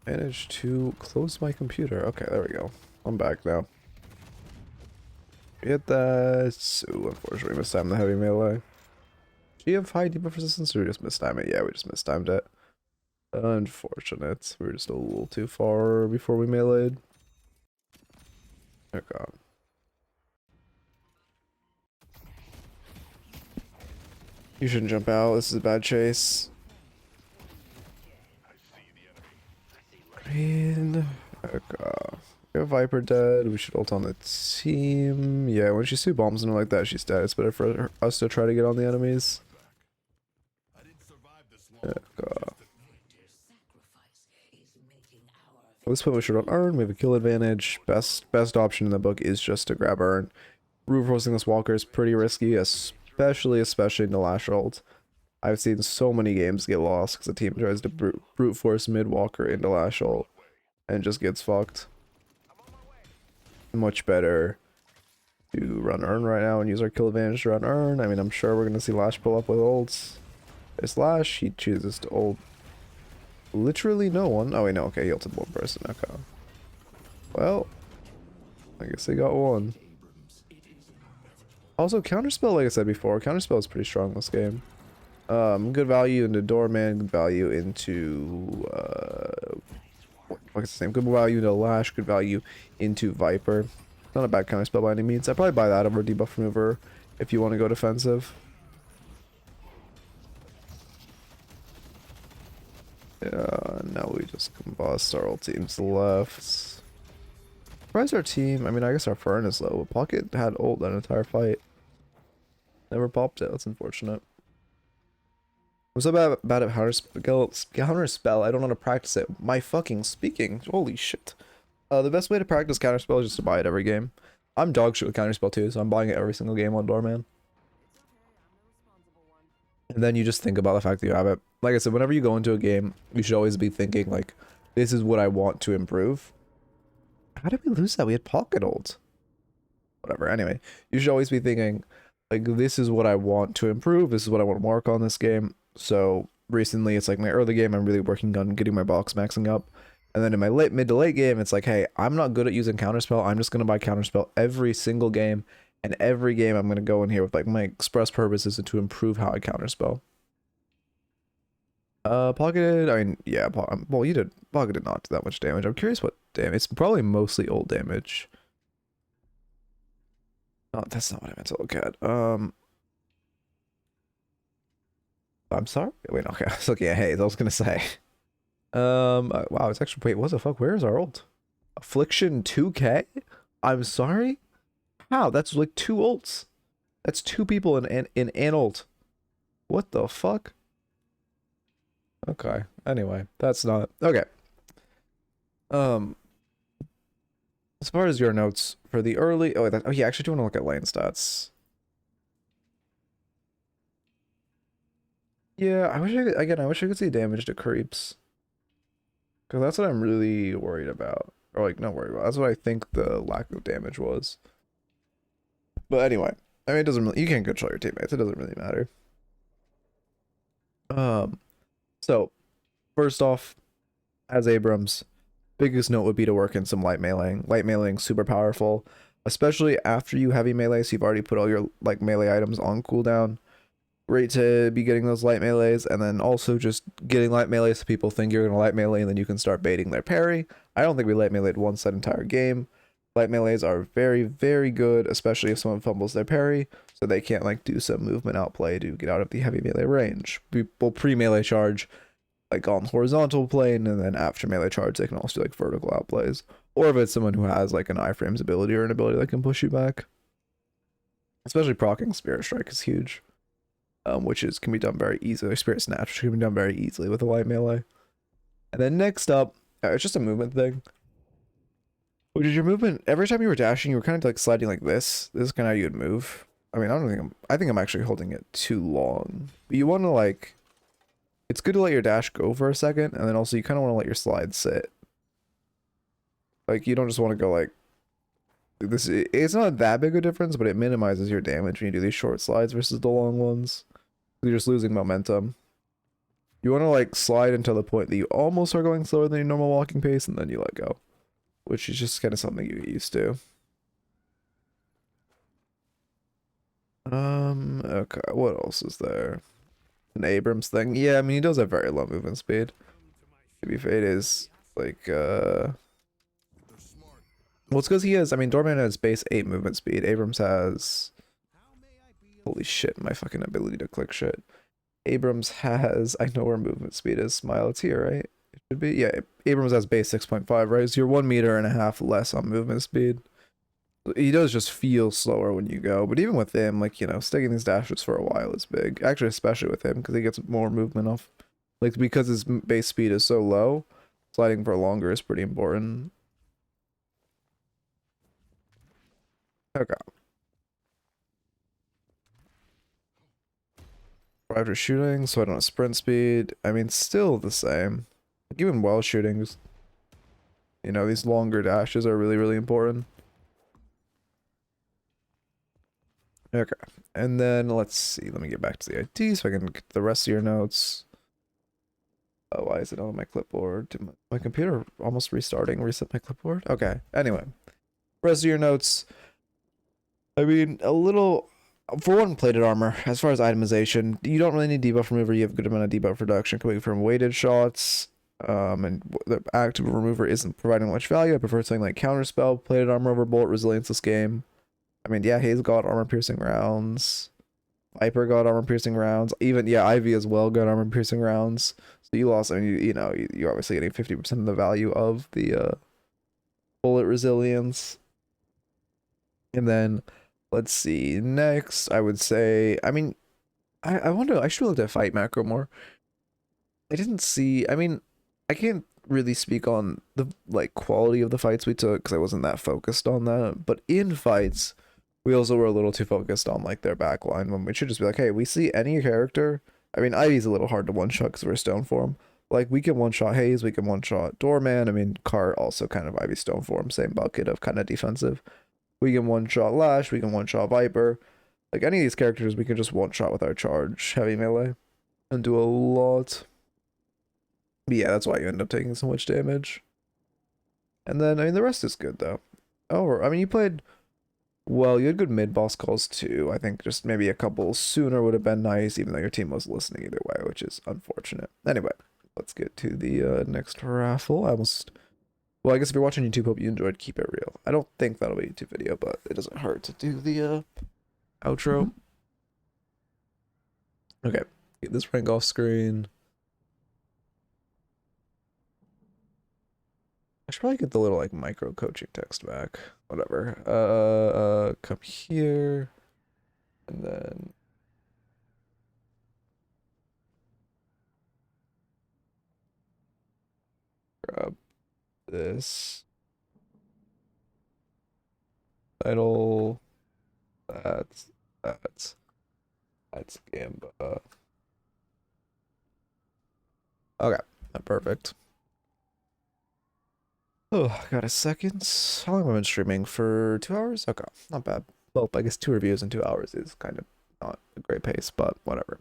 managed to close my computer. Okay, there we go. I'm back now. Hit that. So, unfortunately, we mistimed the heavy melee. Do you have high debuff resistance or we just mistimed it? Yeah, we just mistimed it. Unfortunate. We were just a little too far before we meleeed. Oh god. You shouldn't jump out. This is a bad chase. Green. Oh god. got Viper dead. We should ult on the team. Yeah, when she 2 bombs and like that, she's dead. It's better for us to try to get on the enemies. I didn't survive this long. At this point, we should run Earn. We have a kill advantage. Best option in the book is just to grab Earn. Brute forcing this Walker is pretty risky, especially in the last ult. I've seen so many games get lost because the team tries to brute force mid Walker into last ult and just gets fucked. Much better to run Earn right now and use our kill advantage to run Earn. I mean, I'm sure we're gonna see Lash pull up with ults. There's Lash. He chooses to ult literally no one. Oh wait, no. Okay, he ulted one person. Okay. Well, I guess they got one. Also, counterspell, like I said before, counterspell is pretty strong in this game. Good value into Doorman, good value into what's his name? Good value into Lash, good value into Viper. Not a bad counterspell by any means. I'd probably buy that over Debuff Remover if you want to go defensive. Yeah, now we just combust. Our ult team's left. Surprise our team. I mean, I guess our Fern is low. Pocket had ult that entire fight. Never popped it. That's unfortunate. I'm so bad at counterspell. I don't know how to practice it. My fucking speaking. Holy shit. The best way to practice counterspell is just to buy it every game. I'm dog shit with counterspell too, so I'm buying it every single game on Doorman. And then you just think about the fact that you have it. Like I said, whenever you go into a game, you should always be thinking like, this is what I want to improve. How did we lose that? We had pocket ult. Whatever. Anyway, you should always be thinking like, this is what I want to improve. This is what I want to work on this game. So recently it's like my early game, I'm really working on getting my box maxing up. And then in my mid to late game, it's like, hey, I'm not good at using counterspell. I'm just going to buy counterspell every single game. And every game I'm going to go in here with like my express purpose is to improve how I counterspell. Pocketed, I mean, yeah, well, Pocket did not do that much damage. I'm curious what damage. It's probably mostly old damage. No, that's not what I meant to look at. I'm sorry? Wait, okay, I was looking at Haze, I was gonna say. Wow, it's actually, wait, what the fuck? Where is our ult? Affliction 2k? I'm sorry? How? That's like 2 ults. That's 2 people in an ult. What the fuck? Okay, anyway, that's not... Okay. As far as your notes for the early... Oh, yeah, actually, do you want to look at lane stats? Yeah, I wish I could see damage to creeps. Because that's what I'm really worried about. Or, like, not worried about. That's what I think the lack of damage was. But anyway, I mean, it doesn't really... You can't control your teammates. It doesn't really matter. So, first off, as Abrams, biggest note would be to work in some light meleeing. Light meleeing super powerful, especially after you heavy melee, so you've already put all your like melee items on cooldown. Great to be getting those light melees, and then also just getting light melee so people think you're gonna light melee, and then you can start baiting their parry. I don't think we light meleeed once that entire game. Light melees are very, very good, especially if someone fumbles their parry, so they can't like do some movement outplay to get out of the heavy melee range. People pre-melee charge like on horizontal plane, and then after melee charge they can also do like vertical outplays. Or if it's someone who has like an iframes ability or an ability that can push you back. Especially proccing Spirit Strike is huge. Which can be done very easily. Spirit Snatch, which can be done very easily with a light melee. And then next up, it's just a movement thing. Which is your movement, every time you were dashing, you were kind of like sliding like this. This is kind of how you would move. I mean, I think I'm actually holding it too long. But you want to like, it's good to let your dash go for a second, and then also you kind of want to let your slide sit. Like, you don't just want to go like, this. It's not that big a difference, but it minimizes your damage when you do these short slides versus the long ones. You're just losing momentum. You want to like slide until the point that you almost are going slower than your normal walking pace, and then you let go. Which is just kind of something you get used to. Okay, what else is there? An Abrams thing? Yeah, I mean, he does have very low movement speed. Maybe if it is, like, well, it's because he has, I mean, Doorman has base 8 movement speed. Abrams has... Holy shit, my fucking ability to click shit. Abrams has... I know where movement speed is. Smile, it's here, right? It should be. Yeah, Abrams has base 6.5, right? So you're 1.5 meters less on movement speed. He does just feel slower when you go, but even with him, like, you know, sticking these dashes for a while is big. Actually, especially with him, because he gets more movement off. Like, because his base speed is so low, sliding for longer is pretty important. Okay. After shooting, so I don't have sprint speed. I mean, still the same. Like, even while shooting, you know, these longer dashes are really, really important. Okay, and then let's see. Let me get back to the ID so I can get the rest of your notes. Oh, why is it on my clipboard? Did my computer almost restarting? Reset my clipboard? Okay, anyway. Rest of your notes. I mean, a little... For one, plated armor. As far as itemization, you don't really need debuff remover. You have a good amount of debuff reduction coming from weighted shots. And the active remover isn't providing much value. I prefer something like counterspell, plated armor over bullet resilience this game. I mean, yeah, Hayes got armor piercing rounds. Viper got armor piercing rounds. Even, yeah, Ivy as well got armor piercing rounds. So you lost, I mean, you know, you're obviously getting 50% of the value of the bullet resilience. And then, let's see, next, I would say, I mean, I wonder, I should have looked at fight macro more. I didn't see, I mean, I can't really speak on the, like, quality of the fights we took, because I wasn't that focused on that. But in fights, we also were a little too focused on, like, their backline, when we should just be like, hey, we see any character. I mean, Ivy's a little hard to one-shot because we're stone form. Like, we can one-shot Hayes, we can one-shot Doorman. I mean, Cart also kind of Ivy stone form, same bucket of kind of defensive. We can one-shot Lash, we can one-shot Viper. Like, any of these characters, we can just one-shot with our charge, heavy melee, and do a lot. But yeah, that's why you end up taking so much damage. And then, I mean, the rest is good, though. Oh, I mean, you played... Well, you had good mid-boss calls, too. I think just maybe a couple sooner would have been nice, even though your team was listening either way, which is unfortunate. Anyway, let's get to the next raffle. I almost... Well, I guess if you're watching YouTube, hope you enjoyed. Keep it real. I don't think that'll be a YouTube video, but it doesn't hurt to do the outro. Okay, get this rank off screen. I should probably get the little like micro coaching text back. Whatever. Come here, and then grab this title. That's Gamba. Okay, perfect. Oh, got a second. How long have I been streaming? For 2 hours? Okay, not bad. Well, I guess 2 reviews in 2 hours is kind of not a great pace, but whatever.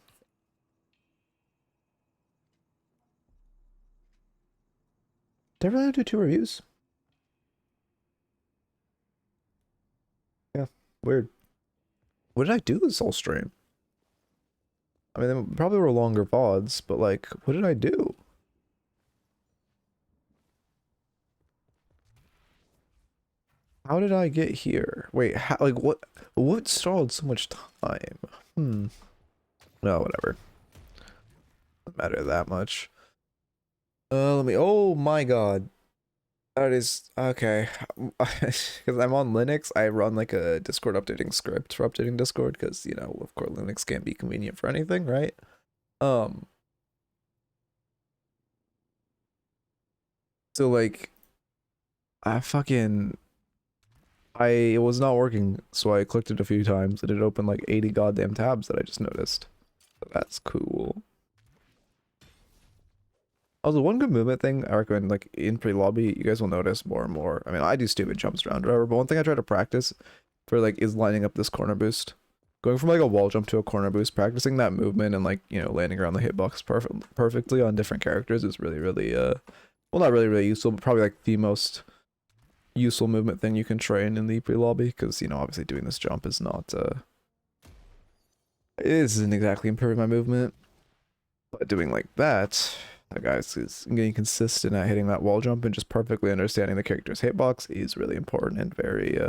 Did I really do 2 reviews? Yeah, weird. What did I do this whole stream? I mean, they probably were longer VODs, but like, what did I do? How did I get here? Wait, how, like, what stalled so much time? No, whatever. Doesn't matter that much. Let me, oh my god. That is, okay. Because I'm on Linux, I run like a Discord updating script for updating Discord, because, you know, of course, Linux can't be convenient for anything, right? So like, it was not working, so I clicked it a few times and it opened like 80 goddamn tabs that I just noticed. So that's cool. Also, one good movement thing I recommend, like in pre-lobby, you guys will notice more and more. I mean, I do stupid jumps around, whatever, but one thing I try to practice for like is lining up this corner boost. Going from like a wall jump to a corner boost, practicing that movement and like, you know, landing around the hitbox perfectly on different characters is really, really, well, not really, really useful, but probably like the most useful movement thing you can train in the pre-lobby, because, you know, obviously doing this jump is not, it isn't exactly improving my movement, but doing like that, guys, is getting consistent at hitting that wall jump and just perfectly understanding the character's hitbox is really important and very,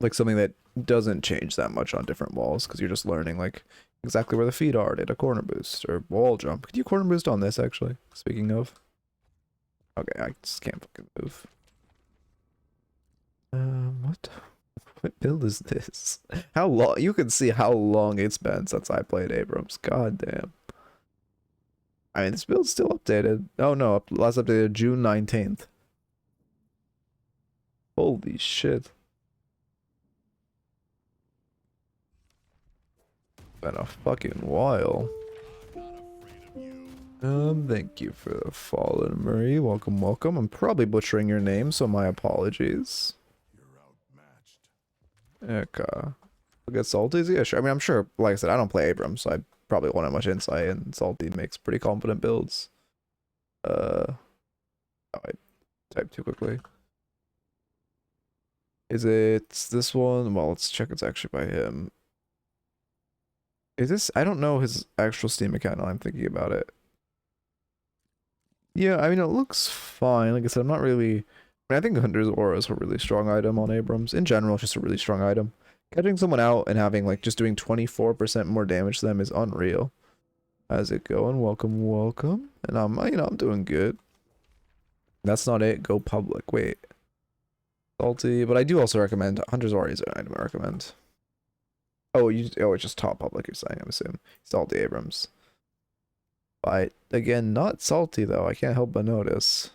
like something that doesn't change that much on different walls, because you're just learning like exactly where the feet are, did a corner boost or wall jump. Could you corner boost on this actually? Speaking of. Okay, I just can't fucking move. What build is this? How long? You can see how long it's been since I played Abrams. God damn. I mean, this build's still updated. Oh no, last updated June 19th. Holy shit. Been a fucking while. Thank you for the follow, Murray. Welcome, welcome. I'm probably butchering your name, so my apologies. Okay. Look at Salty's? Yeah, sure. I mean, I'm sure, like I said, I don't play Abrams, so I probably won't have much insight, and Salty makes pretty confident builds. Oh, I typed too quickly. Is it this one? Well, let's check it's actually by him. Is this? I don't know his actual Steam account now I'm thinking about it. Yeah, I mean, it looks fine. Like I said, I'm not really... I think Hunter's Aura is a really strong item on Abrams. In general, it's just a really strong item. Catching someone out and having, like, just doing 24% more damage to them is unreal. How's it going? Welcome, welcome. And I'm, you know, I'm doing good. That's not it. Go public. Wait. Salty. But I do also recommend... Hunter's Aura is an item I recommend. Oh, it's just top public, you're saying, I'm assuming. Salty Abrams. But, again, not Salty, though. I can't help but notice.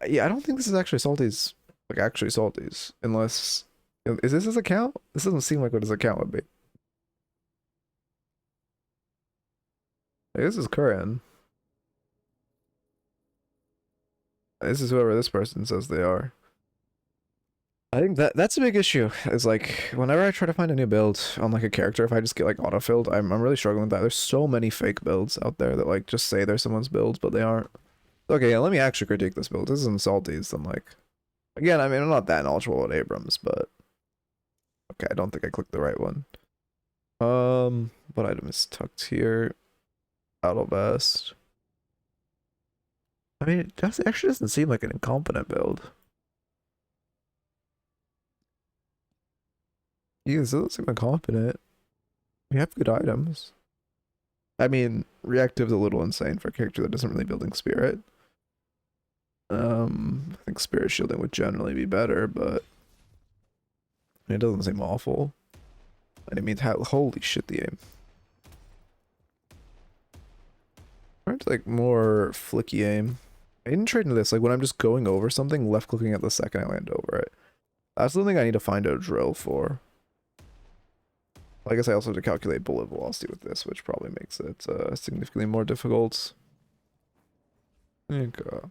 Yeah, I don't think this is actually Salty's, like, actually Salty's. Unless... Is this his account? This doesn't seem like what his account would be. Like, this is Curran. This is whoever this person says they are. I think that's a big issue. Is like whenever I try to find a new build on like a character, if I just get like autofilled, I'm really struggling with that. There's so many fake builds out there that like just say they're someone's builds, but they aren't. Okay, yeah, let me actually critique this build. This isn't Salty's. Then like, again, I mean, I'm not that knowledgeable about Abrams, but okay, I don't think I clicked the right one. What item is tucked here? Battle vest. I mean, it actually doesn't seem like an incompetent build. Yeah, this doesn't seem incompetent. We have good items. I mean, reactive's a little insane for a character that doesn't really building spirit. I think spirit shielding would generally be better, but it doesn't seem awful. And it means holy shit, the aim. Aren't like more flicky aim. I didn't trade into this. Like when I'm just going over something, left clicking at the second I land over it. That's the thing I need to find a drill for. I guess I also have to calculate bullet velocity with this, which probably makes it significantly more difficult. Okay.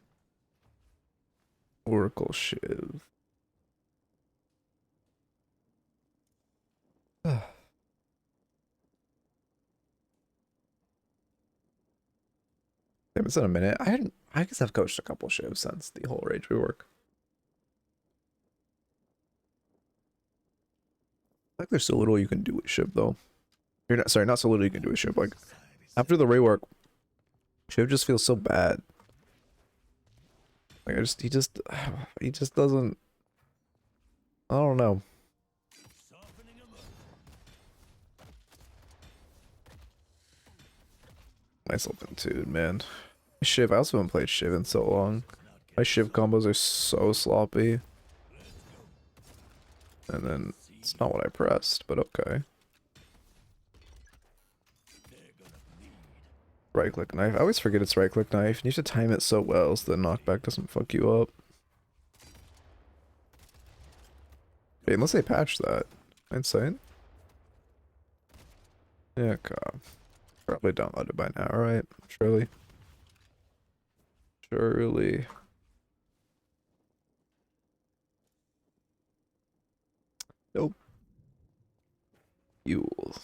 Oracle Shiv. Damn, it's in a minute. I guess I've coached a couple Shivs since the whole Rage rework. Like there's so little you can do with Shiv though. You're not, sorry, not so little you can do with Shiv. Like after the rework, Shiv just feels so bad. Like he just doesn't. I don't know. Nice little dude, man. Shiv, I also haven't played Shiv in so long. My Shiv combos are so sloppy. And then it's not what I pressed, but okay. Right click knife. I always forget it's right click knife. You need to time it so well so the knockback doesn't fuck you up. Okay, unless they patch that. Insane. Yeah, okay. Probably downloaded by now, right? Surely. Surely. Nope. Fuel.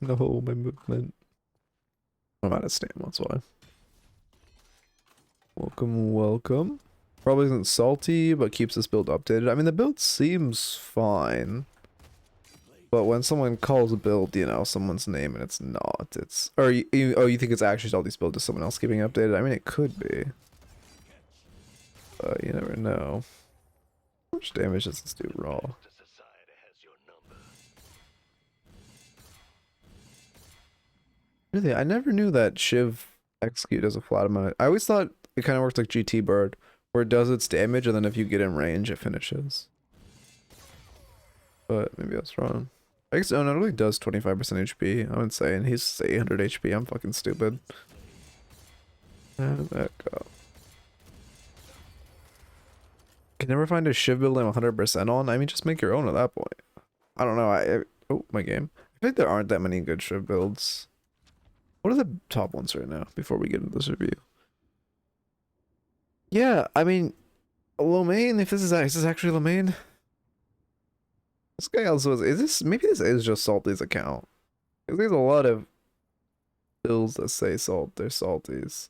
No, my movement. I'm out of stamina, that's why. Welcome, welcome. Probably isn't salty, but keeps this build updated. I mean, the build seems fine. But when someone calls a build, you know, someone's name and it's not, it's... Or you think it's actually Salty's build to someone else keeping updated? I mean, it could be. but you never know. How much damage does this do raw? Really, I never knew that Shiv execute does a flat amount. I always thought it kind of works like GT Bird, where it does its damage, and then if you get in range, it finishes. But maybe I was wrong. I guess no, it really does 25% HP. I'm insane. He's 800 HP. I'm fucking stupid. How did that go? Can never find a Shiv build I'm 100% on. I mean, just make your own at that point. I don't know. Oh, my game. I think there aren't that many good Shiv builds. What are the top ones right now before we get into this review? Yeah, I mean, Lomain, if this is actually Lomain. This guy also is this, maybe this is just Salty's account. Because there's a lot of builds that say salt, they're salties.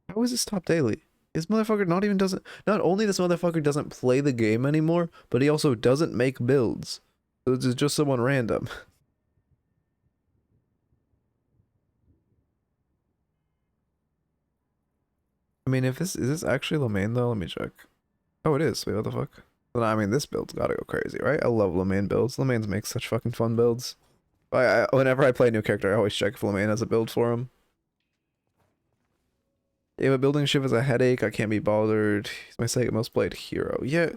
How is this top daily? This motherfucker not only this motherfucker doesn't play the game anymore, but he also doesn't make builds. So this is just someone random. I mean, if this is this actually Lomain though? Let me check. Oh, it is. Wait, what the fuck? Well, I mean, this build's gotta go crazy, right? I love Lomain builds. Lomains make such fucking fun builds. Whenever I play a new character, I always check if Lomain has a build for him. Yeah, but building Shiv is a headache. I can't be bothered. He's my second most played hero. Yeah,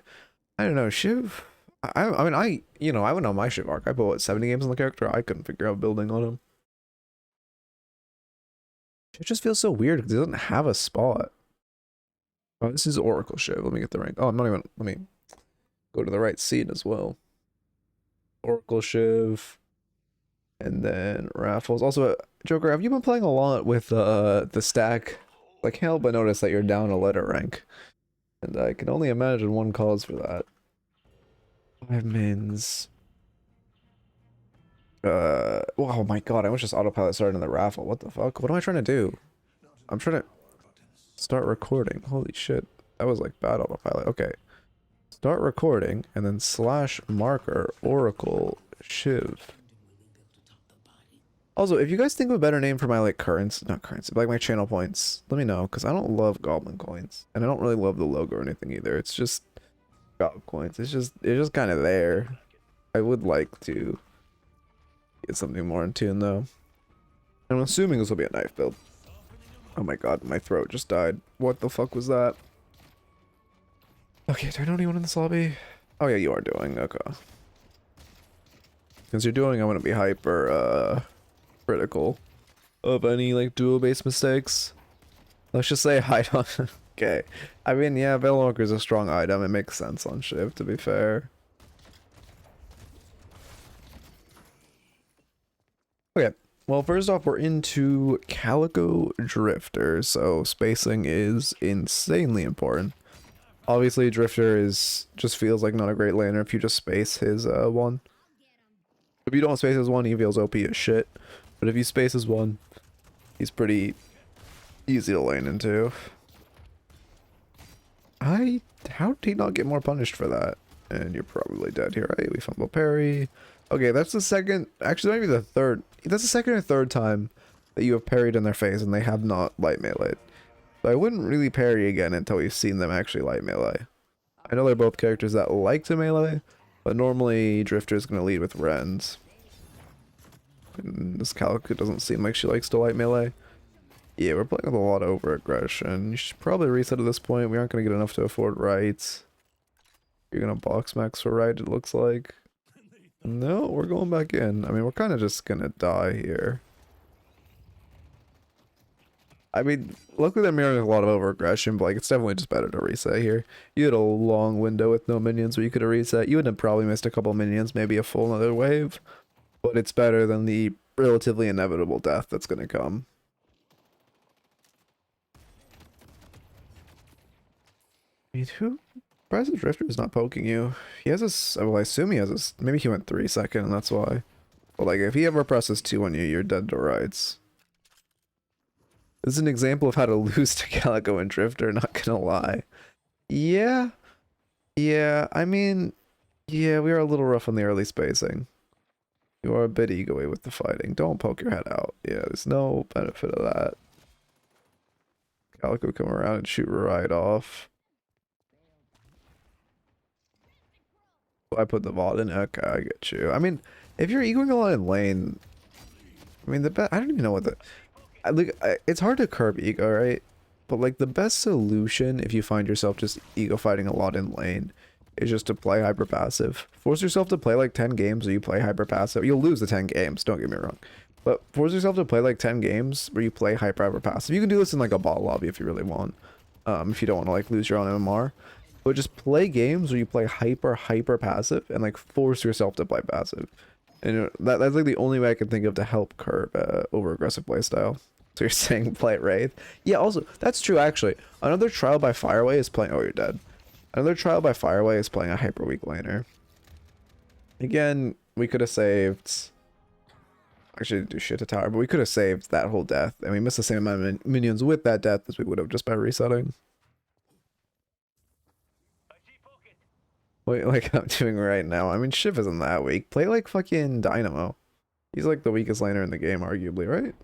I don't know. Shiv. I mean, I went on my Shiv arc. I put what 70 games on the character. I couldn't figure out building on him. It just feels so weird because he doesn't have a spot. Oh, this is Oracle Shiv. Let me get the rank. Oh, I'm not even. Let me go to the right seat as well. Oracle Shiv. And then Raffles. Also, Joker, have you been playing a lot with the stack? I can't help but notice that you're down a letter rank. And I can only imagine one cause for that. 5 mins. Oh my god, I was just autopilot started in the raffle. What the fuck? What am I trying to do? I'm trying to start recording. Holy shit. That was like bad autopilot. Okay. Start recording and then / marker Oracle Shiv. Also, if you guys think of a better name for my like currency, not currency, but like my channel points, let me know, because I don't love goblin coins. And I don't really love the logo or anything either. It's just goblin coins. It's just kind of there. I would like to get something more in tune though. And I'm assuming this will be a knife build. Oh my god, my throat just died. What the fuck was that? Okay, do I know anyone in this lobby? Oh yeah, you are doing, okay. Because you're doing, I'm gonna be hyper, critical of any like duo based mistakes. Let's just say I don't. Okay, I mean, yeah, Veilwalker is a strong item. It makes sense on Shiv, to be fair. Okay, well, first off, we're into Calico Drifter, so spacing is insanely important. Obviously, Drifter just feels like not a great laner if you just space his one. If you don't space his one, he feels OP as shit. But if you space his one, he's pretty easy to lane into. How did he not get more punished for that? And you're probably dead here, right? We fumble parry. Okay, that's the second, actually maybe the third. That's the second or third time that you have parried in their face and they have not light meleeed. But I wouldn't really parry again until we've seen them actually light melee. I know they're both characters that like to melee, but normally Drifter is going to lead with Rens. This Calico doesn't seem like she likes to light melee. Yeah, we're playing with a lot of over-aggression. You should probably reset at this point. We aren't going to get enough to afford rights. You're going to box max for right, it looks like. No, we're going back in. I mean, we're kind of just going to die here. I mean, luckily they're mirroring a lot of over-aggression, but like, it's definitely just better to reset here. You had a long window with no minions where you could have reset. You would have probably missed a couple minions, maybe a full another wave. But it's better than the relatively inevitable death that's going to come. I mean, who? Surprised the Drifter is not poking you. He has a, well, I assume he has a, maybe he went 3-second and that's why. But like, if he ever presses 2 on you, you're dead to rights. This is an example of how to lose to Calico and Drifter, not gonna lie. Yeah. Yeah, I mean, yeah, we are a little rough on the early spacing. You are a bit ego-y with the fighting. Don't poke your head out. Yeah, there's no benefit of that. Calico come around and shoot right off. I put the Vault in. Okay, I get you. I mean, if you're egoing a lot in lane, I mean, I don't even know what it's hard to curb ego, right? But like the best solution if you find yourself just ego fighting a lot in lane is just to play hyper passive. Force yourself to play like 10 games where you play hyper passive. You'll lose the 10 games, don't get me wrong. But force yourself to play like 10 games where you play hyper passive. You can do this in like a bot lobby if you really want. If you don't want to like lose your own MMR. But just play games where you play hyper passive and like force yourself to play passive. And that's like the only way I can think of to help curb over aggressive playstyle. So you're saying play Wraith? Yeah, also that's true actually. Another trial by Fireway is playing. Oh, you're dead. Another trial by Fireway is playing a hyper weak laner. Again, we could have saved. Actually, didn't do shit to tower, but we could have saved that whole death, and we missed the same amount of minions with that death as we would have just by resetting. Wait, like I'm doing right now. I mean, Shiv isn't that weak. Play like fucking Dynamo. He's like the weakest laner in the game, arguably, right?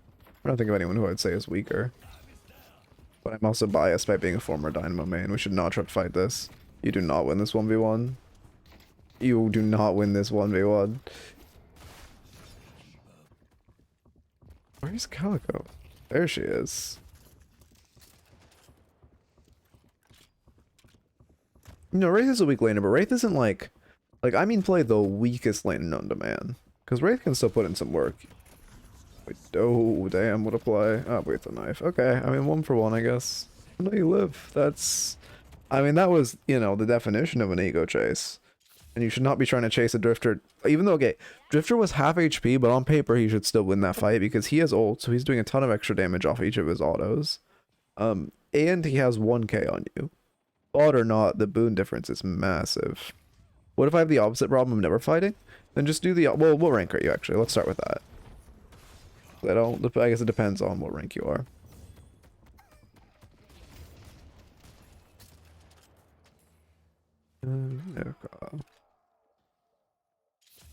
I don't think of anyone who I'd say is weaker. But I'm also biased by being a former Dynamo main. We should not try to fight this. You do not win this 1v1. You do not win this 1v1. Where's Calico? There she is. You know, Wraith is a weak laner, but Wraith isn't like I mean play the weakest lane known to man. Because Wraith can still put in some work. Wait, oh, damn, what a play. Oh, wait, the knife. Okay, I mean, 1 for 1, I guess. I know you live. That's... I mean, that was, you know, the definition of an ego chase. And you should not be trying to chase a Drifter. Even though, okay, Drifter was half HP, but on paper he should still win that fight because he has ult, so he's doing a ton of extra damage off each of his autos. And he has 1k on you. Bot or not, the boon difference is massive. What if I have the opposite problem of never fighting? Then just do the... Well, what rank are you, actually? Let's start with that. I guess it depends on what rank you are.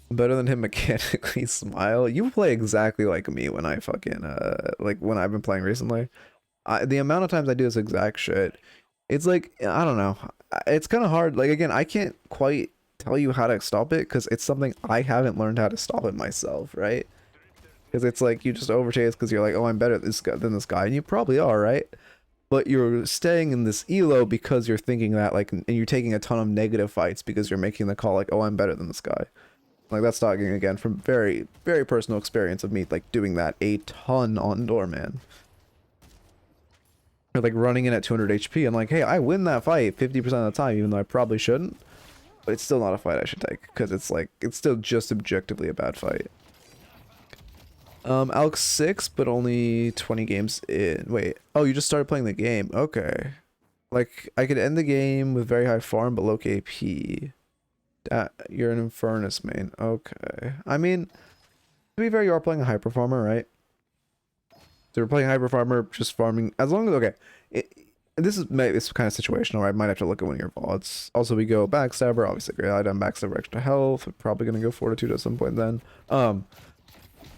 Better than him mechanically. Smile. You play exactly like me when I fucking like when I've been playing recently. The amount of times I do this exact shit, it's like, I don't know, it's kind of hard. Like, again, I can't quite tell you how to stop it because it's something I haven't learned how to stop it myself, right? Because it's like you just overchase because you're like, oh, I'm better than this guy, and you probably are, right? But you're staying in this elo because you're thinking that, like, and you're taking a ton of negative fights because you're making the call like, oh, I'm better than this guy. Like, that's talking again from very, very personal experience of me like doing that a ton on Doorman. Or like running in at 200 HP and like, hey, I win that fight 50% of the time, even though I probably shouldn't. But it's still not a fight I should take because it's like, it's still just objectively a bad fight. Alex 6, but only 20 games in. Wait, oh, you just started playing the game. Okay. Like, I could end the game with very high farm, but low KP. You're an Infernus main. Okay. I mean, to be fair, you are playing a Hyper Farmer, right? So you're playing Hyper Farmer, just farming. As long as, okay. This is kind of situational, right? I might have to look at one of your VODs. Also, we go Backstabber, obviously great item, Backstabber extra health. We're probably going to go Fortitude at some point then.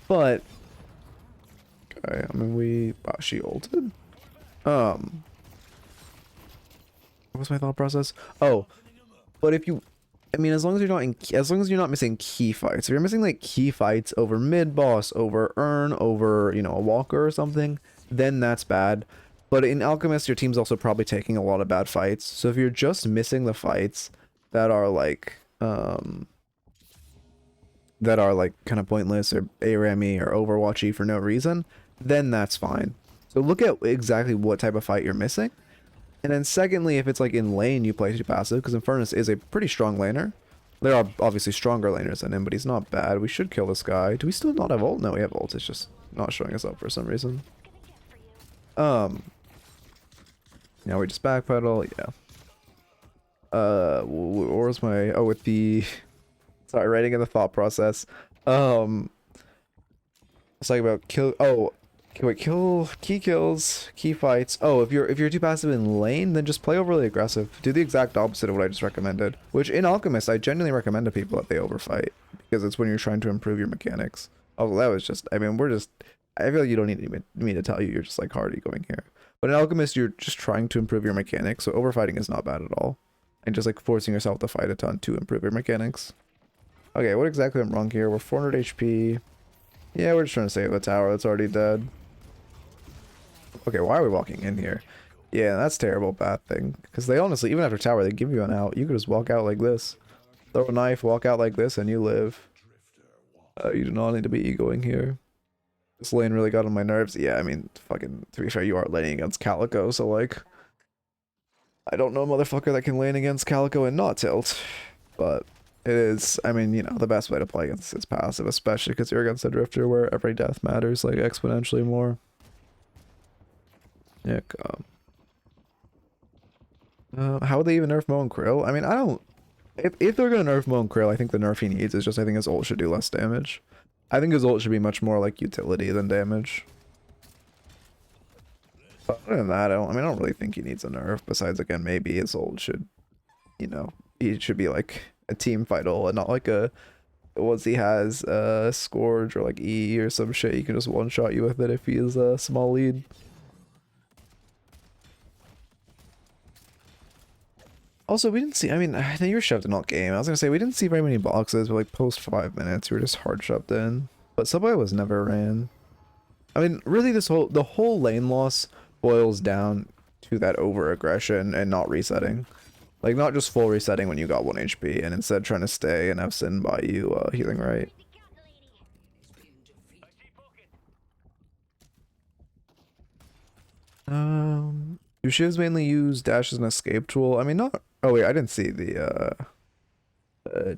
But okay, I mean she ulted. What was my thought process? Oh, but if you, I mean, as long as you're not missing key fights. If you're missing like key fights over mid boss, over Urn, over, you know, a Walker or something, then that's bad. But in Alchemist, your team's also probably taking a lot of bad fights. So if you're just missing the fights that are like kind of pointless or ARAM-y or Overwatchy for no reason, then that's fine. So look at exactly what type of fight you're missing. And then secondly, if it's like in lane you play too passive, because Infernus is a pretty strong laner. There are obviously stronger laners than him, but he's not bad. We should kill this guy. Do we still not have ult? No, we have ult. It's just not showing us up for some reason. Now we just backpedal, yeah. Where's my, oh, with the, sorry, writing in the thought process. Let's talk about kill, oh, okay, wait, key kills, key fights. Oh, if you're too passive in lane, then just play overly aggressive. Do the exact opposite of what I just recommended, which in Alchemist, I genuinely recommend to people that they overfight, because it's when you're trying to improve your mechanics. Oh, that was just, I mean, I feel like you don't need me to tell you, you're just like hard going here. But in Alchemist, you're just trying to improve your mechanics, so overfighting is not bad at all. And just like forcing yourself to fight a ton to improve your mechanics. Okay, what exactly am I wrong here? We're 400 HP. Yeah, we're just trying to save a tower that's already dead. Okay, why are we walking in here? Yeah, that's terrible, bad thing. Because they honestly, even after tower, they give you an out. You could just walk out like this. Throw a knife, walk out like this, and you live. You do not need to be egoing here. This lane really got on my nerves. Yeah, I mean, fucking, to be fair, you are laning against Calico, so like... I don't know a motherfucker that can lane against Calico and not tilt. But it is, I mean, you know, the best way to play against its passive, especially because you're against a Drifter where every death matters, like, exponentially more. Yeah, how would they even nerf Mo and Krill? I mean, I don't... If they're gonna nerf Mo and Krill, I think the nerf he needs is just, I think his ult should do less damage. I think his ult should be much more like utility than damage. But other than that, I don't really think he needs a nerf. Besides, again, maybe his ult should, you know, he should be like a team fight ult and not like a... Once he has Scourge or like E or some shit, he can just one-shot you with it if he is a small lead. Also, we didn't see, I mean, I think you were shoved in all game. I was gonna say, we didn't see very many boxes, but like post 5 minutes, we were just hard shoved in. But Subway was never ran. I mean, really the whole lane loss boils down to that over-aggression and not resetting. Like, not just full resetting when you got 1 HP, and instead trying to stay and have Sin by you healing right. Do Shivs mainly use dash as an escape tool? I mean, not... Oh wait, I didn't see the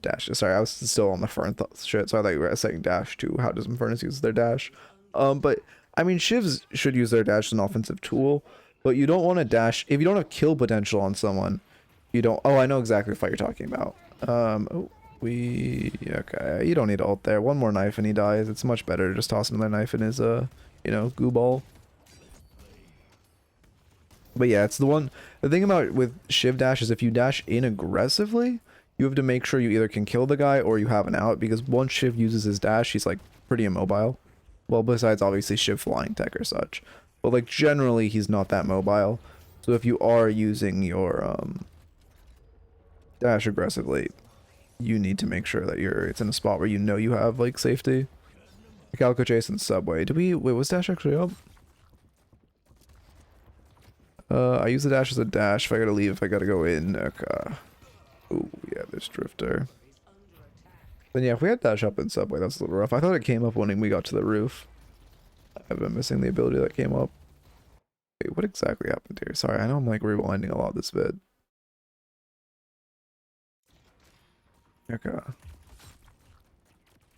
dash. Sorry, I was still on the Fern shit, so I thought you were saying dash too. How does Infernus use their dash? But I mean, Shivs should use their dash as an offensive tool, but you don't want to dash if you don't have kill potential on someone. You don't. Oh, I know exactly what fight you're talking about. Oh, okay. You don't need to ult there. One more knife and he dies. It's much better to just toss another knife in his you know, goo ball. But yeah, it's the thing about with Shiv dash is if you dash in aggressively, you have to make sure you either can kill the guy or you have an out, because once Shiv uses his dash, he's like pretty immobile. Well, besides obviously Shiv flying tech or such. But like generally he's not that mobile. So if you are using your dash aggressively, you need to make sure that it's in a spot where you know you have like safety. Calico Chase and Subway. Wait, was dash actually up? I use the dash as a dash if I gotta leave, if I gotta go in. Okay. Ooh, yeah, there's Drifter. Then yeah, if we had dash up in Subway, that's a little rough. I thought it came up when we got to the roof. I've been missing the ability that came up. Wait, what exactly happened here? Sorry, I know I'm like rewinding a lot this bit. Okay.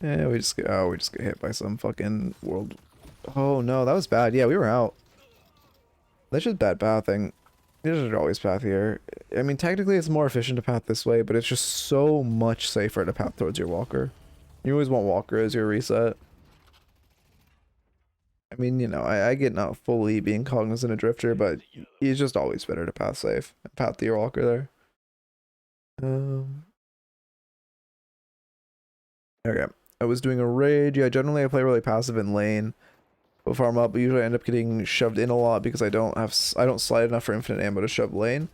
Yeah, we just get hit by some fucking world. Oh no, that was bad. Yeah, we were out. That's just bad pathing. It should always path here. I mean, technically it's more efficient to path this way, but it's just so much safer to path towards your walker. You always want walker as your reset. I mean, you know, I get not fully being cognizant of Drifter, but it's just always better to path safe and path to your walker there. Okay. I was doing a raid. Yeah, generally I play really passive in lane. But farm up, but usually I end up getting shoved in a lot because I don't slide enough for infinite ammo to shove lane.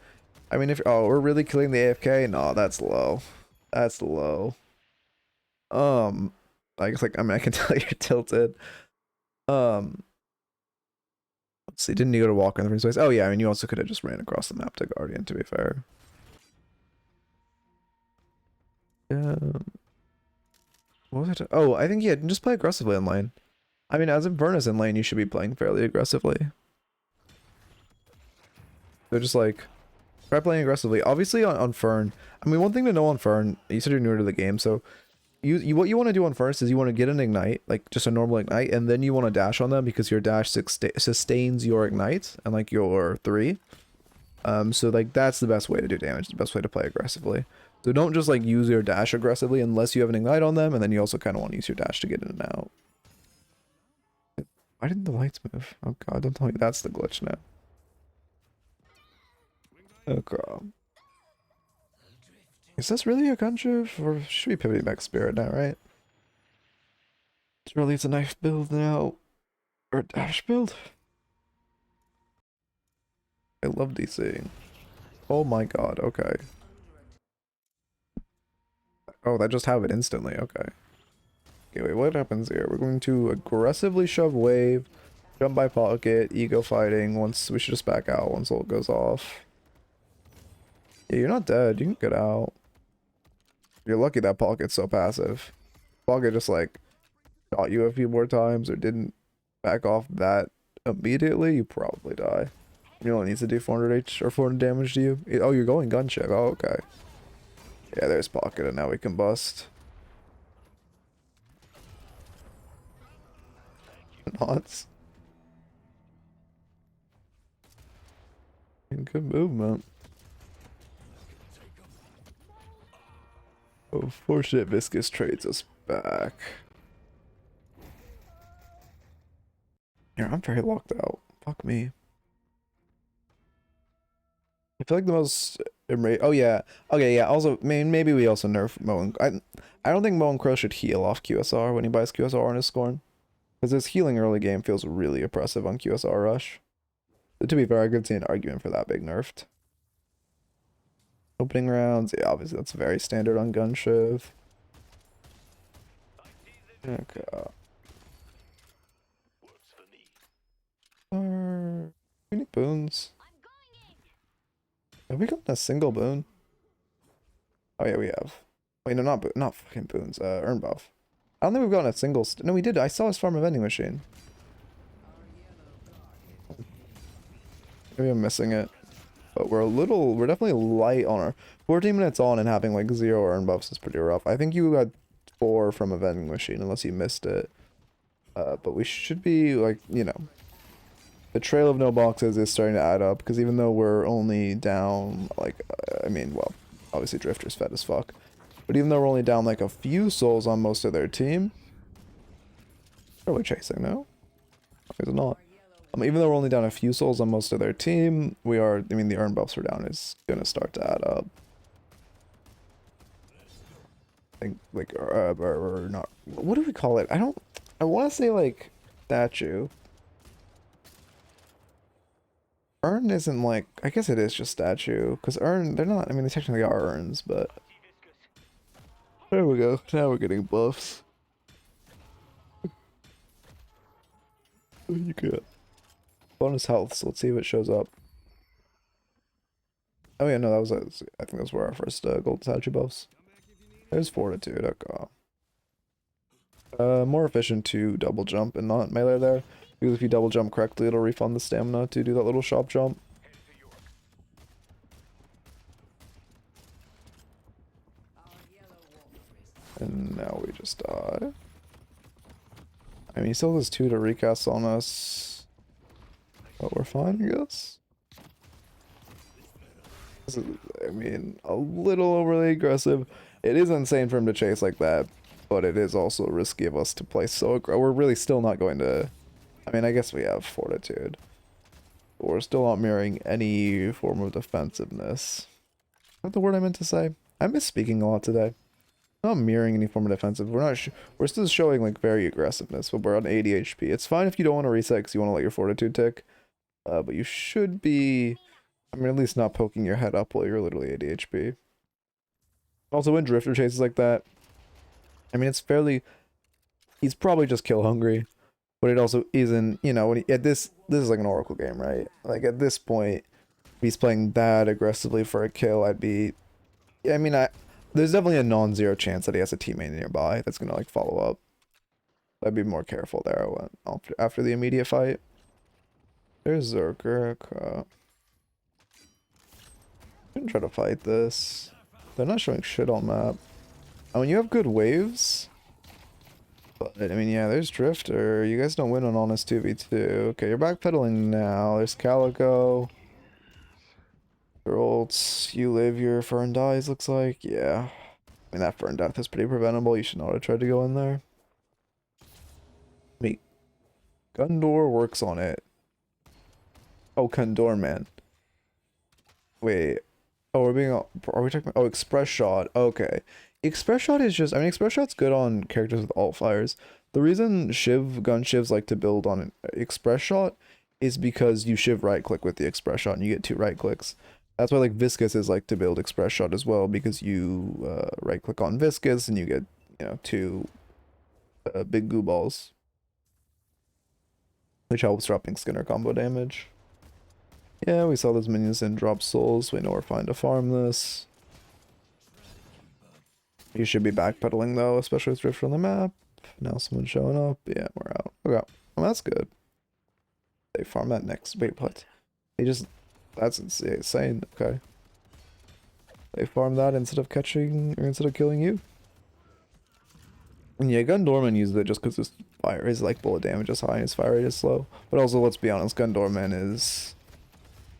I mean, we're really killing the AFK? No, that's low. That's low. I guess like, I mean, I can tell you're tilted. Let's see, didn't you go to Walker in the first place? Oh yeah, I mean, you also could have just ran across the map to Guardian, to be fair. What was it? Oh, I think, yeah, just play aggressively in lane. I mean, as Infernus in lane, you should be playing fairly aggressively. They're just like, try playing aggressively. Obviously on Fern, I mean, one thing to know on Fern, you said you're newer to the game, so what you want to do on first is you want to get an ignite, like just a normal ignite, and then you want to dash on them because your dash sustains your ignite and like your 3. So like that's the best way to do damage, the best way to play aggressively. So don't just like use your dash aggressively unless you have an ignite on them, and then you also kind of want to use your dash to get in and out. Why didn't the lights move? Oh god, don't tell me that's the glitch now. Okay. Is this really a gunship? Or should we pivot back spirit now, right? It's a knife build now. Or a dash build? I love DCing. Oh my god, okay. Oh, that just have it instantly, okay. Okay, wait, what happens here? We're going to aggressively shove wave, jump by pocket, ego fighting. Once we should just back out once ult goes off. Yeah, you're not dead. You can get out. You're lucky that pocket's so passive. Pocket just like shot you a few more times or didn't back off that immediately, you probably die. You only needs to do 400 H or 400 damage to you. Oh, you're going gunship. Oh, okay. Yeah, there's pocket, and now we can bust. Nuts. Good movement. Oh, fortunate Viscous trades us back. Yeah, I'm very locked out. Fuck me. I feel like the most oh yeah. Okay, yeah. Also, maybe we also nerf Mo and I don't think Mo and Crow should heal off QSR when he buys QSR on his Scorn. Because his healing early game feels really oppressive on QSR Rush. But to be fair, I could see an argument for that being nerfed. Opening rounds, yeah, obviously that's very standard on Gun Shiv. Okay. We need boons. Have we gotten a single boon? Oh yeah, we have. Wait, no, not fucking boons. Earn buff. I don't think we've gotten a single. No, we did. I saw his farm a vending machine. Maybe I'm missing it. But we're definitely light on our 14 minutes on, and having like 0 earn buffs is pretty rough. I think you got 4 from a vending machine unless you missed it. But we should be like, you know, the trail of no boxes is starting to add up, because even though we're only down like, I mean, well, obviously Drifter's fed as fuck. But even though we're only down like a few souls on most of their team, are we chasing now? Is it not? Even though we're only down a few souls on most of their team, we are, I mean, the earn buffs are down is gonna start to add up. I think, like, or not, what do we call it? I want to say, like, statue. Earn isn't like, I guess it is just statue, because earn, they're not, I mean, they technically are urns, but... There we go, now we're getting buffs. You get bonus health, so let's see if it shows up. Oh yeah, no, that was, I think those were our first gold statue buffs. There's fortitude, okay. More efficient to double jump and not melee there, because if you double jump correctly, it'll refund the stamina to do that little shop jump. And now we just die. I mean, he still has 2 to recast on us. But we're fine, I guess. This is, I mean, a little overly aggressive. It is insane for him to chase like that, but it is also risky of us to play so aggressive. We're really still not going to... I mean, I guess we have fortitude. But we're still not mirroring any form of defensiveness. Is that the word I meant to say? I miss speaking a lot today. Not mirroring any form of defensive. We're still showing like very aggressiveness, but we're on 80 HP. It's fine if you don't want to reset because you want to let your fortitude tick. But you should be, I mean, at least not poking your head up while you're literally 80 HP. Also, when Drifter chases like that, I mean, it's fairly, he's probably just kill hungry, but it also isn't, you know, when he, this is like an Oracle game, right? Like at this point, if he's playing that aggressively for a kill, I'd be, I mean, there's definitely a non-zero chance that he has a teammate nearby that's gonna like follow up. I'd be more careful there after the immediate fight. There's Zerker. I'm gonna try to fight this. They're not showing shit on map. I mean, you have good waves. But, I mean, yeah, there's Drifter. You guys don't win on Honest 2v2. Okay, you're backpedaling now. There's Calico. Your ults, you live, your Fern dies, looks like. Yeah. I mean, that Fern death is pretty preventable. You should not have tried to go in there. Wait. Gundor works on it. Oh, Condor, man. Wait. Oh, are we talking about, oh, Express Shot. Okay. Express Shot is just, I mean, Express Shot's good on characters with alt fires. The reason Gun Shivs like to build on Express Shot is because you Shiv right click with the express shot and you get 2 right clicks. That's why like Viscous is like to build express shot as well, because you right click on Viscous and you get, you know, 2 big goo balls, which helps dropping Skinner combo damage. Yeah, we saw those minions and drop souls. We know we're fine to farm this. You should be backpedaling though, especially with Drift on the map. Now someone's showing up. Yeah, we're out. Okay, well that's good. They farm that next. Wait, what? They just. That's insane. Okay. They farm that instead of catching, or instead of killing you. And yeah, Gundorman uses it just because his fire, his like bullet damage is high and his fire rate is slow. But also, let's be honest, Gundorman is.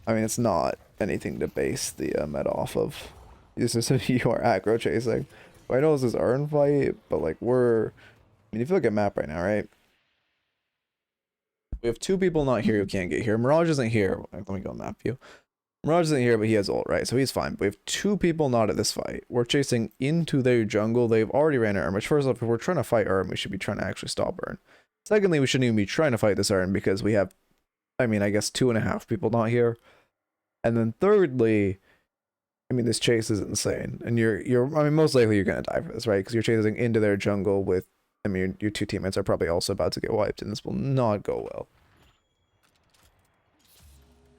I mean, it's not anything to base the meta off of. This is you are aggro chasing. I know this is Urn fight, but like we're. I mean, if you look at map right now, right? We have 2 people not here who can't get here. Mirage isn't here. Let me go map view. Mirage isn't here, but he has ult, right? So he's fine. But we have 2 people not at this fight. We're chasing into their jungle. They've already ran Urn, which first off, if we're trying to fight Urn, we should be trying to actually stop Urn. Secondly, we shouldn't even be trying to fight this Urn because we have, I mean, I guess 2.5 people not here. And then thirdly, I mean, this chase is insane. And I mean, most likely you're going to die for this, right? Because you're chasing into their jungle with, I mean, your 2 teammates are probably also about to get wiped, and this will not go well.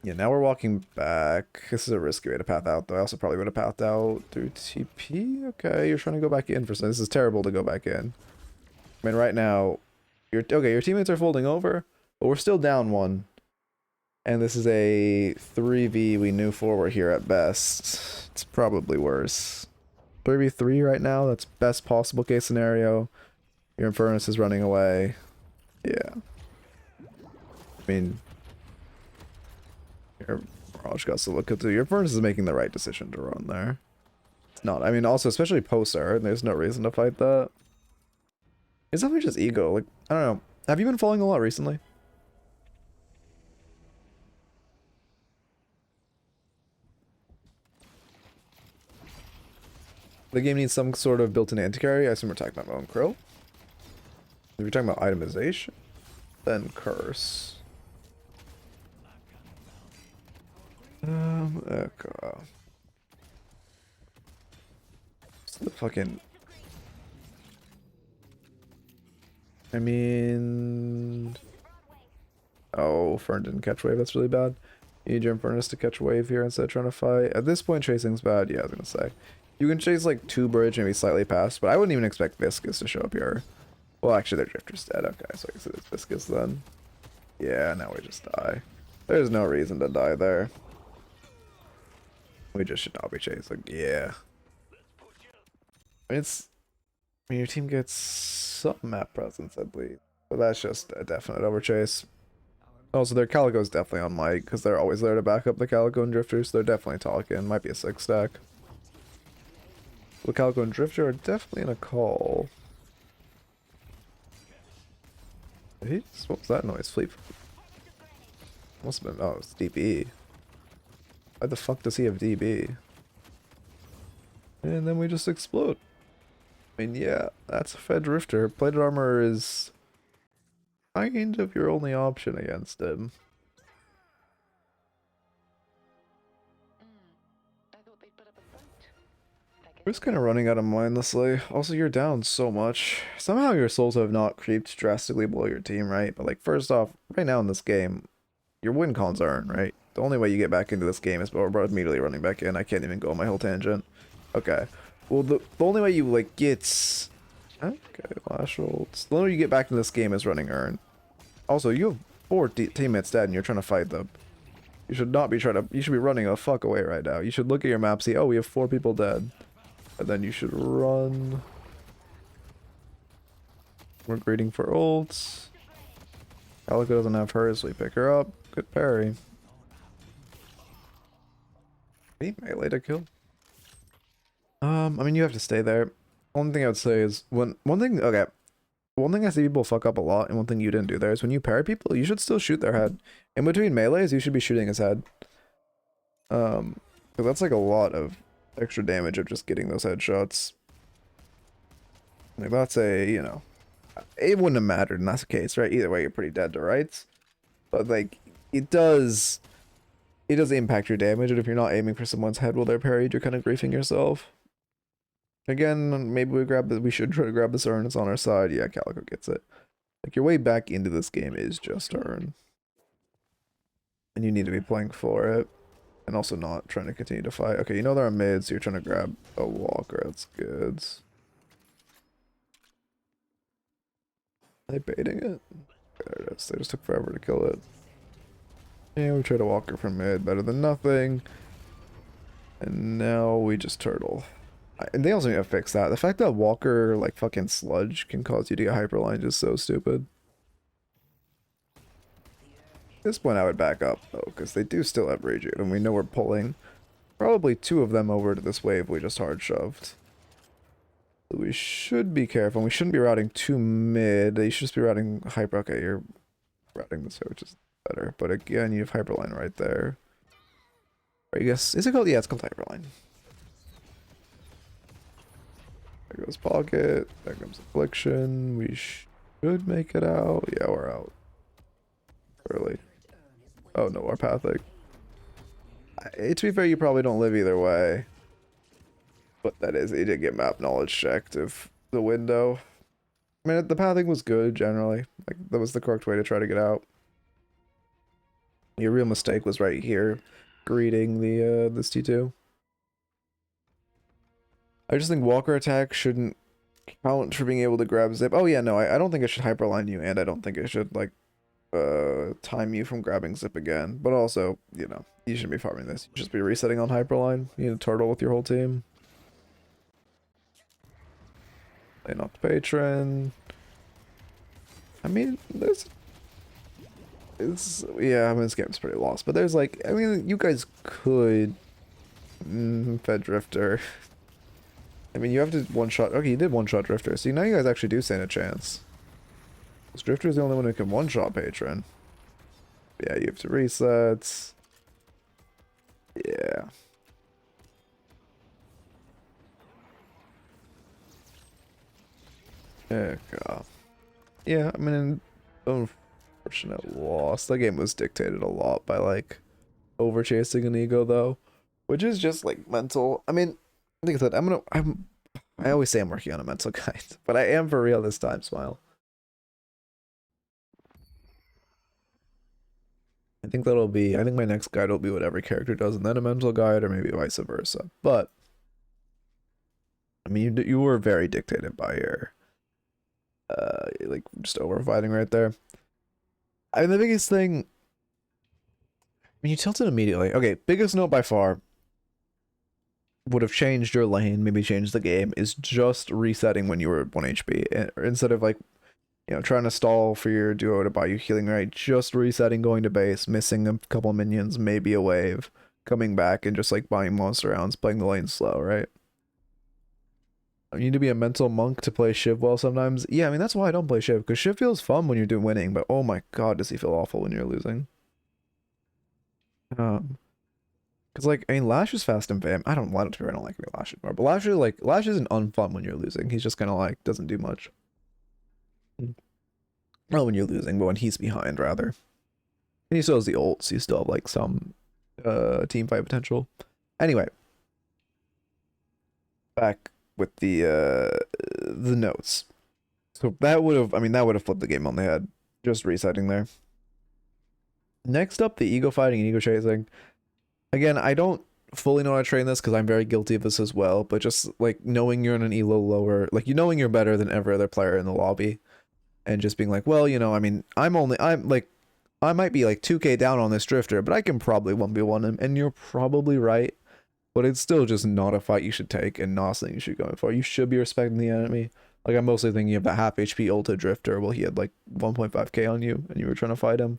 Yeah, now we're walking back. This is a risky way to path out, though. I also probably would have pathed out through TP. Okay, you're trying to go back in for some. This is terrible to go back in. I mean, right now, your teammates are folding over, but we're still down 1. And this is a 3v we knew forward here at best. It's probably worse. 3v3 right now, that's best possible case scenario. Your Infernus is running away. Yeah. I mean, your Mirage got to look at your Infernus is making the right decision to run there. It's not. I mean, also, especially post-Urn, there's no reason to fight that. It's definitely just ego. Like, I don't know. Have you been falling a lot recently? The game needs some sort of built-in anti-carry. I assume we're talking about my own Krill. If you're talking about itemization, then curse. Okay. What's the fucking... I mean... Oh, Fern didn't catch wave. That's really bad. You need your Infernus to catch wave here instead of trying to fight. At this point, chasing's bad. Yeah, I was gonna say. You can chase like 2 bridge, maybe slightly past, but I wouldn't even expect Viscous to show up here. Well, actually, their Drifter's dead. Okay, so I guess it's Viscous then. Yeah, now we just die. There's no reason to die there. We just should not be chasing. Yeah. I mean, your team gets some map presence, I believe. But that's just a definite overchase. Also, their Calico's definitely on mic, because they're always there to back up the Calico and Drifters. So they're definitely talking. Might be a 6 stack. The Calico and Drifter are definitely in a call. What was that noise? Fleet. Must have been. Oh, it's DB. Why the fuck does he have DB? And then we just explode. I mean, yeah, that's a Fed Drifter. Plated armor is kind of your only option against him. We're just kind of running out of mindlessly. Also, you're down so much. Somehow your souls have not creeped drastically below your team, right? But like, first off, right now in this game, your win cons aren't, right? The only way you get back into this game is by immediately running back in. I can't even go on my whole tangent. Okay. Well, the only way you like get... Okay, flash ults. The only way you get back into this game is running Urn. Also, you have 4 teammates dead and you're trying to fight them. You should not be trying to... You should be running a fuck away right now. You should look at your map, see, oh, we have 4 people dead. And then you should run. We're greeting for ults. Calico doesn't have hers, so we pick her up. Good parry. Hey, melee to kill. I mean, you have to stay there. One thing I would say is one thing I see people fuck up a lot, and one thing you didn't do there is when you parry people, you should still shoot their head. In between melees, you should be shooting his head. Because that's like a lot of extra damage of just getting those headshots. Like that's a, it wouldn't have mattered in that case, right? Either way, you're pretty dead to rights. But like, it does impact your damage, and if you're not aiming for someone's head while they're parried, you're kind of griefing yourself. Again, maybe we should try to grab this urn. It's on our side. Yeah, Calico gets it. Like, your way back into this game is just urn. And you need to be playing for it. And also not trying to continue to fight. Okay, you know they're on mid, so you're trying to grab a walker. That's good. Are they baiting it? There it is. They just took forever to kill it. Yeah, we tried a walker from mid. Better than nothing. And now we just turtle. And they also need to fix that. The fact that walker, like, fucking sludge can cause you to get hyperline is so stupid. At this point I would back up, though, because they do still have rage, and we know we're pulling probably 2 of them over to this wave we just hard shoved. So we should be careful. We shouldn't be routing too mid. They should just be routing hyper. Okay, you're routing this way, which is better. But again, you have hyperline right there. I guess, is it called? Yeah, it's called hyperline. There goes pocket. There comes affliction. We should make it out. Yeah, we're out. Early. Oh no, our pathic. To be fair, you probably don't live either way. But that is, he did get map knowledge checked of the window. I mean, the pathing was good generally. Like, that was the correct way to try to get out. Your real mistake was right here, greeting the this T2. I just think walker attack shouldn't count for being able to grab zip. Oh yeah, no, I don't think it should hyperline you, and I don't think it should, like, time you from grabbing zip again. But also, you know, you shouldn't be farming this. You should just be resetting on hyperline. You need to turtle with your whole team. Playing off the patron. I mean, yeah, I mean, this game's pretty lost, but there's, like, I mean, you guys could Fed Drifter. I mean, you have to one-shot. Okay, you did one-shot Drifter, so now you guys actually do stand a chance. Because Drifter's the only one who can one-shot Patron. Yeah, you have to reset. Yeah. Heck, yeah, I mean, unfortunate loss. The game was dictated a lot by, like, over chasing an ego, though, which is just, like, mental. I mean, like I said, I always say I'm working on a mental guide, but I am for real this time, Smile. I think my next guide will be what every character does, and then a mental guide, or maybe vice versa. But I mean, you were very dictated by your like, just over fighting right there. I mean, the biggest thing, I mean, you tilted immediately. Okay, biggest note by far would have changed your lane, maybe changed the game, is just resetting when you were 1 HP. Instead of, like, you know, trying to stall for your duo to buy you healing, right? Just resetting, going to base, missing a couple minions, maybe a wave, coming back and just, like, buying monster rounds, playing the lane slow, right? You need to be a mental monk to play Shiv well sometimes. Yeah, I mean, that's why I don't play Shiv, because Shiv feels fun when you're winning, but oh my god, does he feel awful when you're losing. Because, like, I mean, Lash is fast and fam. I don't like Lash anymore, but Lash isn't unfun when you're losing. He's just kind of, like, doesn't do much. Well, when you're losing, but when he's behind, rather. And he still has the ult, so you still have, like, some team fight potential. Anyway, back with the notes. So that would have flipped the game on the head. Just resetting there. Next up, the ego fighting and ego chasing. Again, I don't fully know how to train this because I'm very guilty of this as well, but just, like, knowing you're in an elo lower, like, you knowing you're better than every other player in the lobby, and just being like, well, you know, I mean, I might be like 2k down on this drifter, but I can probably 1v1 him, and you're probably right, but it's still just not a fight you should take and not something you should go for. You should be respecting the enemy. Like, I'm mostly thinking of the half HP ulted drifter. Well, he had like 1.5k on you and you were trying to fight him.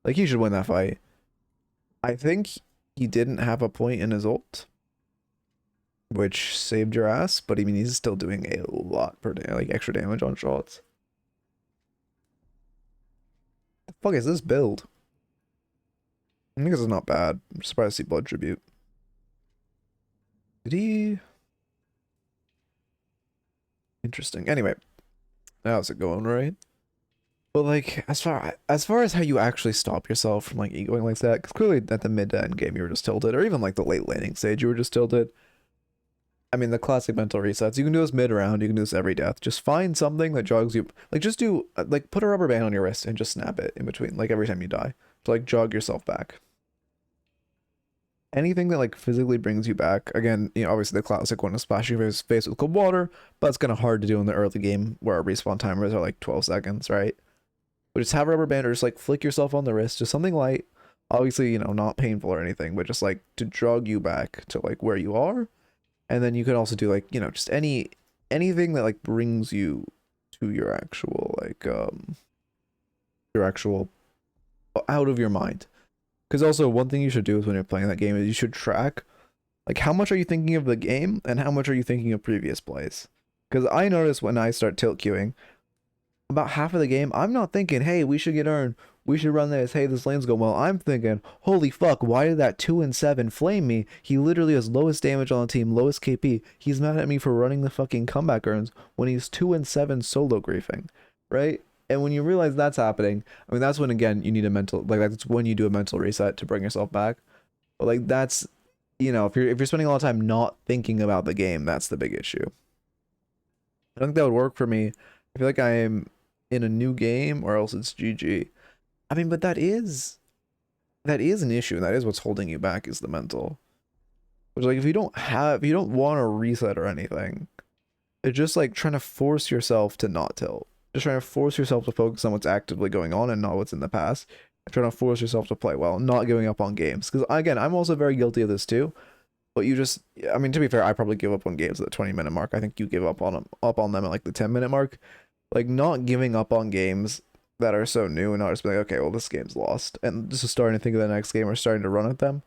Like, he should win that fight. I think he didn't have a point in his ult, which saved your ass, but I mean, he's still doing a lot per day, like, extra damage on shots. The fuck is this build? I think this is not bad. I'm surprised to see Blood Tribute. Did he? Interesting. Anyway, how's it going, right? But like as far as how you actually stop yourself from like egoing like that, because clearly at the mid to end game you were just tilted, or even like the late laning stage you were just tilted. I mean the classic mental resets. You can do this mid round, you can do this every death. Just find something that jogs you. Like just do like put a rubber band on your wrist and just snap it in between, like every time you die, to like jog yourself back. Anything that like physically brings you back. Again, you know, obviously the classic one is splashing your face with cold water, but it's kind of hard to do in the early game where our respawn timers are like 12 seconds, right? But just have a rubber band or just like flick yourself on the wrist, just something light. Obviously, you know, not painful or anything, but just like to jog you back to like where you are. And then you can also do like, you know, just anything that like brings you to your actual your actual out of your mind. Because also one thing you should do is when you're playing that game is you should track like how much are you thinking of the game and how much are you thinking of previous plays. Because I notice when I start tilt queuing, about half of the game, I'm not thinking, hey, we should get earned. We should run this. Hey, this lane's going well. I'm thinking, holy fuck, why did that 2 and 7 flame me? He literally has lowest damage on the team, lowest KP. He's mad at me for running the fucking comeback earns when he's 2 and 7 solo griefing, right? And when you realize that's happening, I mean, that's when, again, you need a mental, like, that's when you do a mental reset to bring yourself back. But, like, that's, you know, if you're spending a lot of time not thinking about the game, that's the big issue. I think that would work for me. I feel like I'm in a new game or else it's GG. I mean, but that is an issue, and that is what's holding you back is the mental. Which like if you don't want to reset or anything, it's just like trying to force yourself to not tilt. Just trying to force yourself to focus on what's actively going on and not what's in the past. And trying to force yourself to play well, not giving up on games. Because again, I'm also very guilty of this too. But you just, I mean, to be fair, I probably give up on games at the 20-minute mark. I think you give up on them at like the 10-minute mark. Like not giving up on games that are so new and not just being like, okay, well this game's lost, and just starting to think of the next game or starting to run at them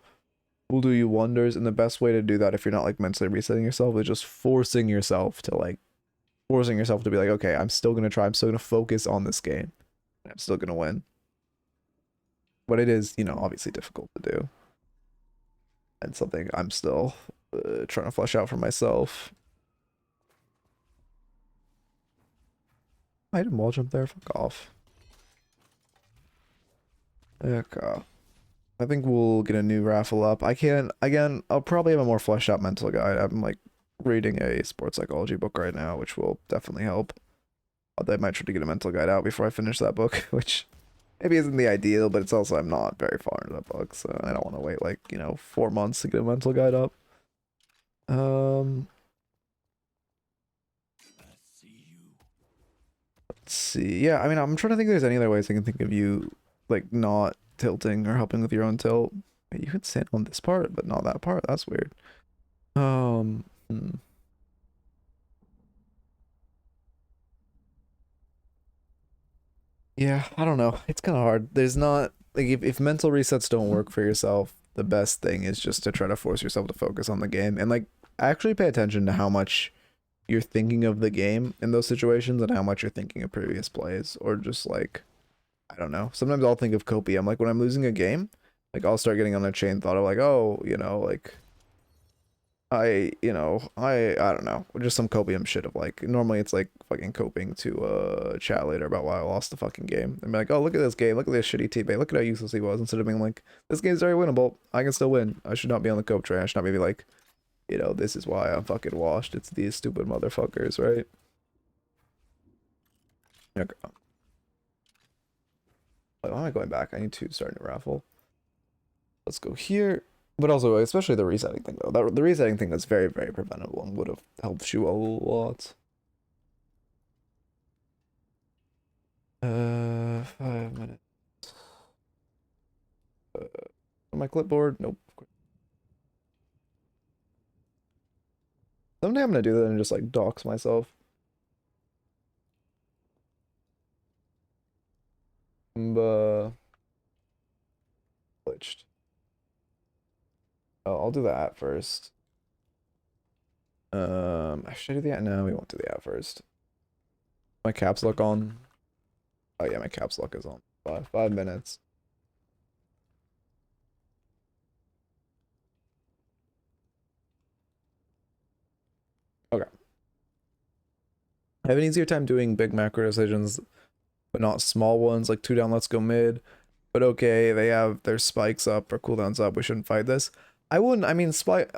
will do you wonders. And the best way to do that, if you're not like mentally resetting yourself, is just forcing yourself to be like, okay, I'm still gonna try, I'm still gonna focus on this game, and I'm still gonna win. But it is, you know, obviously difficult to do, and something I'm still trying to flesh out for myself. I didn't wall jump there. Fuck off. Okay. I think we'll get a new raffle up. I can't, again, I'll probably have a more fleshed out mental guide. I'm like reading a sports psychology book right now, which will definitely help. Although I might try to get a mental guide out before I finish that book, which maybe isn't the ideal, but it's also, I'm not very far into that book, so I don't want to wait like, you know, 4 months to get a mental guide up. Let's see. Yeah, I mean, I'm trying to think if there's any other ways I can think of you like not tilting or helping with your own tilt. Wait, you could stand on this part, but not that part. That's weird. Hmm. Yeah, I don't know. It's kind of hard. There's not like if mental resets don't work for yourself, the best thing is just to try to force yourself to focus on the game and like actually pay attention to how much you're thinking of the game in those situations and how much you're thinking of previous plays, or just like I don't know. Sometimes I'll think of copium. Like when I'm losing a game, like I'll start getting on a chain thought of like, oh, you know, like I don't know, just some copium shit of like normally it's like fucking coping to chat later about why I lost the fucking game. And be like, oh look at this game, look at this shitty teammate, look at how useless he was, instead of being like, this game's very winnable. I can still win. I should not be on the cope train. I should not be like, you know, this is why I'm fucking washed. It's these stupid motherfuckers, right? Okay. Wait, why am I going back? I need to start a new raffle. Let's go here. But also, especially the resetting thing, though. The resetting thing is very, very preventable and would have helped you a lot. 5 minutes. On my clipboard? Nope. Someday I'm gonna do that and just like dox myself. Glitched. Oh, I'll do the at first. Should I do the at? No, we won't do the at first. My caps lock on. Oh yeah, my caps lock is on. 5 minutes. Okay. I have an easier time doing big macro decisions but not small ones like 2 down, let's go mid. But okay, they have their spikes up or cooldowns up. We shouldn't fight this. I wouldn't. I mean, spike.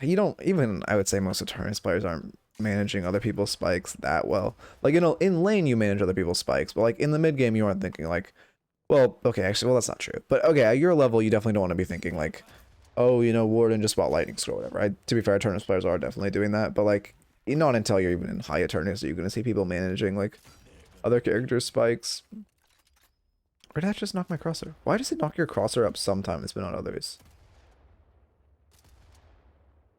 You don't even. I would say most of tournament players aren't managing other people's spikes that well. Like in lane, you manage other people's spikes, but like in the mid game, you aren't thinking like, well, okay, actually, well, that's not true. But okay, at your level, you definitely don't want to be thinking like, oh, you know, Warden just bought lightning scroll, whatever. To be fair, tournament players are definitely doing that, but like, not until you're even in high tournaments are you going to see people managing like other characters' spikes. Or did that just knock my crosshair? Why does it knock your crosshair up sometimes, but not others?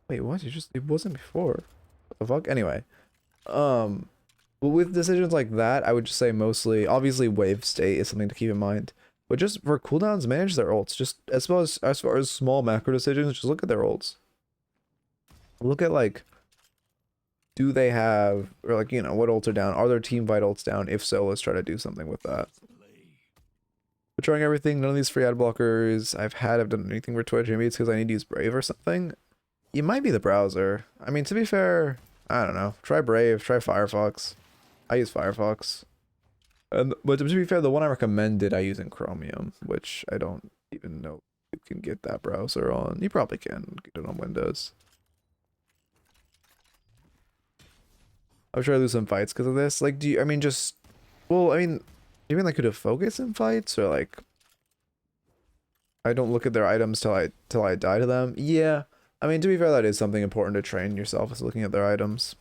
Wait, what? It wasn't before. What the fuck? Anyway. Well, with decisions like that, I would just say mostly, obviously wave state is something to keep in mind. But just for cooldowns, manage their ults. Just as far as small macro decisions, just look at their ults. Look at like, do they have, or like, you know, what ults are down? Are their team fight ults down? If so, let's try to do something with that. But trying everything, none of these free ad blockers I've done anything for Twitch. Maybe it's because I need to use Brave or something. It might be the browser. I mean, to be fair, I don't know. Try Brave, try Firefox. I use Firefox. But to be fair, the one I recommended I use in Chromium, which I don't even know if you can get that browser on. You probably can get it on Windows. I'm sure I lose some fights because of this. Like, I mean, well, I mean, even like could have focused in fights or like, I don't look at their items till I die to them. Yeah. I mean, to be fair, that is something important to train yourself, is looking at their items.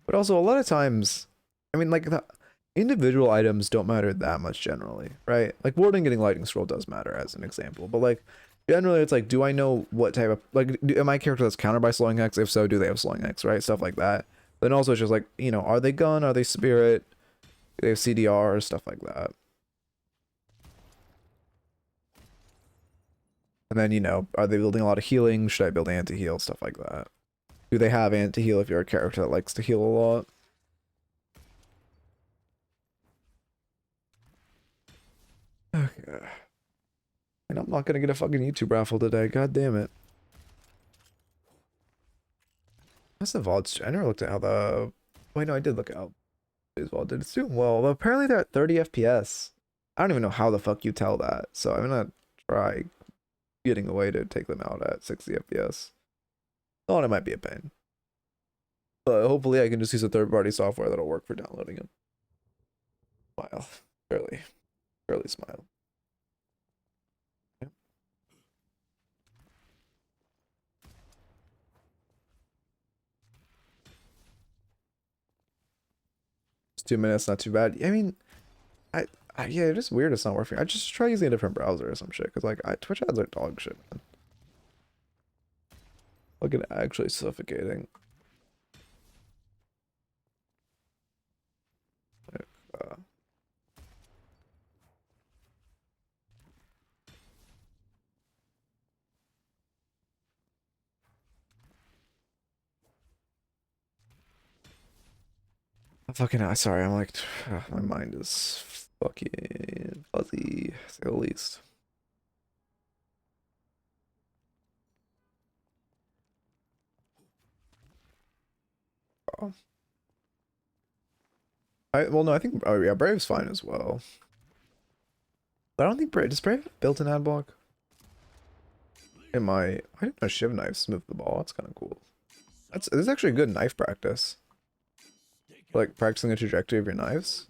But also, a lot of times, I mean, like, the individual items don't matter that much generally, right? Like, Warden getting Lightning Scroll does matter as an example, but like, generally it's like, do I know what type of, like, am I a character that's countered by Slowing Hex? If so, do they have Slowing Hex, right? Stuff like that. Then also it's just like, you know, are they gun? Are they spirit? Do they have CDR? Stuff like that. And then, you know, are they building a lot of healing? Should I build anti-heal? Stuff like that. Do they have anti-heal if you're a character that likes to heal a lot? Okay. And I'm not gonna get a fucking YouTube raffle today. God damn it. That's the VODs. I never looked at how the... Wait, no, I did look at how his VOD did. It's doing well. But apparently they're at 30 FPS. I don't even know how the fuck you tell that. So I'm gonna try getting a way to take them out at 60 FPS. Thought it might be a pain. But hopefully I can just use a third-party software that'll work for downloading them. Smile. Barely smile. Yep. It's 2 minutes, not too bad. I mean, yeah, it is weird it's not working. I just try using a different browser or some shit, because like Twitch ads are dog shit, man. Fucking actually suffocating. Fucking, sorry, I'm like, my mind is fucking fuzzy, to say the least. Oh. Well, no, I think, oh yeah, Brave's fine as well. But I don't think does Brave have built-in ad block? I didn't know Shiv knives move the ball. That's kind of cool. This is actually a good knife practice. Like practicing the trajectory of your knives.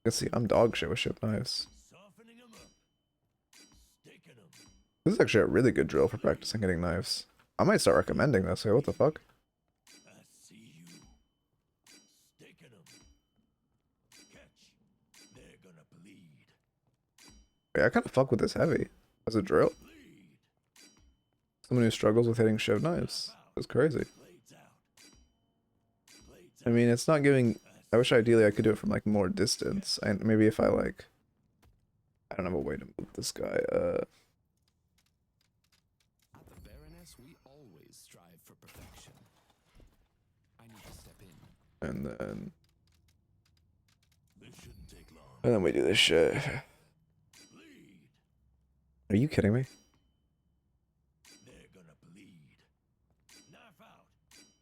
Let's see, I'm dog shit with Shiv knives. This is actually a really good drill for practicing hitting knives. I might start recommending this. Hey, what the fuck? Yeah, I kind of fuck with this heavy as a drill. Someone who struggles with hitting Shiv knives. That's crazy. I mean, it's not giving... I wish ideally I could do it from like more distance. And maybe if I like... I don't have a way to move this guy. At the Baroness, we always strive for perfection. I need to step in. And then we do this shit. Are you kidding me?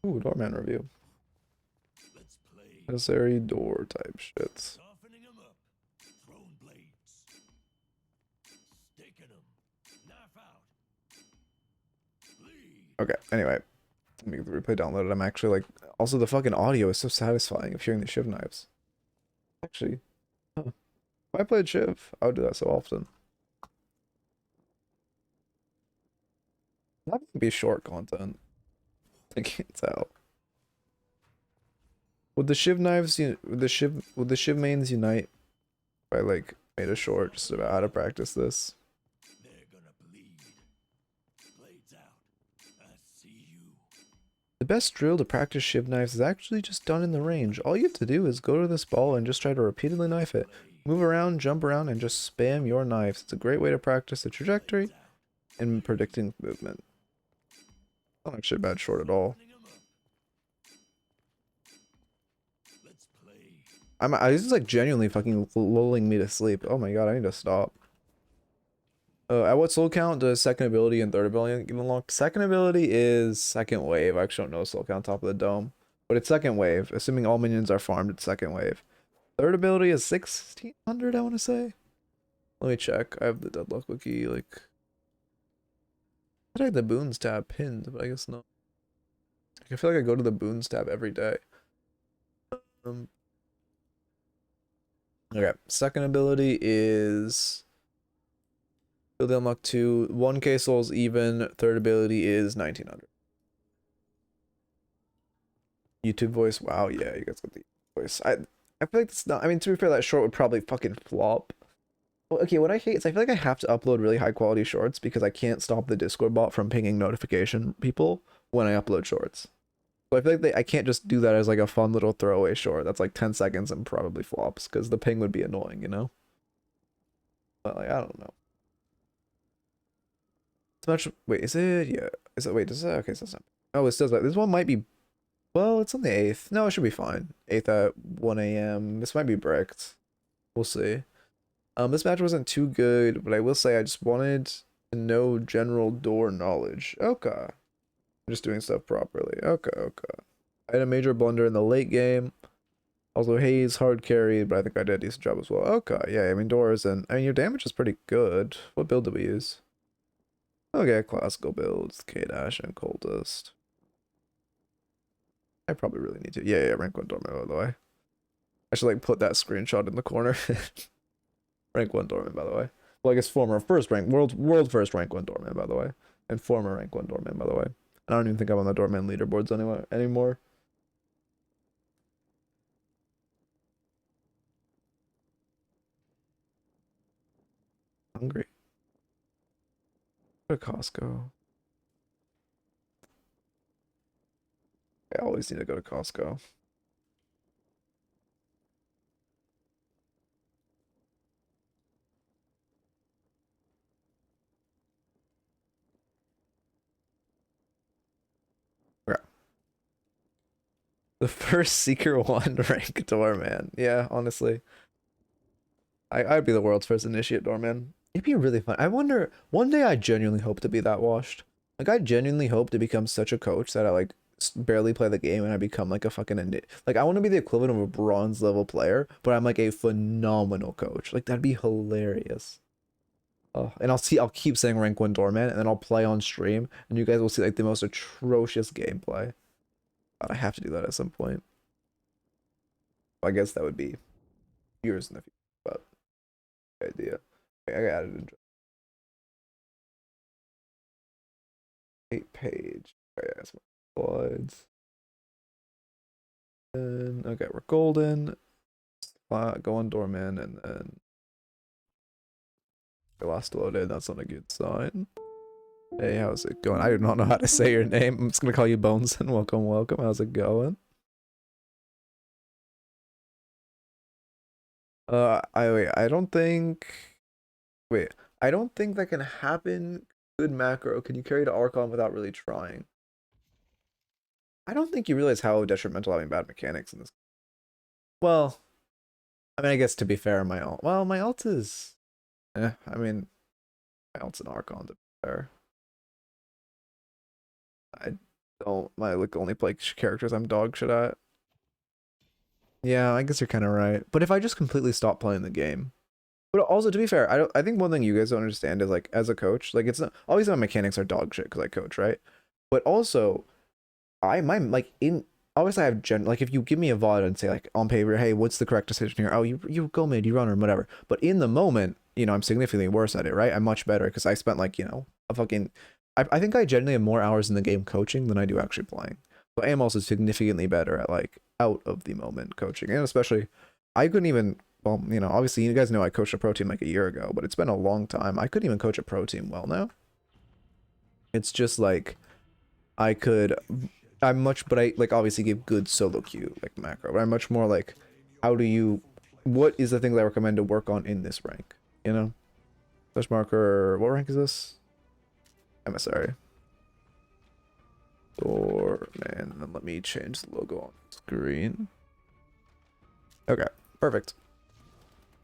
Ooh, Doorman review. Emissary door type shits. Softening 'em up. Throwing blades. Staking 'em. Knife out. Bleed. Okay, anyway. Let me get the replay downloaded. I'm actually like, also the fucking audio is so satisfying of hearing the Shiv knives. Actually, huh. If I played Shiv, I would do that so often. That would be short content. I can't tell. Would the Shiv knives, would the Shiv mains unite if I like made a short just about how to practice this? They're gonna bleed. Blades out. I see you. The best drill to practice Shiv knives is actually just done in the range. All you have to do is go to this ball and just try to repeatedly knife it. Move around, jump around, and just spam your knives. It's a great way to practice the trajectory and predicting movement. Not actually a bad short at all. Softening 'em up. Let's play. This is like genuinely fucking lulling me to sleep. Oh my god, I need to stop. At what soul count does second ability and third ability get unlocked? Second ability is second wave. I actually don't know soul count top of the dome. But it's second wave, assuming all minions are farmed at second wave. Third ability is 1600, I want to say. Let me check. I have the Deadlock wiki, like... I had the boons tab pinned, but I guess not. I feel like I go to the boons tab every day. Okay, second ability is... Ability unlock 2, 1k souls even. Third ability is 1900. YouTube voice, wow, yeah, you guys got the voice. I feel like it's not, I mean, to be fair, that short would probably fucking flop. Well, okay, what I hate is I feel like I have to upload really high quality shorts because I can't stop the Discord bot from pinging notification people when I upload shorts. So I feel like I can't just do that as like a fun little throwaway short that's like 10 seconds and probably flops because the ping would be annoying, you know? But like, I don't know. It's much, wait, is it, yeah, is it, wait, does it, okay, so it's not, oh, it says that, this one might be, well, it's on the 8th. No, it should be fine. 8th at 1 a.m. This might be bricked. We'll see. This match wasn't too good, but I will say I just wanted to know general door knowledge. Okay. I'm just doing stuff properly. Okay, okay. I had a major blunder in the late game. Also, Hayes hard carried, but I think I did a decent job as well. Okay, yeah, I mean, doors and... I mean, your damage is pretty good. What build do we use? Okay, classical builds, K-Dash and Cultist. I probably really need to... Yeah, rank 1 Dormant, by the way. I should, like, put that screenshot in the corner. Rank 1 Dormant, by the way. Well, I guess former first rank, world first rank 1 Dormant, by the way. And former rank 1 Dormant, by the way. I don't even think I'm on the Dormant leaderboards anymore. Hungry. Go to Costco. I always need to go to Costco. Okay. The first Seeker 1 rank doorman. Yeah, honestly. I'd be the world's first initiate doorman. It'd be really fun. I wonder, one day I genuinely hope to be that washed. Like, I genuinely hope to become such a coach that I, like, barely play the game and I become, like, a fucking... Like, I want to be the equivalent of a bronze level player, but I'm, like, a phenomenal coach. Like, that'd be hilarious. Oh, and I'll keep saying rank 1 doorman, and then I'll play on stream, and you guys will see, like, the most atrocious gameplay. But I have to do that at some point. I guess that would be years in the future, but idea. Okay, I got it in 8 page. Okay, that's my slides. And okay, we're golden. Go on doorman, and then I lost loaded. That's not a good sign. Hey, how's it going? I do not know how to say your name. I'm just gonna call you Bones and welcome, welcome. How's it going? I don't think. Wait, I don't think that can happen. Good macro. Can you carry to Archon without really trying? I don't think you realize how detrimental having bad mechanics in this. Well, I mean, I guess to be fair, my ult. Well, my ult is. I mean, my ult's an Archon to be fair. I don't. My like only play characters I'm dog shit at. Yeah, I guess you're kind of right. But if I just completely stop playing the game, but also to be fair, I think one thing you guys don't understand is like as a coach, like it's not obviously my mechanics are dog shit because I coach, right? But also my like in obviously I have like if you give me a VOD and say like on paper, hey, what's the correct decision here? Oh, you go mid, you run or whatever. But in the moment, I'm significantly worse at it, right? I'm much better because I spent like a fucking I think I generally have more hours in the game coaching than I do actually playing. So I am also significantly better at like out of the moment coaching, and especially I couldn't even well, obviously you guys know I coached a pro team like a year ago, but it's been a long time. I couldn't even coach a pro team well now. It's just like I could I'm much but I like obviously give good solo queue like macro, but I'm much more like how do you what is the things I recommend to work on in this rank? You know? Push marker, what rank is this? Emissary. Or man, then let me change the logo on screen. Okay, perfect.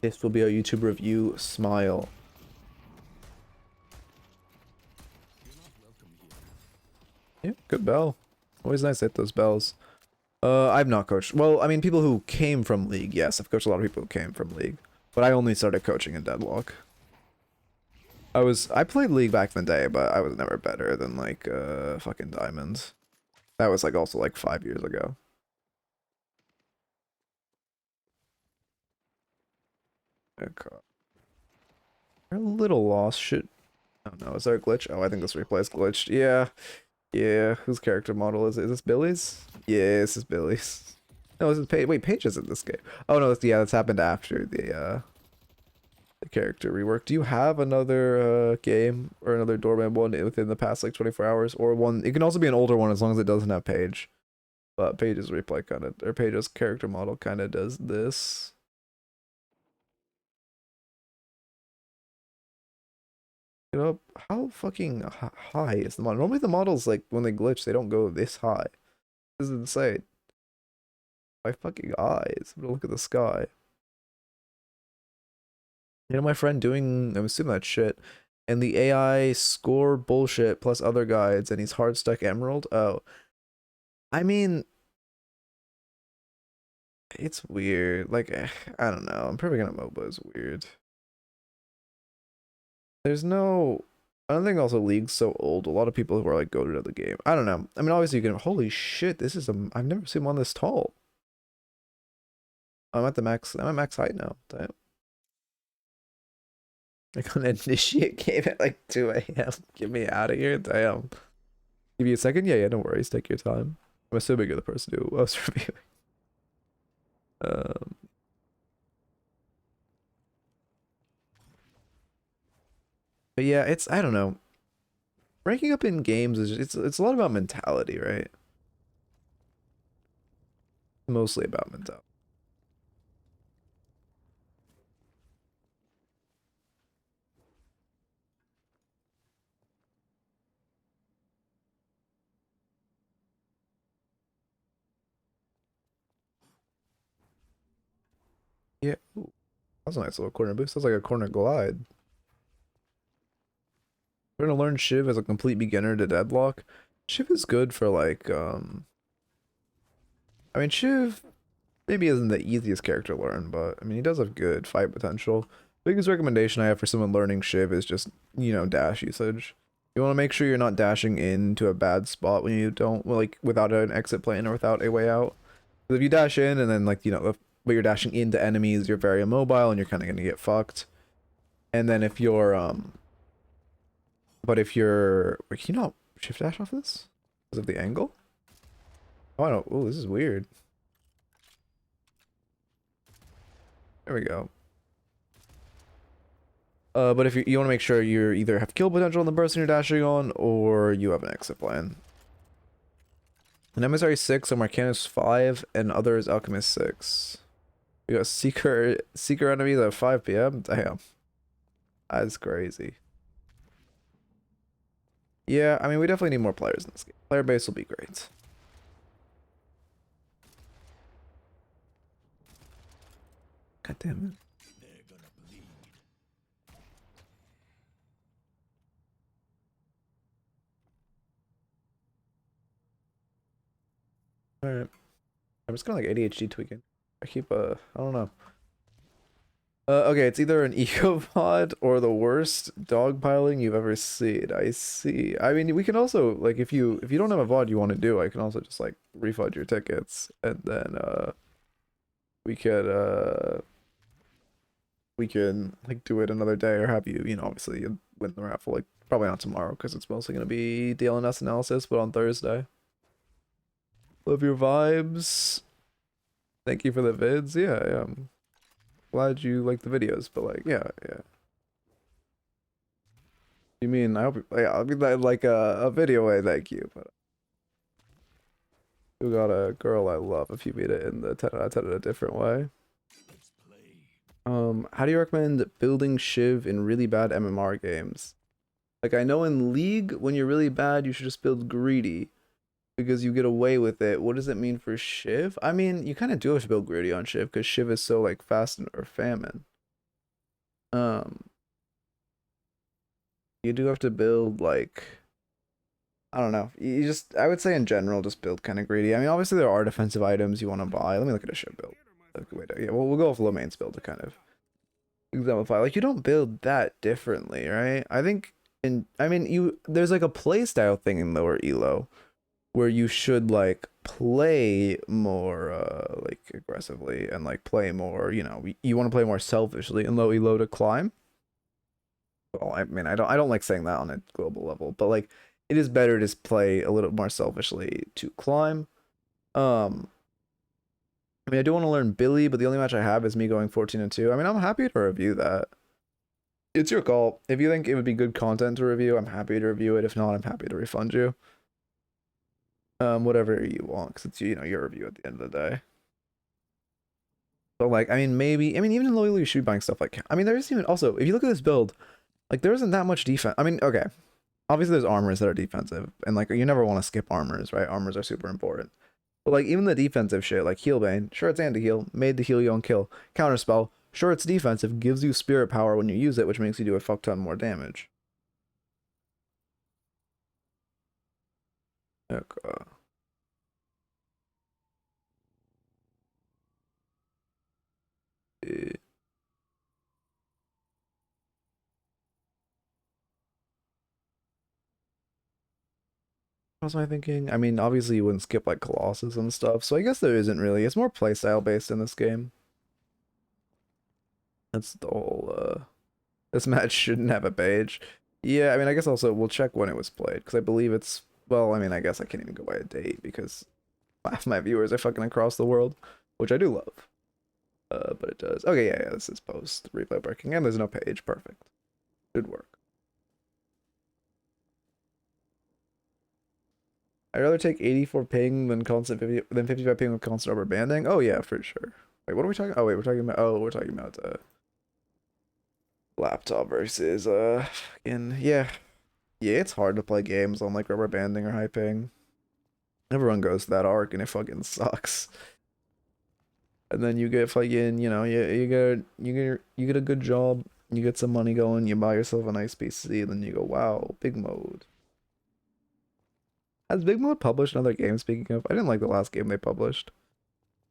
This will be our YouTube review. Smile. Yeah, good bell. Always nice to hit those bells. I've not coached. Well, I mean, people who came from League, yes. I've coached a lot of people who came from League. But I only started coaching in Deadlock. I played League back in the day, but I was never better than, like, fucking Diamonds. That was, like, also, like, 5 years ago. Okay. You're a little lost. Shit. Oh, no. Is there a glitch? Oh, I think this replay is glitched. Yeah. Yeah. Whose character model is it? Is this Billy's? Yeah, this is Billy's. No, this is Paige. Wait, Paige is in this game. Oh, no. Yeah, that's happened after the character rework. Do you have another game or another Doorman one within the past like 24 hours? Or one, it can also be an older one as long as it doesn't have Paige. But Paige's replay kind of, or Paige's character model kind of does this. You know, how fucking high is the model? Normally the models, like, when they glitch, they don't go this high. This is insane. My fucking eyes. I'm gonna look at the sky. My friend doing, I'm assuming that shit. And the AI score bullshit plus other guides, and he's hard stuck Emerald. Oh. I mean, it's weird. Like, I don't know. Improving on a MOBA is weird. There's no. I don't think also League's so old. A lot of people who are like goated at the game. I don't know. I mean, obviously you can. Holy shit! This is a. I've never seen one this tall. I'm at the max. I'm at max height now. Damn. I gonna initiate game at like 2 a.m. Get me out of here. Damn. Give you a second. Yeah, no worries. Take your time. I'm assuming you're the person who was reviewing. Um. But yeah, it's I don't know. Ranking up in games is it's a lot about mentality, right? Mostly about mentality. Yeah. Ooh, that's a nice little corner boost. That's like a corner glide. We're gonna learn Shiv as a complete beginner to Deadlock. Shiv is good for like I mean Shiv maybe isn't the easiest character to learn, but I mean he does have good fight potential. Biggest recommendation I have for someone learning Shiv is just, dash usage. You want to make sure you're not dashing into a bad spot when you don't, well, like without an exit plan or without a way out. Because if you dash in and then like, but you're dashing into enemies, you're very immobile and you're kind of gonna get fucked. And then if you're but if you're, wait, can you not shift dash off this? Because of the angle? Oh, I don't, oh, this is weird. There we go. But if you want to make sure you either have kill potential on the person you're dashing on, or you have an exit plan. An Emissary 6, a Marcanus 5, and other is Alchemist 6. We got Seeker enemies at 5 p.m. Damn. That's crazy. Yeah, I mean, we definitely need more players in this game. Player base will be great. God damn it. Alright. I'm just kind of like ADHD tweaking. I don't know. Okay, it's either an ecopod or the worst dogpiling you've ever seen. I see. I mean, we can also like if you don't have a VOD you want to do, I can also just like refund your tickets and then we could we can like do it another day or have you, you know, obviously you win the raffle like probably not tomorrow because it's mostly gonna be DLNS analysis, but on Thursday. Love your vibes. Thank you for the vids. Yeah, yeah. I'm glad you like the videos, but like, yeah, yeah. You mean I hope yeah, I'll be like a video way, thank you. But you got a girl I love if you meet it in the 10 out of 10 in a different way. Let's play. How do you recommend building Shiv in really bad MMR games? Like I know in League, when you're really bad, you should just build greedy because you get away with it. What does it mean for Shiv? I mean, you kind of do have to build greedy on Shiv because Shiv is so like fast or famine. Um, you do have to build like I don't know. You just I would say in general just build kind of greedy. I mean, obviously there are defensive items you want to buy. Let me look at a Shiv build. Wait, yeah, we'll go with low mains build to kind of exemplify. Like you don't build that differently, right? I think I mean you there's like a play style thing in lower elo where you should like play more like aggressively and like play more, you know, you want to play more selfishly in low elo to climb. Well, I mean I don't like saying that on a global level, but like it is better to play a little more selfishly to climb. Um I mean I do want to learn Billy, but the only match I have is me going 14-2. I mean I'm happy to review that. It's your call. If you think it would be good content to review, I'm happy to review it. If not, I'm happy to refund you. Whatever you want, because it's, you know, your review at the end of the day. But like, I mean, maybe, I mean, even in low elo, you should be buying stuff like, I mean, there isn't even, also, if you look at this build, like, there isn't that much defense. I mean, okay, obviously there's armors that are defensive, and like, you never want to skip armors, right? Armors are super important. But like, even the defensive shit, like Healbane, sure, it's anti-heal, made to heal you on kill. Counterspell, sure, it's defensive, gives you spirit power when you use it, which makes you do a fuck ton more damage. Okay. What was I thinking? I mean, obviously you wouldn't skip like Colossus and stuff, so I guess there isn't really. It's more playstyle based in this game. That's the whole, this match shouldn't have a page. Yeah, I mean, I guess also we'll check when it was played, because I believe it's, well, I mean, I guess I can't even go by a date, because half my viewers are fucking across the world, which I do love. But it does. Okay, yeah, this is post replay breaking, and there's no page. Perfect. Should work. I'd rather take 84 ping than constant 55 ping with constant over banding. Oh yeah, for sure. Wait, what are we talking? Oh wait, we're talking about laptop versus fucking yeah. Yeah, it's hard to play games on like rubber banding or high ping. Everyone goes to that arc and it fucking sucks. And then you get fucking, you know, you get a good job, you get some money going, you buy yourself a nice PC, then you go, wow, big mode. Has Big Mode published another game, speaking of? I didn't like the last game they published.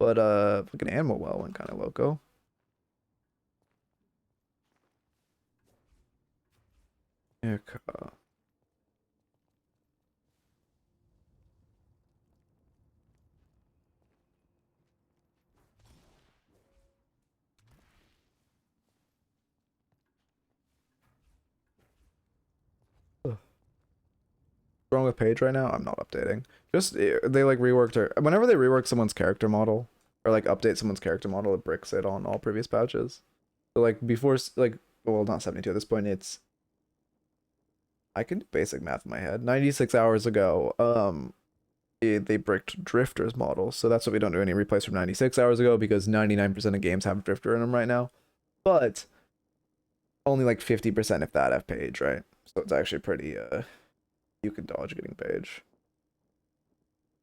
But fucking Animal Well went kinda loco. Yeah, wrong with Paige right now? I'm not updating. Just they like reworked her. Whenever they rework someone's character model or like update someone's character model, it bricks it on all previous patches. So like before, like well, not 72 at this point. It's I can do basic math in my head. 96 hours ago, they bricked Drifter's model, so that's what we don't do any replays from 96 hours ago because 99% of games have Drifter in them right now, but only like 50% if that have Page, right? So it's actually pretty you can dodge getting Page.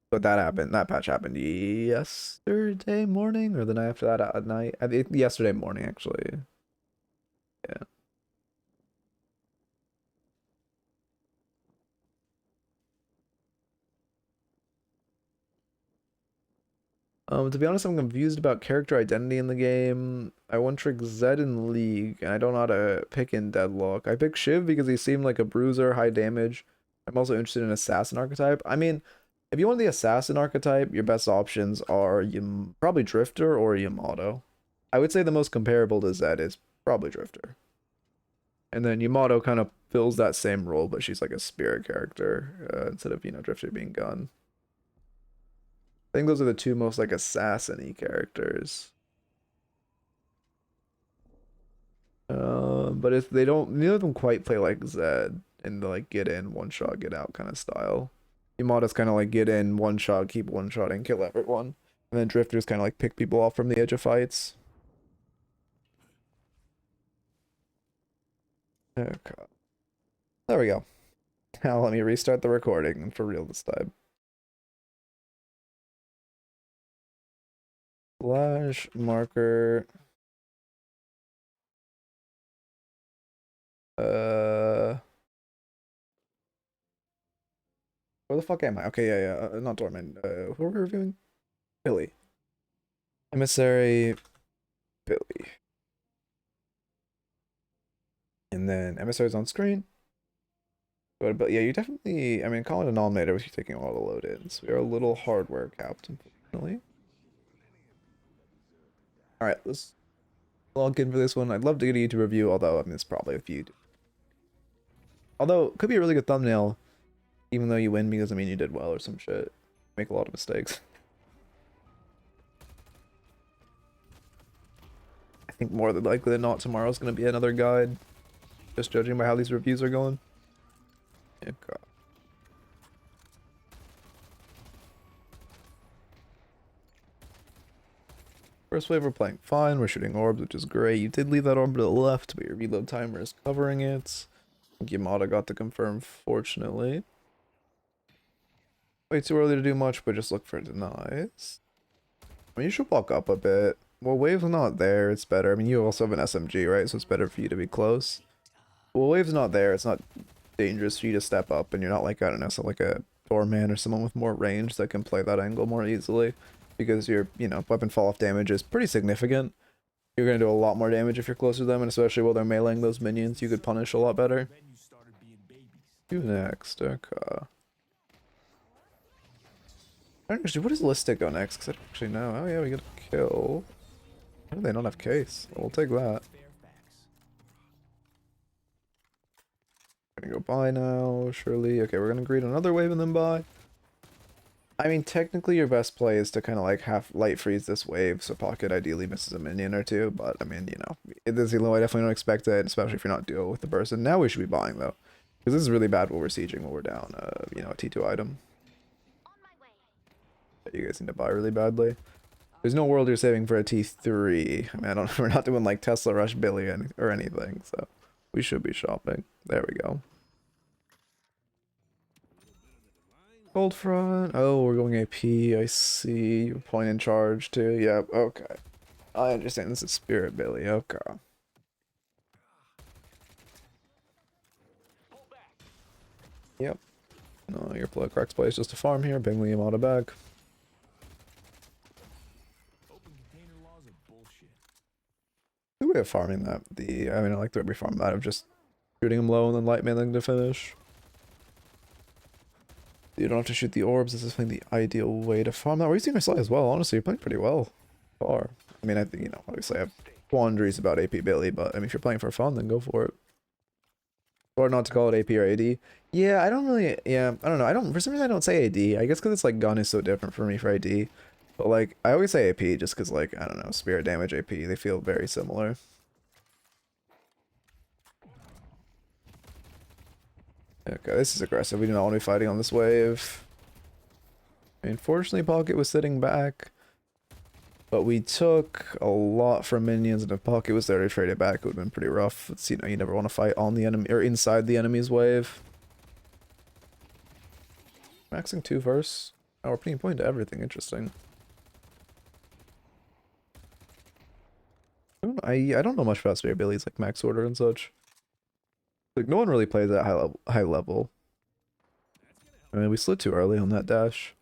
But that happened. That patch happened yesterday morning or the night after that at night. I think yesterday morning actually. Yeah. To be honest, I'm confused about character identity in the game. I one trick Zed in League, and I don't know how to pick in Deadlock. I picked Shiv because he seemed like a bruiser, high damage. I'm also interested in Assassin archetype. I mean, if you want the Assassin archetype, your best options are probably Drifter or Yamato. I would say the most comparable to Zed is probably Drifter. And then Yamato kind of fills that same role, but she's like a spirit character instead of, Drifter being gun. I think those are the two most like assassin-y characters. But if they don't, neither of them quite play like Zed in the like get in, one shot, get out kind of style. Yamato's kind of like get in, one shot, keep one shot, and kill everyone. And then Drifter's kind of like pick people off from the edge of fights. Okay. There we go. Now let me restart the recording for real this time. Slash marker. Where the fuck am I? Okay, yeah. Not Dorman. Who are we reviewing? Billy. Emissary Billy. And then emissaries on screen. But yeah, you definitely, I mean, call it a nominator with you taking all the load-ins. We are a little hardware capped, unfortunately. Alright, let's log in for this one. I'd love to get a YouTube review, although, I mean, it's probably a few. Although, it could be a really good thumbnail, even though you win because, I mean, you did well or some shit. Make a lot of mistakes. I think more than likely than not, tomorrow's going to be another guide. Just judging by how these reviews are going. Okay. First wave we're playing fine, we're shooting orbs, which is great. You did leave that orb to the left, but your reload timer is covering it. I think Yamada got the confirm, fortunately. Way too early to do much, but just look for denies. I mean, you should walk up a bit. Well, wave's not there, it's better. I mean, you also have an SMG, right? So it's better for you to be close. Well, wave's not there, it's not dangerous for you to step up, and you're not like, I don't know, so like a doorman or someone with more range that can play that angle more easily. Because your, weapon fall-off damage is pretty significant. You're going to do a lot more damage if you're closer to them, and especially while they're meleeing those minions, you could punish a lot better. Who next? Okay. Actually, what does Listic go next? Because I don't actually know. Oh yeah, we get a kill. How do they not have case? We'll take that. Gonna go buy now, surely. Okay, we're gonna greet another wave and then buy. I mean, technically your best play is to kind of like half light freeze this wave, so Pocket ideally misses a minion or two, but I mean, this elo, I definitely don't expect it, especially if you're not duo with the person. Now we should be buying though, because this is really bad while we're sieging, while we're down, a T2 item. You guys need to buy really badly. There's no world you're saving for a T3. I mean, we're not doing like Tesla Rush Billy or anything, so we should be shopping. There we go. Cold front. Oh, we're going AP. I see. You're point in charge too. Yep. Okay. I understand. This is Spirit Billy. Okay. Yep. No, your play cracks play is just a farm here. Bingley Yamada back. Good way of farming that. I mean, I like the way we farm that of just shooting him low and then light mailing to finish. You don't have to shoot the orbs. This is the ideal way to farm that. We're using our slide as well. Honestly, you're playing pretty well so far. I mean, I think, obviously I have quandaries about AP Billy, but I mean, if you're playing for fun, then go for it. Or not to call it AP or AD. Yeah, I don't really, I don't know. For some reason I don't say AD. I guess because it's like gun is so different for me for AD. But like, I always say AP just because like, I don't know, spirit damage AP, they feel very similar. Okay, this is aggressive. We do not want to be fighting on this wave. I mean, fortunately, Pocket was sitting back. But we took a lot from minions, and if Pocket was there to trade it back, it would have been pretty rough. It's, you never want to fight on the enemy, or inside the enemy's wave. Maxing 2 verse. Oh, we're putting point to everything. Interesting. I don't know much about Spirit Billy's, like, max order and such. Like, no one really plays at high level. I mean, we slid too early on that dash.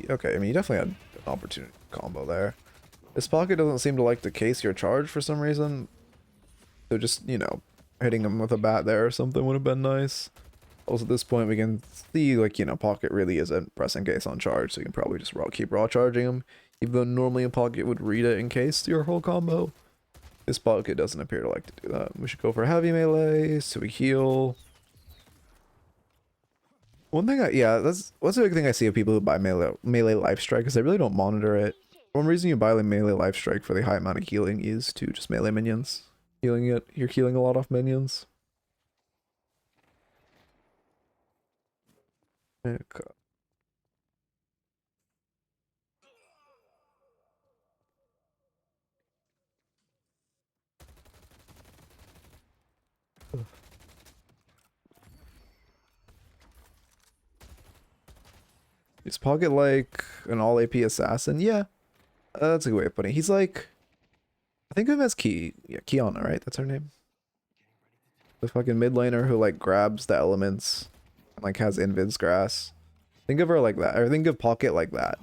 Okay, I mean, you definitely had an opportunity combo there. This pocket doesn't seem to like to case your charge for some reason. So just, you know, hitting him with a bat there or something would have been nice. Also, at this point, we can see, like, you know, pocket really isn't pressing case on charge, so you can probably just keep raw charging him. Even though normally a pocket would read it in case your whole combo. This pocket doesn't appear to like to do that. We should go for heavy melee, so we heal. One thing what's the big thing I see of people who buy melee life strike is they really don't monitor it. One reason you buy the melee life strike for the high amount of healing is to just melee minions. Healing it, you're healing a lot off minions. Okay. Is Pocket like an all AP assassin? Yeah, that's a good way of putting it. He's like, I think of him as Kiana, right? That's her name. The fucking mid laner who like grabs the elements and like has invis grass. Think of her like that, or think of Pocket like that.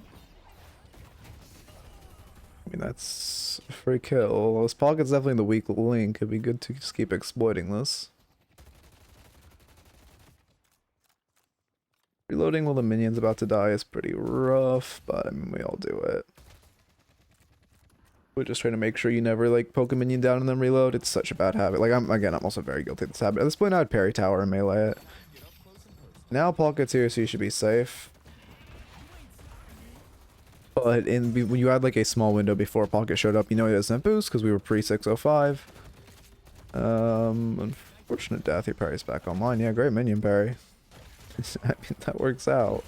I mean, that's a free kill. This Pocket's definitely the weak link. It'd be good to just keep exploiting this. Reloading while the minion's about to die is pretty rough, but I mean, we all do it. We're just trying to make sure you never like poke a minion down and then reload. It's such a bad habit. Like I'm also very guilty of this habit. At this point, I'd parry tower and melee it. Now Pocket's here, so you should be safe. But when you had like a small window before Pocket showed up, you know he doesn't have boost because we were pre 605. Unfortunate death. Your parry's back online. Yeah, great minion parry. I mean, that works out.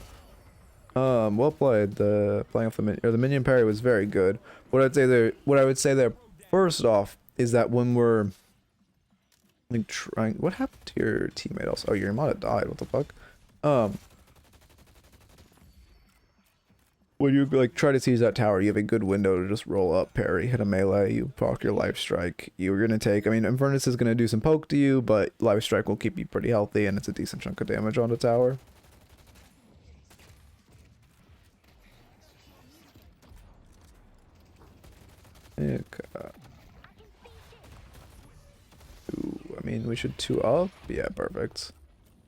Well played. Playing off the minion parry was very good. What I would say there first off is that when we're like trying, what happened to your teammate also? Oh, your Yamada died. What the fuck? When you like try to seize that tower, you have a good window to just roll up, parry, hit a melee, you proc your life strike. You're gonna take, I mean, Infernus is gonna do some poke to you, but life strike will keep you pretty healthy, and it's a decent chunk of damage on the tower. Okay. Ooh, I mean, we should 2 up. Yeah, perfect.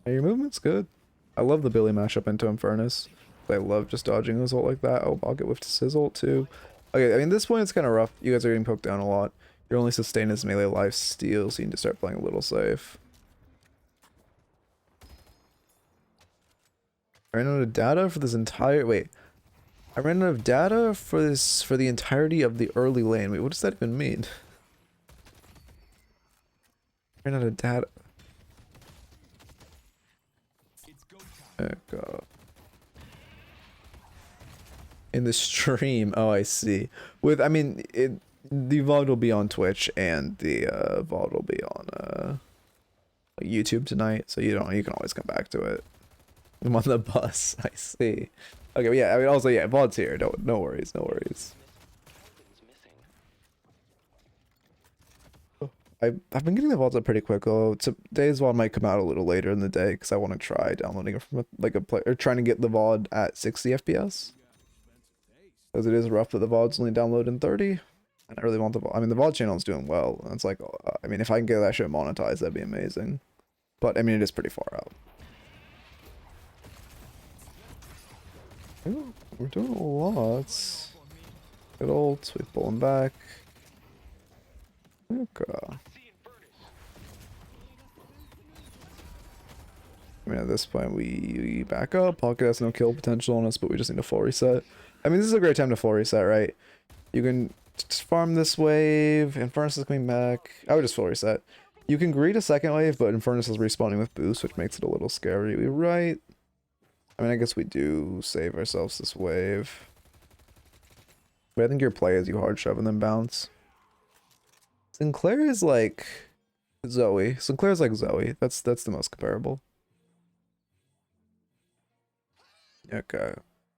Hey, your movement's good. I love the Billy mashup into Infernus. I love just dodging his ult like that. Oh, I'll get whiffed his ult too. Okay, I mean, this point it's kind of rough. You guys are getting poked down a lot. Your only sustain is melee life steal, so you need to start playing a little safe. I ran out of data for this entire... Wait. I ran out of data for the entirety of the early lane. Wait, what does that even mean? I ran out of data. Okay. In the stream, oh, I see. I mean, the VOD will be on Twitch and the VOD will be on YouTube tonight, so you can always come back to it. I'm on the bus. I see. Okay, but yeah, I mean, also, yeah, VOD's here. No worries, no worries. I've been getting the VODs up pretty quick though. Today's VOD might come out a little later in the day because I want to try downloading it from or trying to get the VOD at 60 FPS. Because it is rough that the VOD's only download in 30. And I really want the VOD. I mean, the VOD channel is doing well. And it's like, I mean, if I can get that shit monetized, that'd be amazing. But, I mean, it is pretty far out. Ooh, we're doing a lot. Good ult. We pull him back. Okay. I mean, at this point, we back up. Pocket has no kill potential on us, but we just need a full reset. I mean, this is a great time to full reset, right? You can just farm this wave. Infernus is coming back. I would just full reset. You can greet a second wave, but Infernus is respawning with boost, which makes it a little scary. We right. I mean, I guess we do save ourselves this wave. But I think your play is you hard shove and then bounce. Sinclair is like Zoe. Sinclair's like Zoe. That's the most comparable. Okay.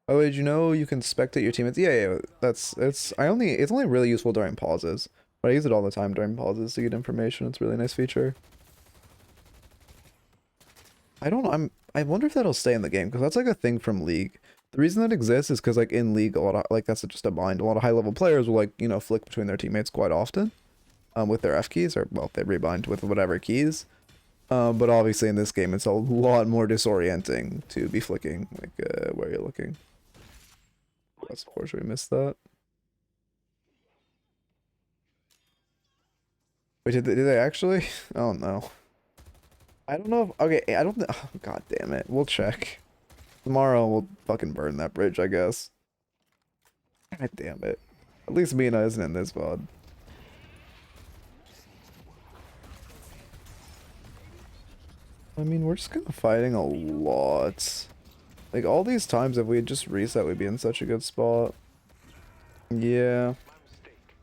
Oh, did you know you can spectate your teammates? Yeah, it's only really useful during pauses. But I use it all the time during pauses to get information. It's a really nice feature. I wonder if that'll stay in the game, because that's like a thing from League. The reason that exists is because like in League, a lot of like that's just a bind. A lot of high level players will like flick between their teammates quite often, with their F keys, or well they rebind with whatever keys. But obviously in this game it's a lot more disorienting to be flicking like where you're looking. That's unfortunate we missed that. Wait, did they actually? Oh no. I don't know if, okay, I don't know. Oh, God damn it. We'll check. Tomorrow we'll fucking burn that bridge, I guess. God damn it. At least Mina isn't in this VOD. I mean, we're just kind of fighting a lot. Like, all these times, if we had just reset, we'd be in such a good spot. Yeah.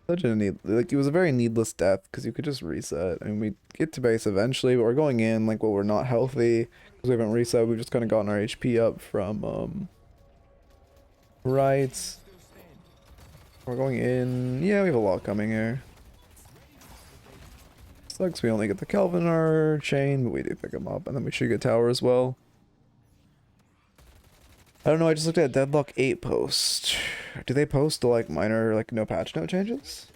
Such a like, it was a very needless death, because you could just reset. I mean, we get to base eventually, but we're going in, like, well, we're not healthy, because we haven't reset. We've just kind of gotten our HP up from, right. We're going in. Yeah, we have a lot coming here. Sucks we only get the Kelvin in our chain, but we do pick him up, and then we should get tower as well. I don't know, I just looked at Deadlock 8 post. Do they post like minor, like no patch note changes?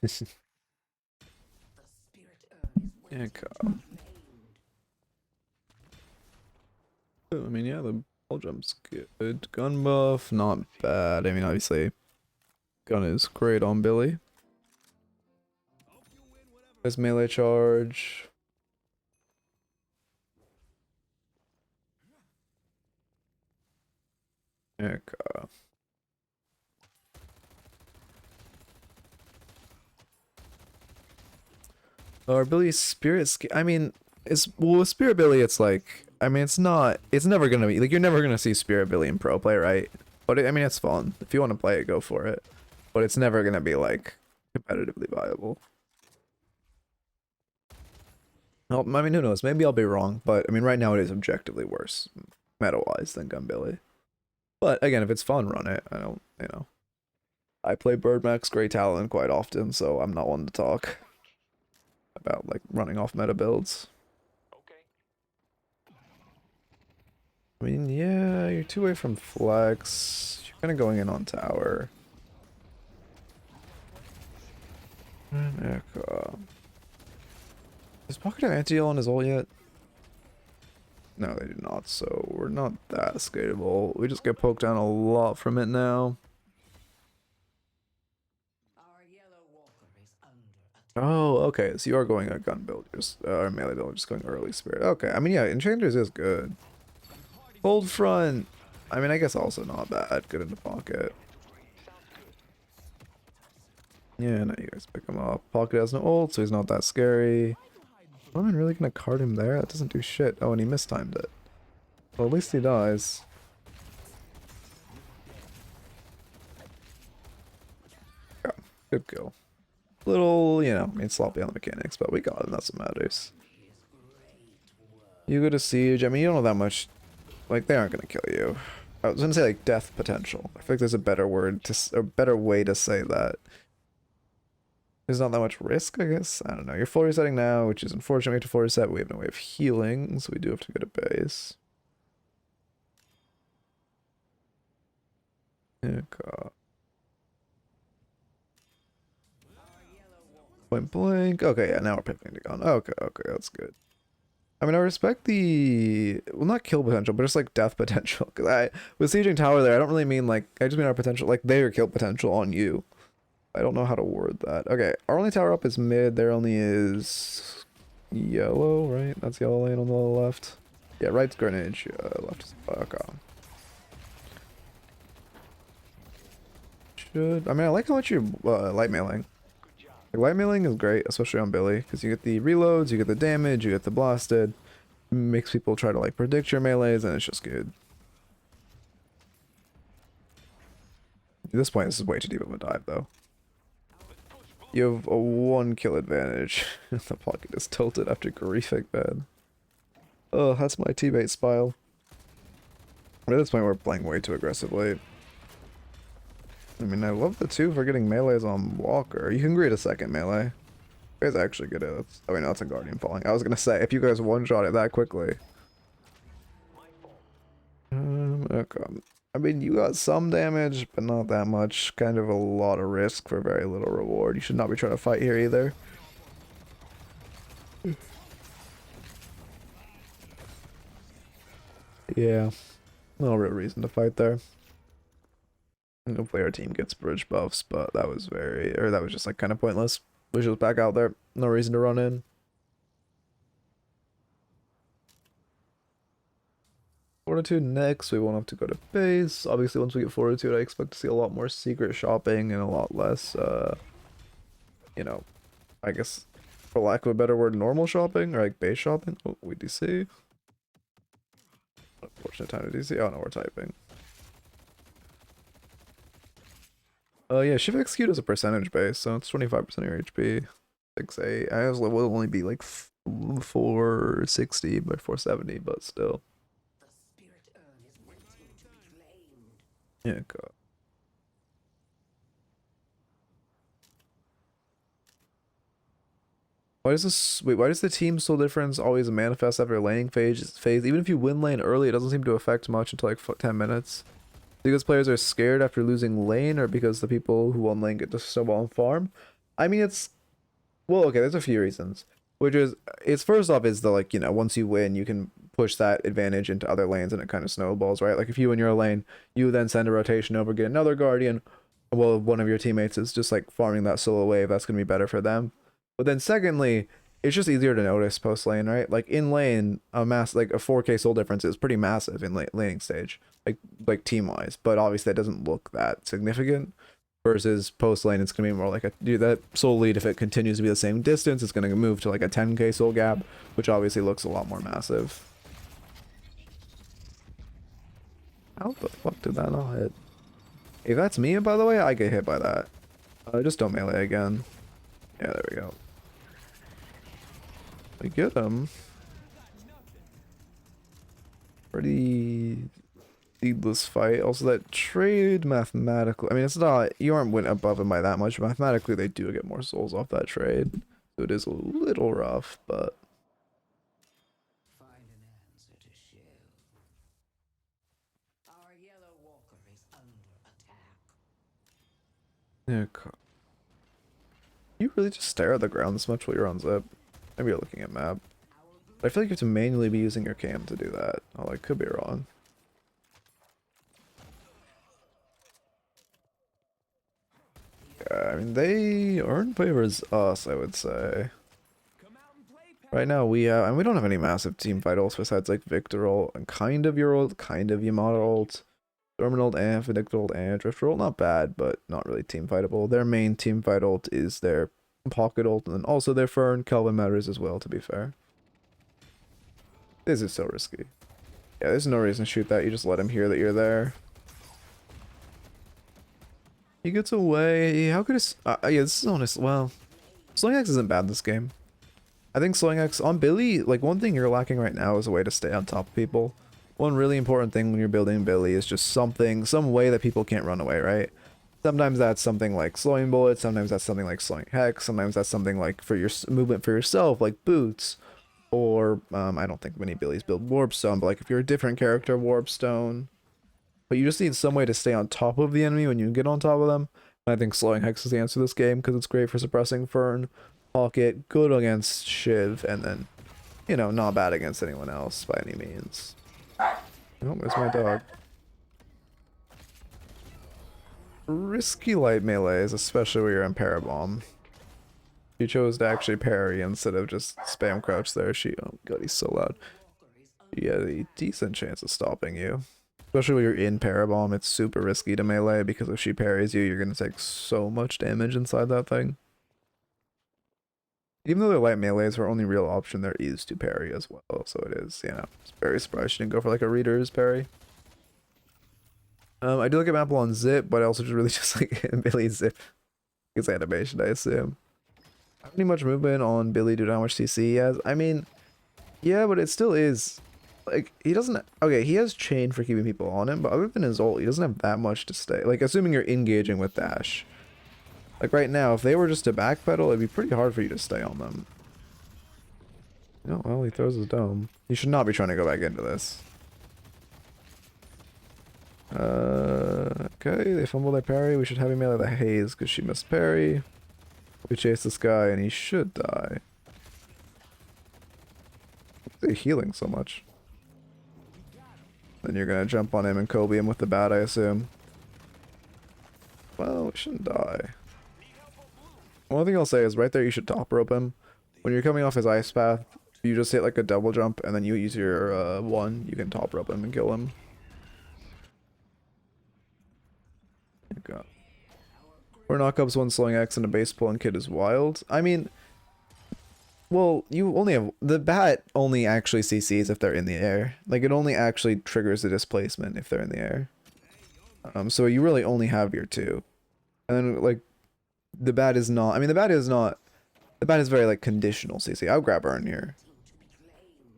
Yeah, I mean, yeah, the ball jump's good. Gun buff, not bad. I mean, obviously, gun is great on Billy. There's melee charge. Heck, our Billy's spirit I mean, well, with Spirit Billy, it's like, I mean, it's never gonna be, like, you're never gonna see Spirit Billy in pro play, right? But I mean, it's fun. If you want to play it, go for it. But it's never gonna be, like, competitively viable. Well, I mean, who knows? Maybe I'll be wrong, but I mean, right now it is objectively worse, meta-wise, than Gun Billy. But again, if it's fun, run it. I don't, I play Birdmax Grey Talon quite often, so I'm not one to talk about like running off meta builds. I mean, yeah, you're 2 away from flex. You're kind of going in on tower. Does Pocket have anti-heal on his ult yet? No, they do not, so we're not that skatable. We just get poked down a lot from it now. Oh, okay, so you are going a gun build, or melee build, just going early spirit. Okay, I mean, yeah, Enchanters is good. Cold Front, I mean, I guess also not bad. Good in the pocket. Yeah, no, you guys pick him up. Pocket has no ult, so he's not that scary. Am I really gonna card him there? That doesn't do shit. Oh, and he mistimed it. Well, at least he dies. Yeah, good kill. Little, I mean, sloppy on the mechanics, but we got him. That's what matters. You go to Siege. I mean, you don't know that much. Like, they aren't gonna kill you. I was gonna say, like, death potential. I feel like there's a better word a better way to say that. There's not that much risk, I guess. I don't know. You're full resetting now, which is unfortunate. We have to full reset, but we have no way of healing, so we do have to go to base. Okay. Point blank. Okay, yeah, now we're pivoting to gun. Okay, that's good. I mean, I respect the, well, not kill potential, but just like death potential. Because with sieging tower there, I don't really mean like, I just mean our potential, like their kill potential on you. I don't know how to word that. Okay, our only tower up is mid. There only is yellow, right? That's yellow lane on the left. Yeah, right's Greenwich, left is okay. I mean, I like how much you're light mailing. Like, light mailing is great, especially on Billy, because you get the reloads, you get the damage, you get the blasted. Makes people try to like predict your melees, and it's just good. At this point, this is way too deep of a dive, though. You have a 1 kill advantage. The pocket is tilted after Griefing bed. Oh, that's my teammate spile. At this point, we're playing way too aggressively. I mean, I love the 2 for getting melees on Walker. You can create a second melee. You guys actually get it. Oh wait, no, it's a Guardian falling. I was gonna say, if you guys one-shot it that quickly. Okay. I mean, you got some damage, but not that much. Kind of a lot of risk for very little reward. You should not be trying to fight here either. Yeah. No real reason to fight there. And hopefully our team gets bridge buffs, but that was that was just like kind of pointless. We should back out there. No reason to run in. Fortitude next. We won't have to go to base. Obviously, once we get Fortitude, I expect to see a lot more secret shopping and a lot less, you know, I guess, for lack of a better word, normal shopping or like base shopping. Oh, we DC. Unfortunate time to DC. Oh no, we're typing. Yeah, Shiv execute is a percentage base, so it's 25% of your HP. 6-8. I will only be like 460 by 470, but still. Yeah, God. Why does this why does the team soul difference always manifest after laning phase? Even if you win lane early, it doesn't seem to affect much until like 10 minutes. Because players are scared after losing lane, or because the people who won lane get to snowball and farm? I mean, well, okay, there's a few reasons. Which is, it's first off is the, like, you know, once you win, you can push that advantage into other lanes and it kind of snowballs, right? Like if you win your lane, you then send a rotation over, get another Guardian. Well, one of your teammates is just like farming that solo wave, that's going to be better for them. But then secondly, it's just easier to notice post lane, right? Like in lane, like a 4K soul difference is pretty massive in laning stage, like team wise. But obviously that doesn't look that significant. Versus post lane, it's gonna be more like that soul lead. If it continues to be the same distance, it's gonna move to like a 10K soul gap, which obviously looks a lot more massive. How the fuck did that not hit? If that's me, by the way, I get hit by that. Just don't melee again. Yeah, there we go. We get him. Pretty needless fight. Also, that trade mathematically, I mean, it's not, you aren't winning above him by that much. Mathematically, they do get more souls off that trade. So it is a little rough, but. Find an answer to Shiv. Our yellow walker is under attack. Yeah, you really just stare at the ground this much while you're on zip? Maybe you're looking at map. But I feel like you have to manually be using your cam to do that. Oh, I could be wrong. Yeah, I mean, they earn favors us, I would say. Right now, and we don't have any massive team fight ults besides like Victor ult and kind of your ult, kind of Yamato ult, Dorman ult, and Vindictor ult, and Drifter ult. Not bad, but not really team fightable. Their main team fight ult is their Pocket ult, and then also their Fern. Kelvin matters as well, to be fair. This is so risky. Yeah, there's no reason to shoot that. You just let him hear that you're there. He gets away. How could it? Yeah, this is honest. Well, Slowing X isn't bad this game. I think Slowing X on Billy, like one thing you're lacking right now is a way to stay on top of people. One really important thing when you're building Billy is just some way that people can't run away, right? Sometimes that's something like slowing bullets, sometimes that's something like slowing hex, sometimes that's something like for your movement for yourself, like boots. Or, I don't think many Billys build Warpstone, but like if you're a different character, Warpstone. But you just need some way to stay on top of the enemy when you get on top of them. And I think Slowing Hex is the answer to this game, because it's great for suppressing Fern, Pocket, good against Shiv, and then, you know, not bad against anyone else by any means. Oh, there's my dog. Risky light melees, especially when you're in Parabomb. She chose to actually parry instead of just spam crouch there. Oh god, he's so loud. She had a decent chance of stopping you. Especially when you're in Parabomb, it's super risky to melee because if she parries you, you're going to take so much damage inside that thing. Even though they're light melees, her only real option there is to parry as well. So it is, you know, it's very surprised she didn't go for like a reader's parry. I do like a map on Zip, but I also just really just like Billy's Zip. His animation, I assume. I don't need much movement on Billy due to how much CC he has. I mean, yeah, but it still is. Like, he doesn't... Okay, he has chain for keeping people on him, but other than his ult, he doesn't have that much to stay. Like, assuming you're engaging with dash. Like right now, if they were just to backpedal, it'd be pretty hard for you to stay on them. Oh, well, he throws his dome. You should not be trying to go back into this. Okay, they fumble their parry. We should heavy melee the haze because she missed parry. We chase this guy and he should die. Why is he healing so much? Then you're gonna jump on him and Kobe him with the bat, I assume. Well, we shouldn't die. One thing I'll say is right there you should top rope him. When you're coming off his ice path, you just hit like a double jump and then you use your one, you can top rope him and kill him. Okay. Four knockups, one slowing X, and a base pull and kid is wild. I mean, well, you only have the bat only actually CCs if they're in the air. Like it only actually triggers the displacement if they're in the air. So you really only have your two, and then like the bat is not. I mean, the bat is not. The bat is very like conditional CC. I'll grab Earn here.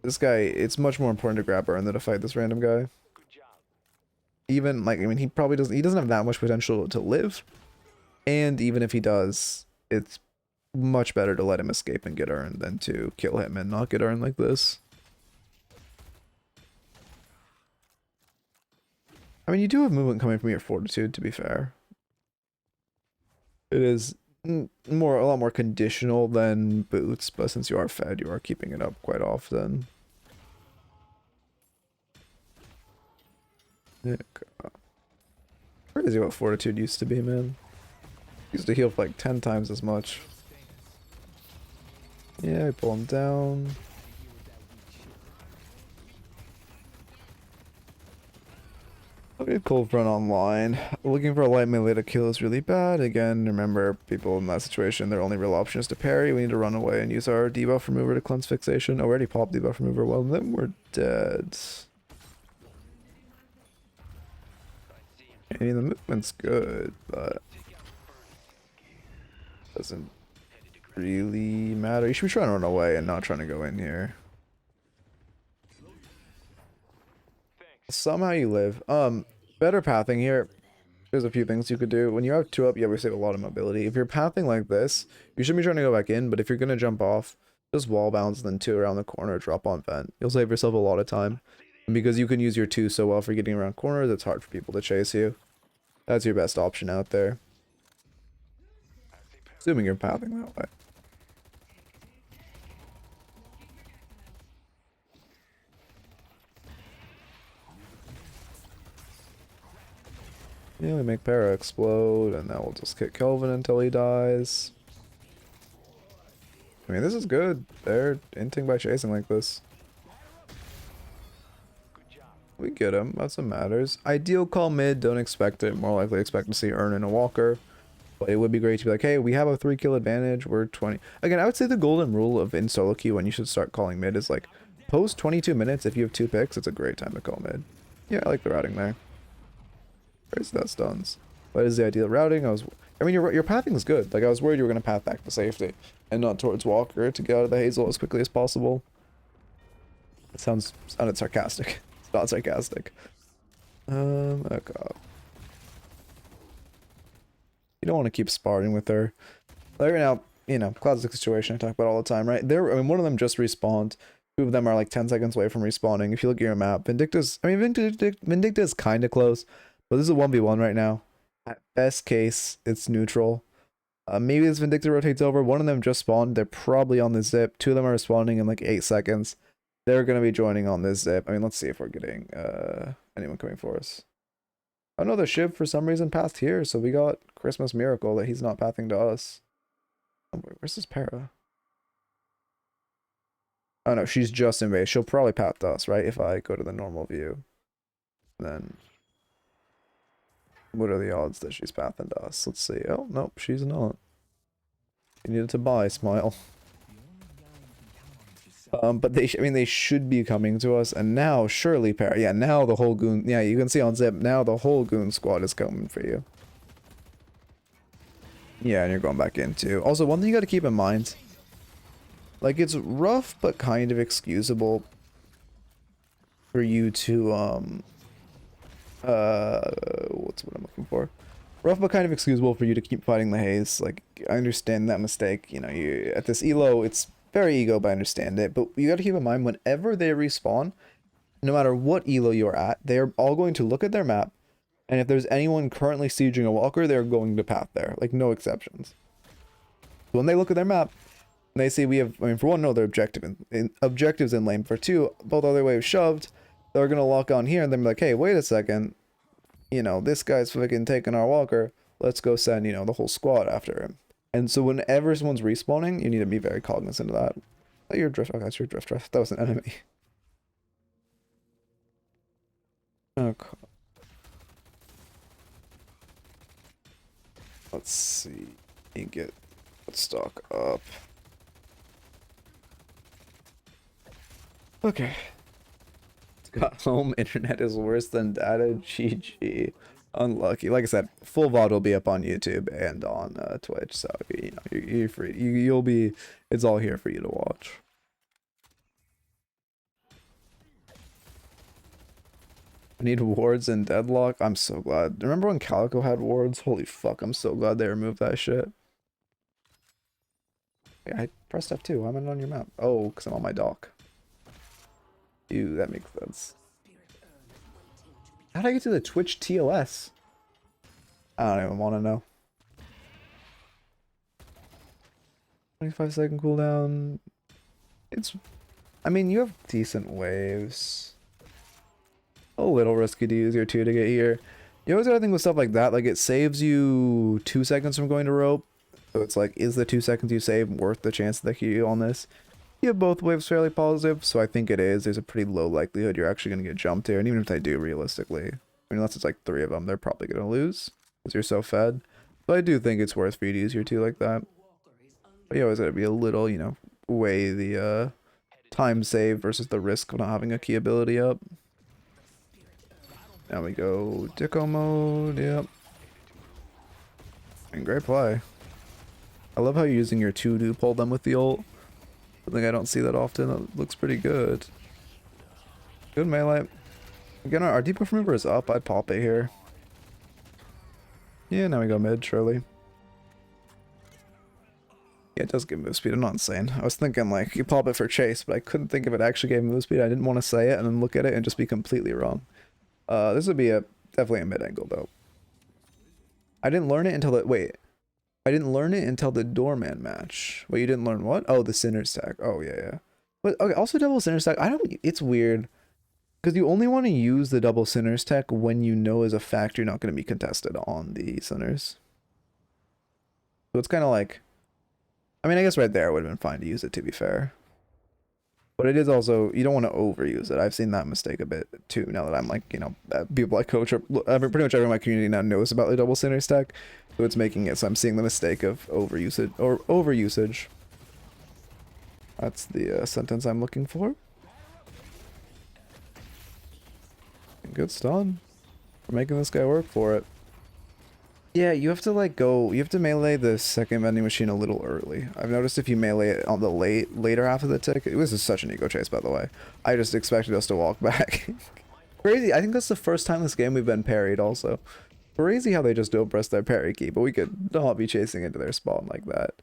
This guy, it's much more important to grab Earn than to fight this random guy. Even like, I mean, he doesn't have that much potential to live, and even if he does, it's much better to let him escape and get Earn than to kill him and not get Earn like this. I mean, you do have movement coming from your fortitude, to be fair. It is a lot more conditional than boots, but since you are fed, you are keeping it up quite often. Crazy what fortitude used to be, man. Used to heal for like 10 times as much. Yeah, I pull him down. Okay, cold front online. Looking for a light melee to kill is really bad. Again, remember, people in that situation, their only real option is to parry. We need to run away and use our debuff remover to cleanse fixation. Oh, we already popped debuff remover. Well, then we're dead. I mean, the movement's good, but doesn't really matter. You should be trying to run away and not trying to go in here. Somehow you live. Better pathing here. There's a few things you could do. When you have 2 up, you have to save a lot of mobility. If you're pathing like this, you shouldn't be trying to go back in, but if you're gonna jump off, just wall bounce, then 2 around the corner, drop on vent. You'll save yourself a lot of time. And because you can use your 2 so well for getting around corners, it's hard for people to chase you. That's your best option out there. Assuming you're pathing that way. Yeah, we make Para explode, and now we'll just kick Kelvin until he dies. I mean, this is good. They're inting by chasing like this. We get him. That's what matters. Ideal call mid. Don't expect it. More likely expect to see Earn and a Walker. But it would be great to be like, hey, we have a 3 kill advantage. We're 20. Again, I would say the golden rule of in solo queue when you should start calling mid is like, post 22 minutes. If you have 2 picks, it's a great time to call mid. Yeah, I like the routing there. Where's that stuns? What is the ideal routing? I mean, your pathing is good. Like, I was worried you were going to path back to safety and not towards Walker to get out of the Hazel as quickly as possible. It sounded sarcastic. It's not sarcastic. Okay. You don't want to keep sparring with her. Like right now, you know, classic situation I talk about all the time, right? I mean, one of them just respawned. 2 of them are like 10 seconds away from respawning. If you look at your map, Vindicta is kind of close, but this is a 1v1 right now. At best case, it's neutral. Maybe this Vindicta rotates over. One of them just spawned. They're probably on the zip. 2 of them are respawning in like 8 seconds. They're going to be joining on this zip. I mean, let's see if we're getting anyone coming for us. Oh no, the Shiv for some reason passed here, so we got Christmas Miracle that he's not pathing to us. Oh, where's this Para? Oh no, she's just in base. She'll probably path to us, right? If I go to the normal view. Then what are the odds that she's pathing to us? Let's see. Oh, nope, she's not. You needed to buy, Smile. But I mean, they should be coming to us, and now surely Para. Yeah, now the whole goon. Yeah, you can see on Zip. Now the whole goon squad is coming for you. Yeah, and you're going back in too. Also, one thing you got to keep in mind, like it's rough but kind of excusable for you to what's what I'm looking for? rough but kind of excusable for you to keep fighting the haze. Like, I understand that mistake. You know, you at this elo, it's very ego, but I understand it. But you got to keep in mind, whenever they respawn, no matter what elo you're at, they're all going to look at their map, and if there's anyone currently sieging a walker, they're going to path there. Like, no exceptions. When they look at their map, and they see we have, I mean, for one, no, their objectives in lane. For two, both other waves shoved, they're gonna lock on here and then be like, hey, wait a second, you know, this guy's fucking taking our walker. Let's go send, you know, the whole squad after him. And so whenever someone's respawning, you need to be very cognizant of that. Oh, you're drift. Okay, that's your drift. That was an enemy. Okay. Let's see. Let's stock up. Okay. Got home internet is worse than data. GG. Unlucky. Like I said, full VOD will be up on YouTube and on Twitch, so you know you're free. You'll be. It's all here for you to watch. I need wards in Deadlock. I'm so glad. Remember when Calico had wards? Holy fuck! I'm so glad they removed that shit. Yeah, I pressed F2. Why am I not on your map? Oh, because I'm on my dock. Ew, that makes sense. How'd I get to the Twitch TOS? I don't even want to know. 25-second cooldown. It's... I mean, you have decent waves. A little risky to use your 2 to get here. You always gotta think with stuff like that, like it saves you 2 seconds from going to rope. So it's like, is the 2 seconds you save worth the chance that you on this? You have both waves fairly positive, so I think it is. There's a pretty low likelihood you're actually going to get jumped here, and even if they do, realistically, I mean, unless it's like 3 of them, they're probably going to lose, because you're so fed. But I do think it's worth for you to use your 2 like that. But you always got to be a little, you know, weigh the time save versus the risk of not having a key ability up. Now we go Dicko mode, yep. And great play. I love how you're using your 2 to pull them with the ult. I think I don't see that often. It looks pretty good. Good melee. Again, our debuff remover is up. I'd pop it here. Yeah, now we go mid, surely. Yeah, it does give move speed. I'm not insane. I was thinking like you pop it for chase, but I couldn't think if it actually gave move speed. I didn't want to say it and then look at it and just be completely wrong. This would be definitely a mid angle though. I didn't learn it until the I didn't learn it until the doorman match. Wait, you didn't learn what? Oh, the sinner stack. Oh yeah, yeah. But okay, also double sinner stack. It's weird because you only want to use the double sinner stack when you know as a fact you're not going to be contested on the sinners. So it's kind of like, I mean, I guess right there it would have been fine to use it, to be fair. But it is also, you don't want to overuse it. I've seen that mistake a bit too, now that I'm like, you know, people I coach, or pretty much everyone in my community now knows about the double sinner stack. So it's making it so I'm seeing the mistake of overusage. That's the sentence I'm looking for. Good stun. We're making this guy work for it. Yeah, you have to like you have to melee the second vending machine a little early. I've noticed if you melee it on the later half of the tick, this is such an ego chase, by the way. I just expected us to walk back. Crazy. I think that's the first time this game we've been parried also. Crazy how they just don't press their parry key, but we could not be chasing into their spawn like that.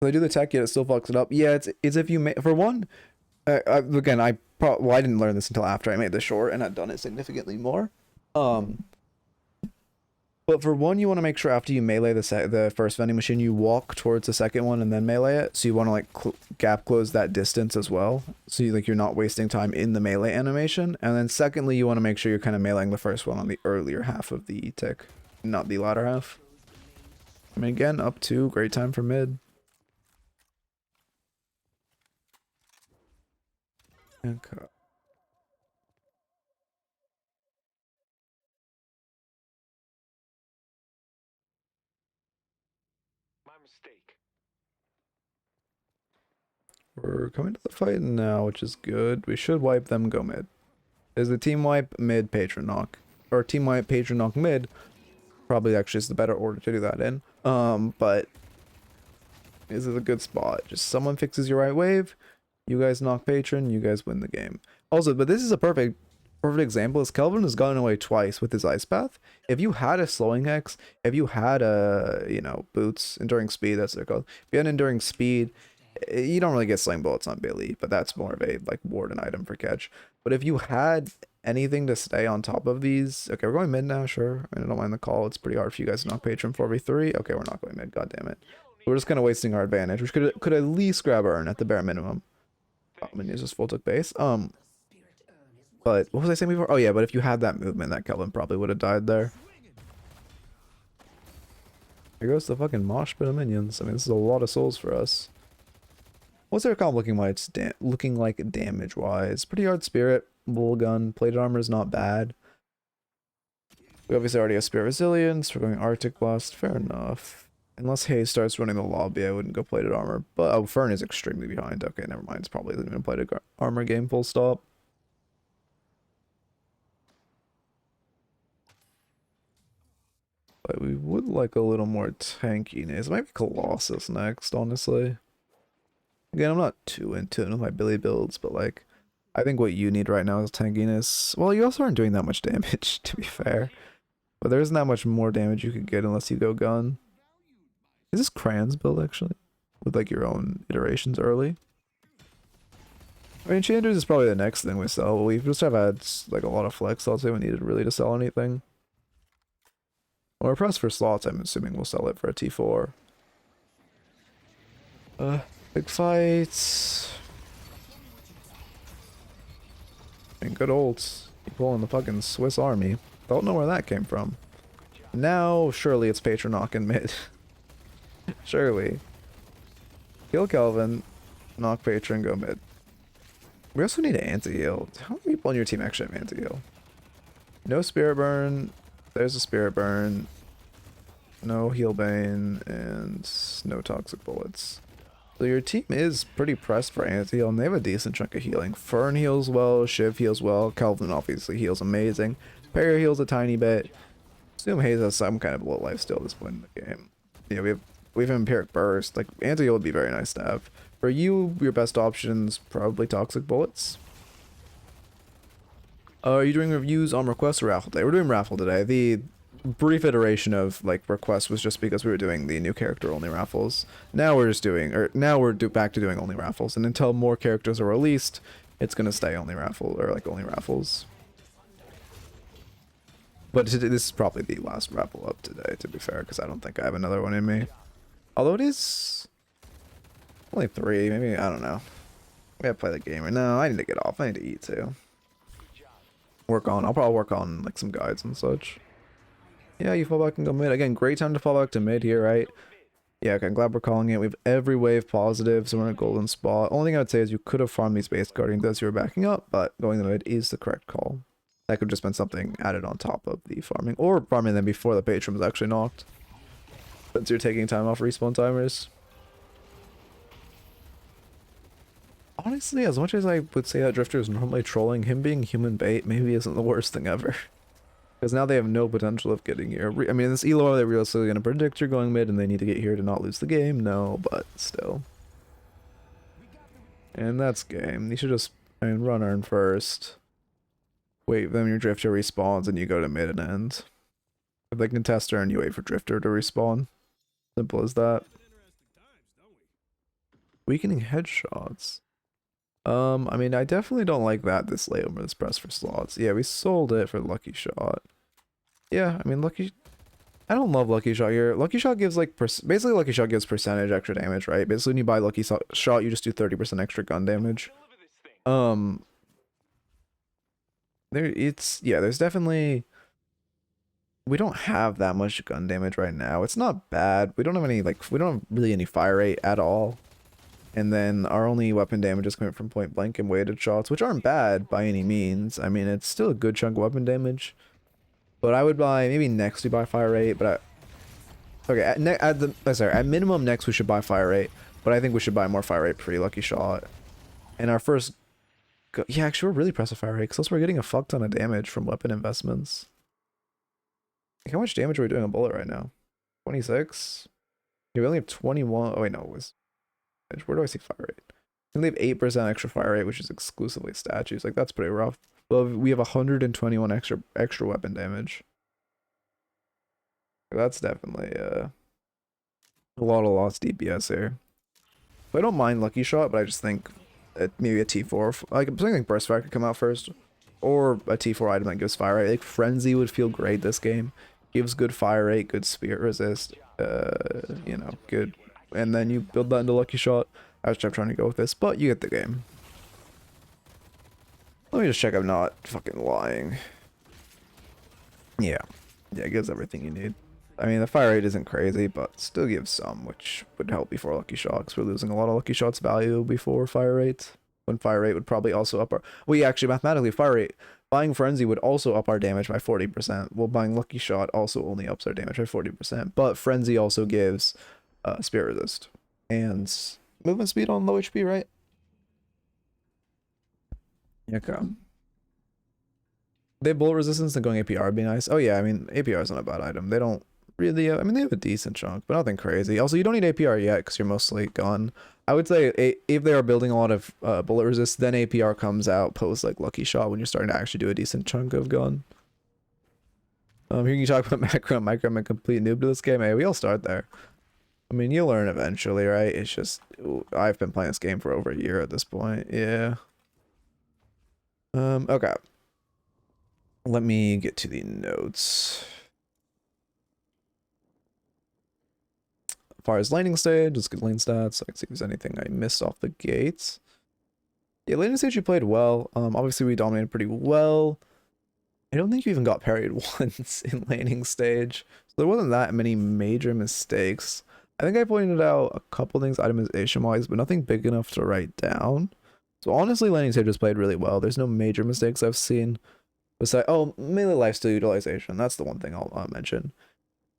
They do the tech, yet it still fucks it up. Yeah, it's if you for one. Again, I didn't learn this until after I made the short, and I've done it significantly more. But for one, you want to make sure after you melee the first vending machine, you walk towards the second one and then melee it. So you want to like gap close that distance as well. So you're not wasting time in the melee animation. And then secondly, you want to make sure you're kind of meleeing the first one on the earlier half of the tick, not the latter half. I mean, again, up 2, great time for mid. Okay. My mistake. We're coming to the fight now, which is good. We should wipe them, go mid. Is the team wipe mid patron knock? Or team wipe patron knock mid? Probably actually is the better order to do that in. But this is a good spot. Just someone fixes your right wave, you guys knock patron, you guys win the game. Also, but this is a perfect Perfect example is Kelvin has gotten away twice with his ice path. If you had a slowing hex, if you had a, you know, boots, enduring speed, that's what they're called. If you had enduring speed, you don't really get sling bullets on Billy, but that's more of a like warden item for catch. But if you had anything to stay on top of these, okay, we're going mid now, sure. I don't mind the call. It's pretty hard for you guys to knock patron 4v3. Okay, we're not going mid, god damn it. We're just kind of wasting our advantage. We could at least grab Urn at the bare minimum. And use this full took base. But what was I saying before? Oh yeah, but if you had that movement, that Kelvin probably would have died there. Here goes the fucking mosh pit of minions. I mean, this is a lot of souls for us. What's their comp looking like? Looking like damage wise? Pretty hard spirit, bull gun, plated armor is not bad. We obviously already have spirit resilience. We're going Arctic blast. Fair enough. Unless Hayes starts running the lobby, I wouldn't go plated armor. But oh, Fern is extremely behind. Okay, never mind. It's probably isn't even plated armor game. Full stop. But we would like a little more tankiness. It might be Colossus next, honestly. Again, I'm not too into it with my Billy builds, but like, I think what you need right now is tankiness. Well, you also aren't doing that much damage, to be fair. But there isn't that much more damage you could get unless you go gun. Is this Cran's build, actually? With like your own iterations early? I mean, Chanders is probably the next thing we sell. We just have had like a lot of flex. I'll say we needed really to sell anything. Or press for slots, I'm assuming we'll sell it for a T4. Big fights. I mean, good olds. You pulling the fucking Swiss army. Don't know where that came from. Now, surely it's Patron knocking mid. Surely. Kill Kelvin, knock Patron, go mid. We also need an anti-heal. How many people on your team actually have anti-heal? No spirit burn. There's a spirit burn. No heal bane and no toxic bullets. So your team is pretty pressed for anti-heal and they have a decent chunk of healing. Fern heals well, Shiv heals well, Kelvin obviously heals amazing. Perry heals a tiny bit. Assume Hayes has some kind of low life still at this point in the game. You know, we have Empiric Burst. Like anti-heal would be very nice to have. For you, your best options probably toxic bullets. Are you doing reviews on requests or raffle today? We're doing raffle today. The brief iteration of like requests was just because we were doing the new character only raffles. Now we're just doing, or now we're back to doing only raffles. And until more characters are released, it's gonna stay only raffle or like only raffles. But this is probably the last raffle up today, to be fair, because I don't think I have another one in me. Although it is only 3, maybe, I don't know. We gotta play the game right now. I need to get off. I need to eat too. I'll probably work on like some guides and such. Yeah, you fall back and go mid. Again, great time to fall back to mid here, right? Yeah, okay, I'm glad we're calling it. We have every wave positive, so we're in a golden spot. Only thing I would say is you could have farmed these base guardians as you were backing up, but going to mid is the correct call. That could have just been something added on top of the farming, or farming them before the patron was actually knocked. Since you're taking time off respawn timers. Honestly, as much as I would say that Drifter is normally trolling, him being human bait maybe isn't the worst thing ever. Because now they have no potential of getting here. I mean, this elo, are they realistically going to predict you're going mid and they need to get here to not lose the game? No, but still. And that's game. You should just, I mean, run Urn first. Wait, then your Drifter respawns and you go to mid and end. If they can test Urn, you wait for Drifter to respawn. Simple as that. Weakening headshots. I mean, I definitely don't like that this late over this press for slots. Yeah, we sold it for Lucky Shot. Yeah, I mean, I don't love Lucky Shot here. Lucky Shot gives like, basically Lucky Shot gives percentage extra damage, right? Basically when you buy Lucky Shot, you just do 30% extra gun damage. There's definitely, we don't have that much gun damage right now. It's not bad. We don't have any, like, we don't have really any fire rate at all. And then our only weapon damage is coming from point blank and weighted shots, which aren't bad by any means. I mean, it's still a good chunk of weapon damage. But I would buy, maybe next we buy fire rate, but okay, at minimum next we should buy fire rate, but I think we should buy more fire rate pre-Lucky Shot. And our first, yeah, actually we're really pressing fire rate, because we're getting a fuck ton of damage from weapon investments. Like, how much damage are we doing a bullet right now? 26? Yeah, we only have 21, oh wait, no, it was... Where do I see fire rate? I think they have 8% extra fire rate, which is exclusively statues. Like, that's pretty rough. Well, we have 121 extra weapon damage. That's definitely a lot of lost DPS here. I don't mind Lucky Shot, but I just think maybe a T4, like something like Burst Fire could come out first, or a T4 item that gives fire rate. Like Frenzy would feel great this game. Gives good fire rate, good spirit resist, you know, good. And then you build that into Lucky Shot. I was trying to go with this, but you get the game. Let me just check I'm not fucking lying. Yeah, it gives everything you need. I mean, the fire rate isn't crazy, but still gives some, which would help before Lucky Shots. We're losing a lot of Lucky Shots value before fire rate. When fire rate would probably also up our... Well, yeah, actually, mathematically, fire rate... Buying Frenzy would also up our damage by 40%, while buying Lucky Shot also only ups our damage by 40%. But Frenzy also gives Spirit Resist. And movement speed on low HP, right? Yeah, okay. They have bullet resistance and going APR would be nice. Oh yeah, I mean, APR is not a bad item. They don't really, I mean, they have a decent chunk, but nothing crazy. Also, you don't need APR yet because you're mostly gone. I would say if they are building a lot of bullet resist, then APR comes out post like Lucky Shot when you're starting to actually do a decent chunk of gun. Here you talk about macro and micro. I'm a complete noob to this game. Hey, we all start there. I mean, you'll learn eventually, right? It's just, I've been playing this game for over a year at this point. Yeah. Okay. Let me get to the notes. As far as laning stage, let's get lane stats. I can see if there's anything I missed off the gates. Yeah, laning stage you played well. Obviously we dominated pretty well. I don't think you even got parried once in laning stage. So there wasn't that many major mistakes. I think I pointed out a couple things itemization wise, but nothing big enough to write down. So honestly, laning stage was played really well. There's no major mistakes I've seen. Besides, oh, melee lifesteal utilization. That's the one thing I'll mention.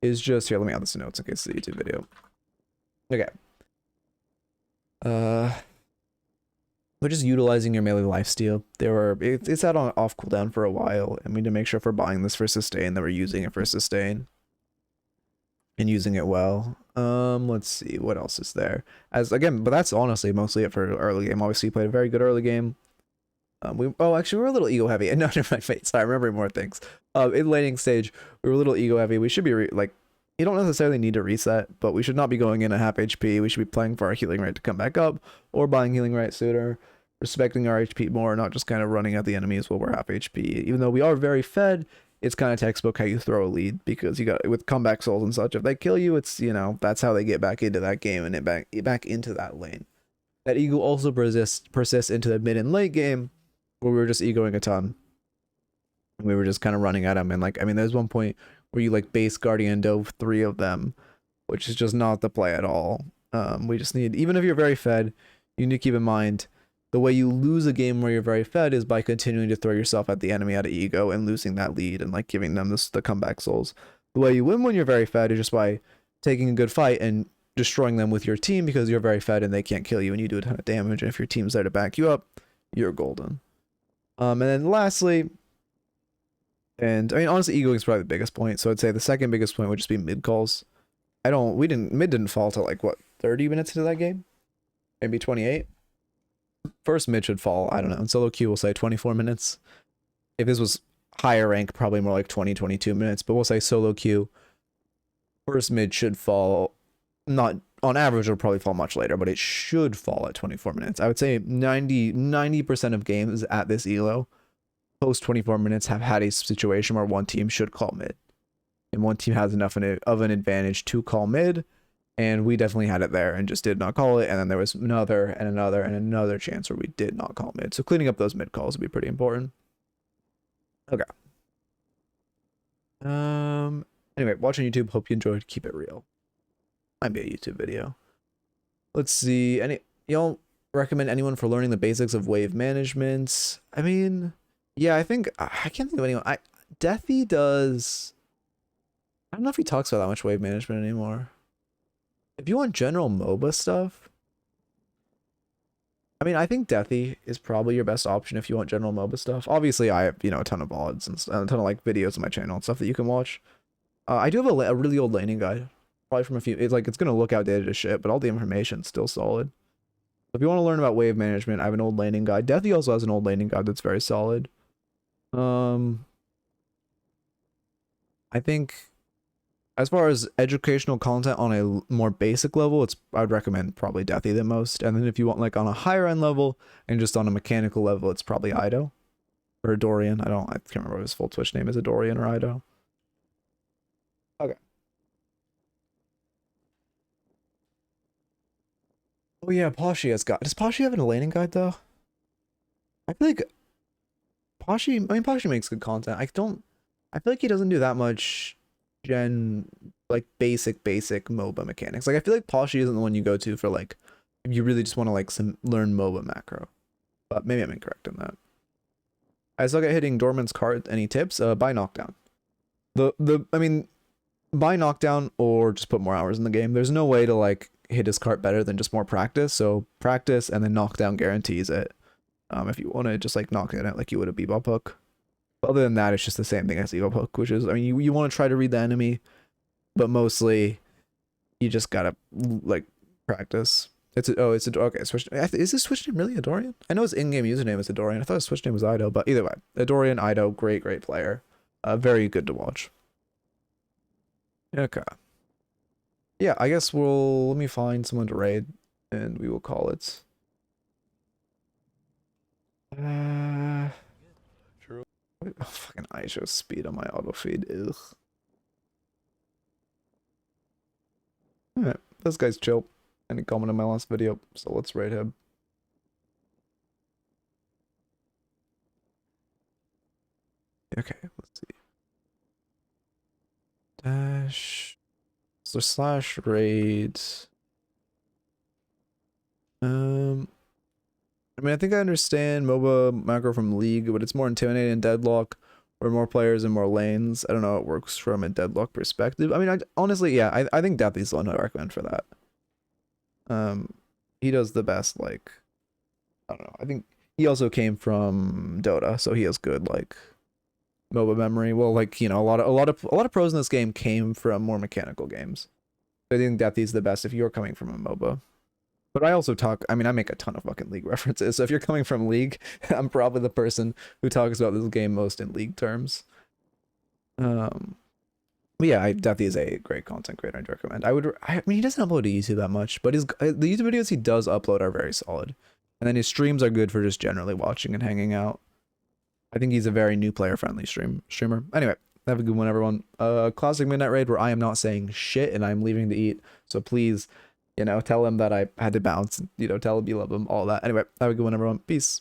Is just here. Let me add this to notes in case it's a YouTube video. Okay. We're just utilizing your melee lifesteal. It's out on off cooldown for a while, and we need to make sure if we're buying this for sustain that we're using it for sustain. And using it well. Let's see what else is there. But that's honestly mostly it for early game. Obviously, you played a very good early game. Actually, we're a little ego heavy. No, never mind, fate. Sorry, I'm remembering more things. In laning stage, we were a little ego heavy. We should be you don't necessarily need to reset, but we should not be going in at half HP. We should be playing for our healing rate to come back up, or buying healing rate sooner, respecting our HP more, not just kind of running at the enemies while we're half HP. Even though we are very fed, it's kind of textbook how you throw a lead, because you got with comeback souls and such. If they kill you, it's that's how they get back into that game and back into that lane. That ego also persists into the mid and late game, where we were just egoing a ton. We were just kind of running at them, and there's one point where you base guardian dove 3 of them, which is just not the play at all. We just need, even if you're very fed, you need to keep in mind the way you lose a game where you're very fed is by continuing to throw yourself at the enemy out of ego and losing that lead and giving them the comeback souls. The way you win when you're very fed is just by taking a good fight and destroying them with your team, because you're very fed and they can't kill you and you do a ton of damage, and if your team's there to back you up, you're golden. And then lastly, and honestly, egoing is probably the biggest point. So I'd say the second biggest point would just be mid calls. Mid didn't fall till 30 minutes into that game, maybe 28. First mid should fall, I don't know. In solo queue, we'll say 24 minutes. If this was higher rank, probably more like 20, 22 minutes. But we'll say solo queue, first mid should fall. Not on average, it'll probably fall much later, but it should fall at 24 minutes. I would say 90% of games at this elo post 24 minutes have had a situation where one team should call mid, and one team has enough of an advantage to call mid, and we definitely had it there and just did not call it. And then there was another and another and another chance where we did not call mid. So cleaning up those mid calls would be pretty important. Okay. Anyway, watching YouTube. Hope you enjoyed. Keep it real. Might be a YouTube video. Let's see. Y'all recommend anyone for learning the basics of wave management? Yeah, I can't think of anyone. Deathy does. I don't know if he talks about that much wave management anymore. If you want general MOBA stuff, I think Deathy is probably your best option if you want general MOBA stuff. Obviously, I have a ton of VODs and a ton of videos on my channel and stuff that you can watch. I do have a really old laning guide, probably from a few. It's gonna look outdated as shit, but all the information's still solid. If you want to learn about wave management, I have an old laning guide. Deathy also has an old laning guide that's very solid. I think as far as educational content on a more basic level, I would recommend probably Deathy the most. And then if you want like on a higher end level and just on a mechanical level, it's probably Ido or Dorian. I can't remember what his full Twitch name is, a Dorian or Ido. Okay. Oh yeah, Poshy has got. Does Poshy have an laning guide though? I feel like Poshy makes good content. I feel like he doesn't do that much like basic MOBA mechanics. Like I feel like Poshy isn't the one you go to for like if you really just want to like learn MOBA macro. But maybe I'm incorrect in that. I suck at hitting Dorman's card. Any tips? Buy knockdown. I mean, buy knockdown or just put more hours in the game. There's no way to like hit his cart better than just more practice. So practice and then knockdown guarantees it. If you want to just like knock it out like you would a bebop hook. But other than that, it's just the same thing as bebop hook, which is, I mean, you want to try to read the enemy, but mostly you just gotta like practice. Okay. Is this Switch name really a Dorian? I know his in-game username is a Dorian. I thought his Switch name was Ido, but either way, a Dorian, Ido, great player. Very good to watch. Okay. Yeah, I guess let me find someone to raid, and we will call it. True. Oh, fucking I show speed on my auto feed. Ugh. Alright, this guy's chill. And he commented on my last video, so let's raid him. Okay, let's see. Dash. So slash raids. I mean, I think I understand MOBA macro from League, but it's more intimidating in Deadlock, where more players and more lanes. I don't know how it works from a Deadlock perspective. I mean, honestly, yeah, I think Deathy's the one I recommend for that. He does the best, like, I don't know. I think he also came from Dota, so he has good like MOBA memory. Well, like, you know, a lot of pros in this game came from more mechanical games. I think Deathy's the best if you're coming from a MOBA. But I also I make a ton of fucking League references. So if you're coming from League, I'm probably the person who talks about this game most in League terms. But yeah, Deathy is a great content creator. I'd recommend. I mean, he doesn't upload to YouTube that much, but the YouTube videos he does upload are very solid. And then his streams are good for just generally watching and hanging out. I think he's a very new player friendly streamer. Anyway, have a good one, everyone. Classic Midnight Raid where I am not saying shit and I'm leaving to eat. So please, you know, tell him that I had to bounce. You know, tell him you love him, all that. Anyway, have a good one, everyone. Peace.